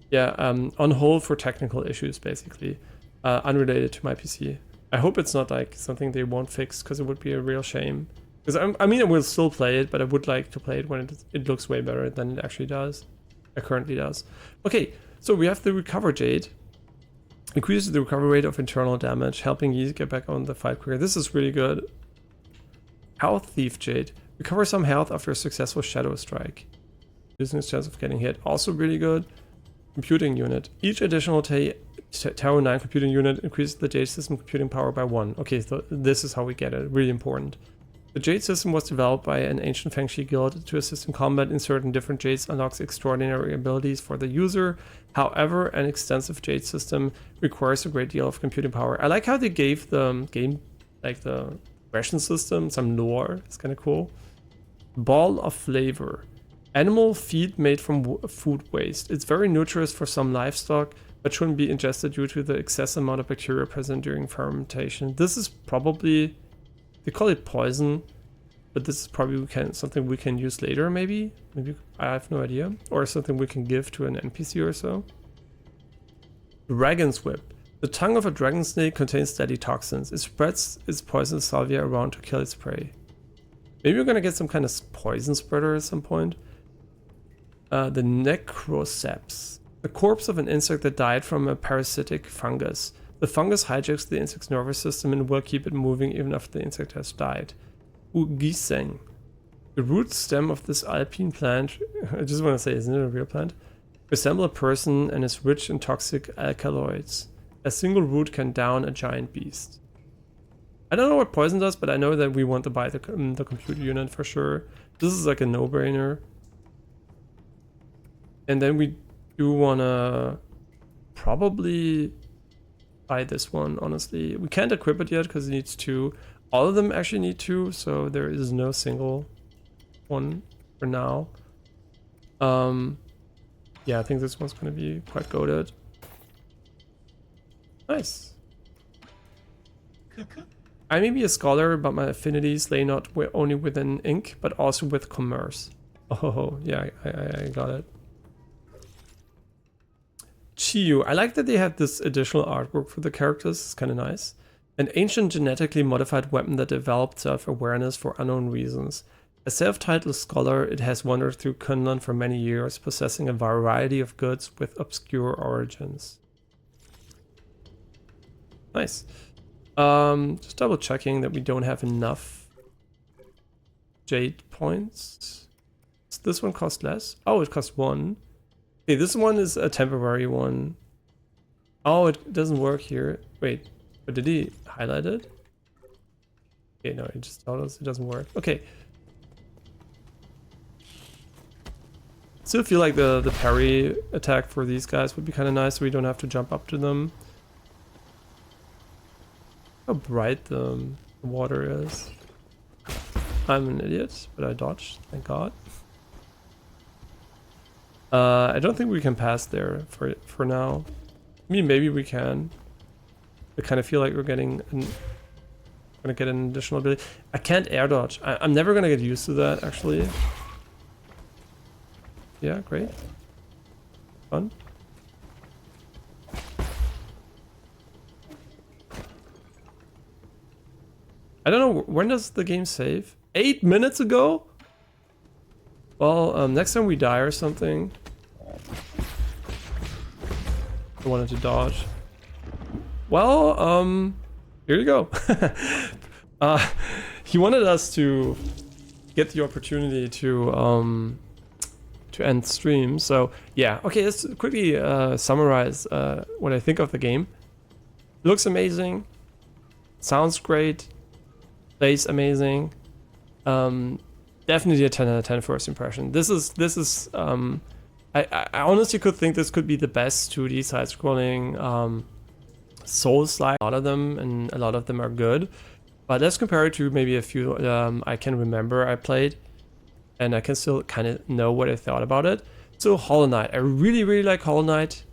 Yeah, on hold for technical issues, basically, unrelated to my PC. I hope it's not like something they won't fix, because it would be a real shame. Because I mean, I will still play it, but I would like to play it when it looks way better than it actually does. It currently does. Okay, so we have the Recover Jade. Increases the recovery rate of internal damage, helping you get back on the fight quicker. This is really good. Health Thief Jade. Recover some health after a successful Shadow Strike. Reducing its chance of getting hit. Also really good. Computing Unit. Each additional Tower 9 computing unit increases the Jade system computing power by 1. Okay, so this is how we get it. Really important. The Jade system was developed by an ancient Feng Shi guild to assist in combat. Inserting different Jades unlocks extraordinary abilities for the user. However, an extensive Jade system requires a great deal of computing power. I like how they gave the game, like the progression system, some lore. It's kind of cool. Ball of Flavor. Animal feed made from food waste. It's very nutritious for some livestock, but shouldn't be ingested due to the excessive amount of bacteria present during fermentation. This is probably, they call it poison, but this is probably something we can use later, maybe? Maybe, I have no idea. Or something we can give to an NPC or so. Dragon's Whip. The tongue of a dragon snake contains deadly toxins. It spreads its poison salvia around to kill its prey. Maybe we're gonna get some kind of poison spreader at some point. The Necroceps. The corpse of an insect that died from a parasitic fungus. The fungus hijacks the insect's nervous system and will keep it moving even after the insect has died. Ugiseng. The root stem of this alpine plant, I just want to say, isn't it a real plant? Resemble a person and is rich in toxic alkaloids. A single root can down a giant beast. I don't know what poison does, but I know that we want to buy the computer unit for sure. This is like a no-brainer. And then we do want to probably buy this one, honestly. We can't equip it yet because it needs 2. All of them actually need 2, so there is no single one for now. Yeah, I think this one's going to be quite goated. Nice. I may be a scholar, but my affinities lay not only within ink, but also with commerce. Oh, yeah, I got it. Chiyu. I like that they have this additional artwork for the characters. It's kind of nice. An ancient genetically modified weapon that developed self-awareness for unknown reasons. A self-titled scholar, it has wandered through Kunlun for many years, possessing a variety of goods with obscure origins. Nice. Just double checking that we don't have enough Jade points. Does this one cost less? Oh, it costs 1. Okay, this one is a temporary one. Oh, it doesn't work here. Wait, but did he highlight it? Okay, no, it just told us it doesn't work. Okay. Still feel like the parry attack for these guys would be kind of nice, so we don't have to jump up to them. How bright the water is. I'm an idiot, but I dodged, thank God. I don't think we can pass there for now. I mean, maybe we can. I kind of feel like we're gonna get an additional ability. I can't air dodge. I'm never gonna get used to that, actually. Yeah, great. Fun. I don't know, when does the game save? 8 minutes ago? Well, next time we die or something. I wanted to dodge. Well, here you go. He wanted us to get the opportunity to to end stream. So yeah, okay, let's quickly summarize what I think of the game. Looks amazing, sounds great, plays amazing. Definitely a 10 out of 10 first impression. This is I honestly could think this could be the best 2D side-scrolling Soulslike. A lot of them, and a lot of them are good. But let's compare it to maybe a few I can remember I played, and I can still kind of know what I thought about it. So Hollow Knight, I really, really like Hollow Knight,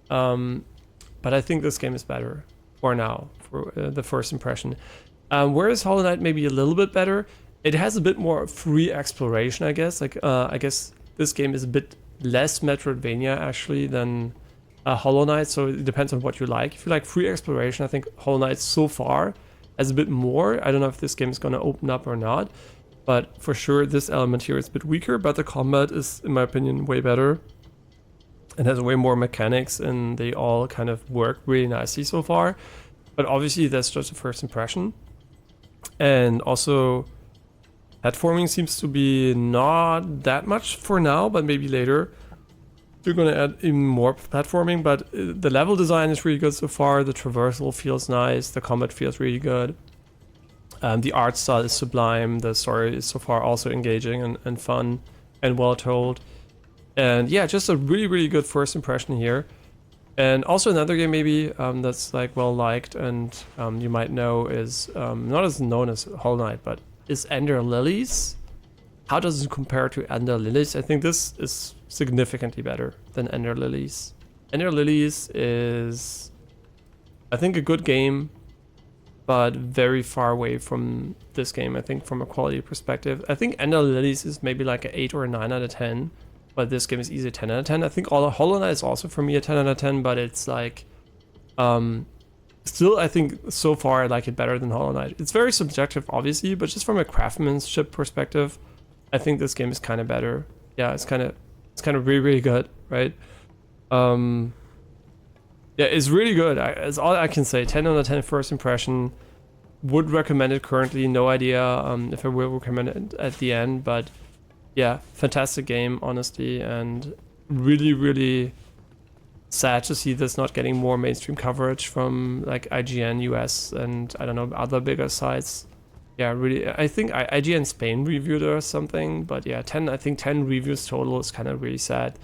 but I think this game is better for now, for the first impression. Whereas Hollow Knight maybe a little bit better, it has a bit more free exploration, I guess. Like, I guess this game is a bit less Metroidvania actually than Hollow Knight, so it depends on what you like. If you like free exploration, I think Hollow Knight so far has a bit more. I don't know if this game is going to open up or not, but for sure this element here is a bit weaker, but the combat is, in my opinion, way better and has way more mechanics, and they all kind of work really nicely so far. But obviously that's just a first impression. And also platforming seems to be not that much for now, but maybe later they're going to add even more platforming. But the level design is really good so far. The traversal feels nice. The combat feels really good. The art style is sublime. The story is so far also engaging and fun and well told. And yeah, just a really, really good first impression here. And also another game maybe that's like well liked and you might know is not as known as Hollow Knight, but is Ender Lilies. How does it compare to Ender Lilies? I think this is significantly better than Ender Lilies. Ender Lilies is, I think, a good game, but very far away from this game, I think, from a quality perspective. I think Ender Lilies is maybe like an 8 or a 9 out of 10, but this game is easily 10 out of 10. I think Hollow Knight is also for me a 10 out of 10, but it's like, still, I think so far I like it better than Hollow Knight. It's very subjective, obviously, but just from a craftsmanship perspective, I think this game is kind of better. Yeah, it's kind of really, really good, right? Yeah, it's really good. It's all I can say. 10 out of 10 first impression. Would recommend it currently. No idea if I will recommend it at the end, but yeah, fantastic game, honestly, and really, really sad to see this not getting more mainstream coverage from like IGN US and I don't know, other bigger sites. Yeah, really, I think IGN Spain reviewed it or something, but yeah, 10 reviews total is kind of really sad.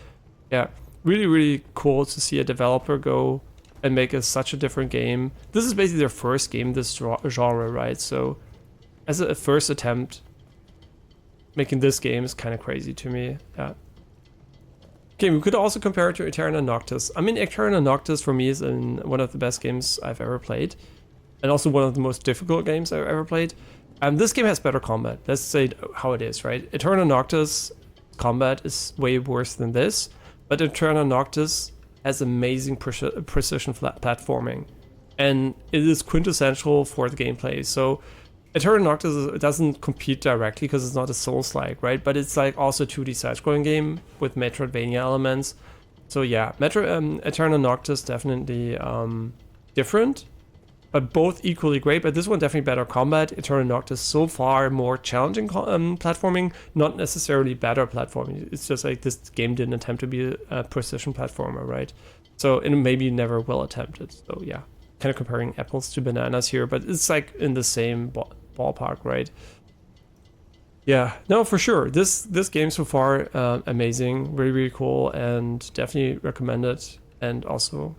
Yeah, really, really cool to see a developer go and make such a different game. This is basically their first game in this genre, right? So as a first attempt, making this game is kind of crazy to me. Yeah. Okay, we could also compare it to Eterna Noctis. I mean, Eterna Noctis for me is one of the best games I've ever played, and also one of the most difficult games I've ever played. This game has better combat. Let's say how it is, right? Eterna Noctis combat is way worse than this, but Eterna Noctis has amazing precision platforming, and it is quintessential for the gameplay. So Eterna Noctis doesn't compete directly because it's not a Soulslike, right? But it's like also a 2D side-scrolling game with Metroidvania elements. So yeah, Eterna Noctis definitely different, but both equally great. But this one definitely better combat. Eterna Noctis so far more challenging platforming, not necessarily better platforming. It's just like this game didn't attempt to be a precision platformer, right? So it maybe never will attempt it. So yeah, kind of comparing apples to bananas here, but it's like in the same ballpark, right? Yeah, no, for sure. This game so far, amazing, really, really cool, and definitely recommend it. And also,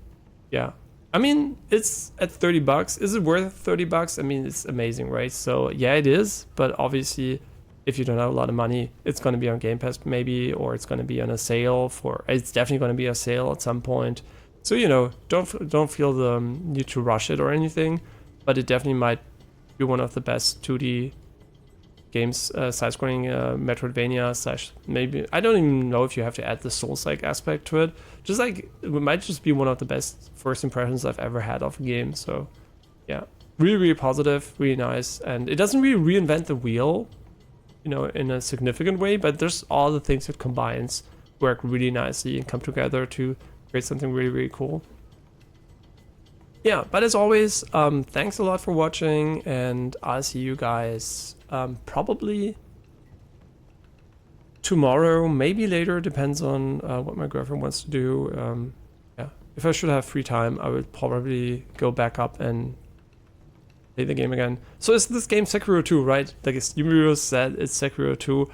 yeah, I mean, it's at $30. Is it worth $30? I mean, it's amazing, right? So yeah, it is. But obviously, if you don't have a lot of money, it's going to be on Game Pass maybe, or it's going to be on a sale it's definitely going to be a sale at some point. So, you know, don't feel the need to rush it or anything, but it definitely might be one of the best 2D games, side-scrolling Metroidvania / maybe, I don't even know if you have to add the Souls-like aspect to it. Just like, it might just be one of the best first impressions I've ever had of a game. So yeah, really, really positive, really nice. And it doesn't really reinvent the wheel, you know, in a significant way, but there's all the things it combines work really nicely and come together to create something really, really cool. Yeah, but as always, thanks a lot for watching, and I'll see you guys probably tomorrow, maybe later, depends on what my girlfriend wants to do. Yeah, if I should have free time, I would probably go back up and play the game again. So is this game Sekiro 2, right? Like Yumiro said, it's Sekiro 2.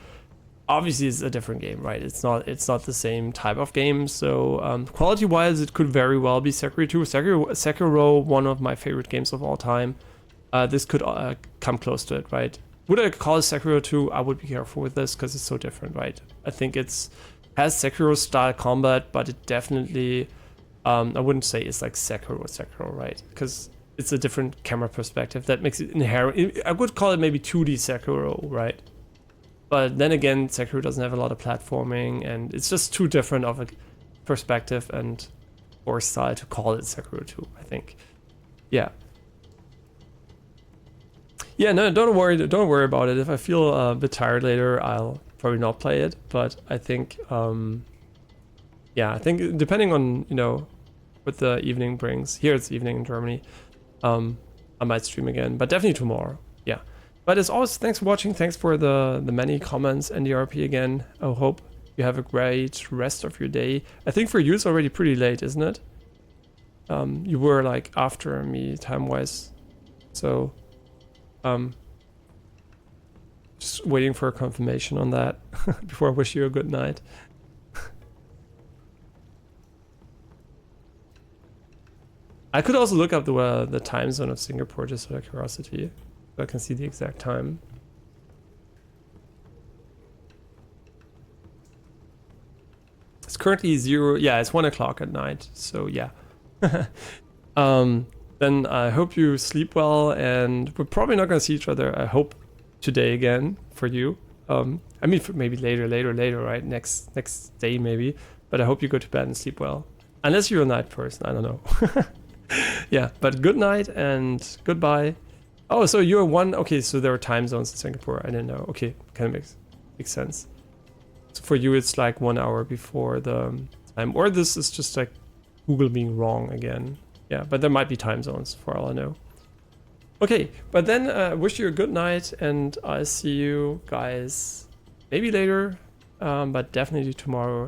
Obviously, it's a different game, right? It's not the same type of game. So quality-wise, it could very well be Sekiro 2. Sekiro, one of my favorite games of all time. This could come close to it, right? Would I call it Sekiro 2? I would be careful with this because it's so different, right? I think has Sekiro style combat, but it definitely, I wouldn't say it's like Sekiro, right? Because it's a different camera perspective that makes it inherent. I would call it maybe 2D Sekiro, right? But then again, Sekiro doesn't have a lot of platforming, and it's just too different of a perspective and or style to call it Sekiro 2, I think. Yeah. Yeah, no, don't worry about it. If I feel a bit tired later, I'll probably not play it. But I think, yeah, I think depending on, you know, what the evening brings. Here it's evening in Germany. I might stream again, but definitely tomorrow. Yeah. But as always, thanks for watching. Thanks for the many comments and the RP again. I hope you have a great rest of your day. I think for you it's already pretty late, isn't it? You were like after me time-wise. So... just waiting for a confirmation on that before I wish you a good night. I could also look up the time zone of Singapore just out of curiosity, so I can see the exact time. It's currently 1 o'clock at night, so yeah. Then I hope you sleep well, and we're probably not gonna see each other, I hope, today again for you. I mean, for maybe later, right? Next day maybe. But I hope you go to bed and sleep well. Unless you're a night person, I don't know. Yeah, but good night and goodbye. Oh, so you're one. Okay, so there are time zones in Singapore. I didn't know. Okay, kind of makes sense. So for you, it's like 1 hour before the time, or this is just like Google being wrong again. Yeah, but there might be time zones for all I know. Okay, but then I wish you a good night, and I'll see you guys maybe later, but definitely tomorrow.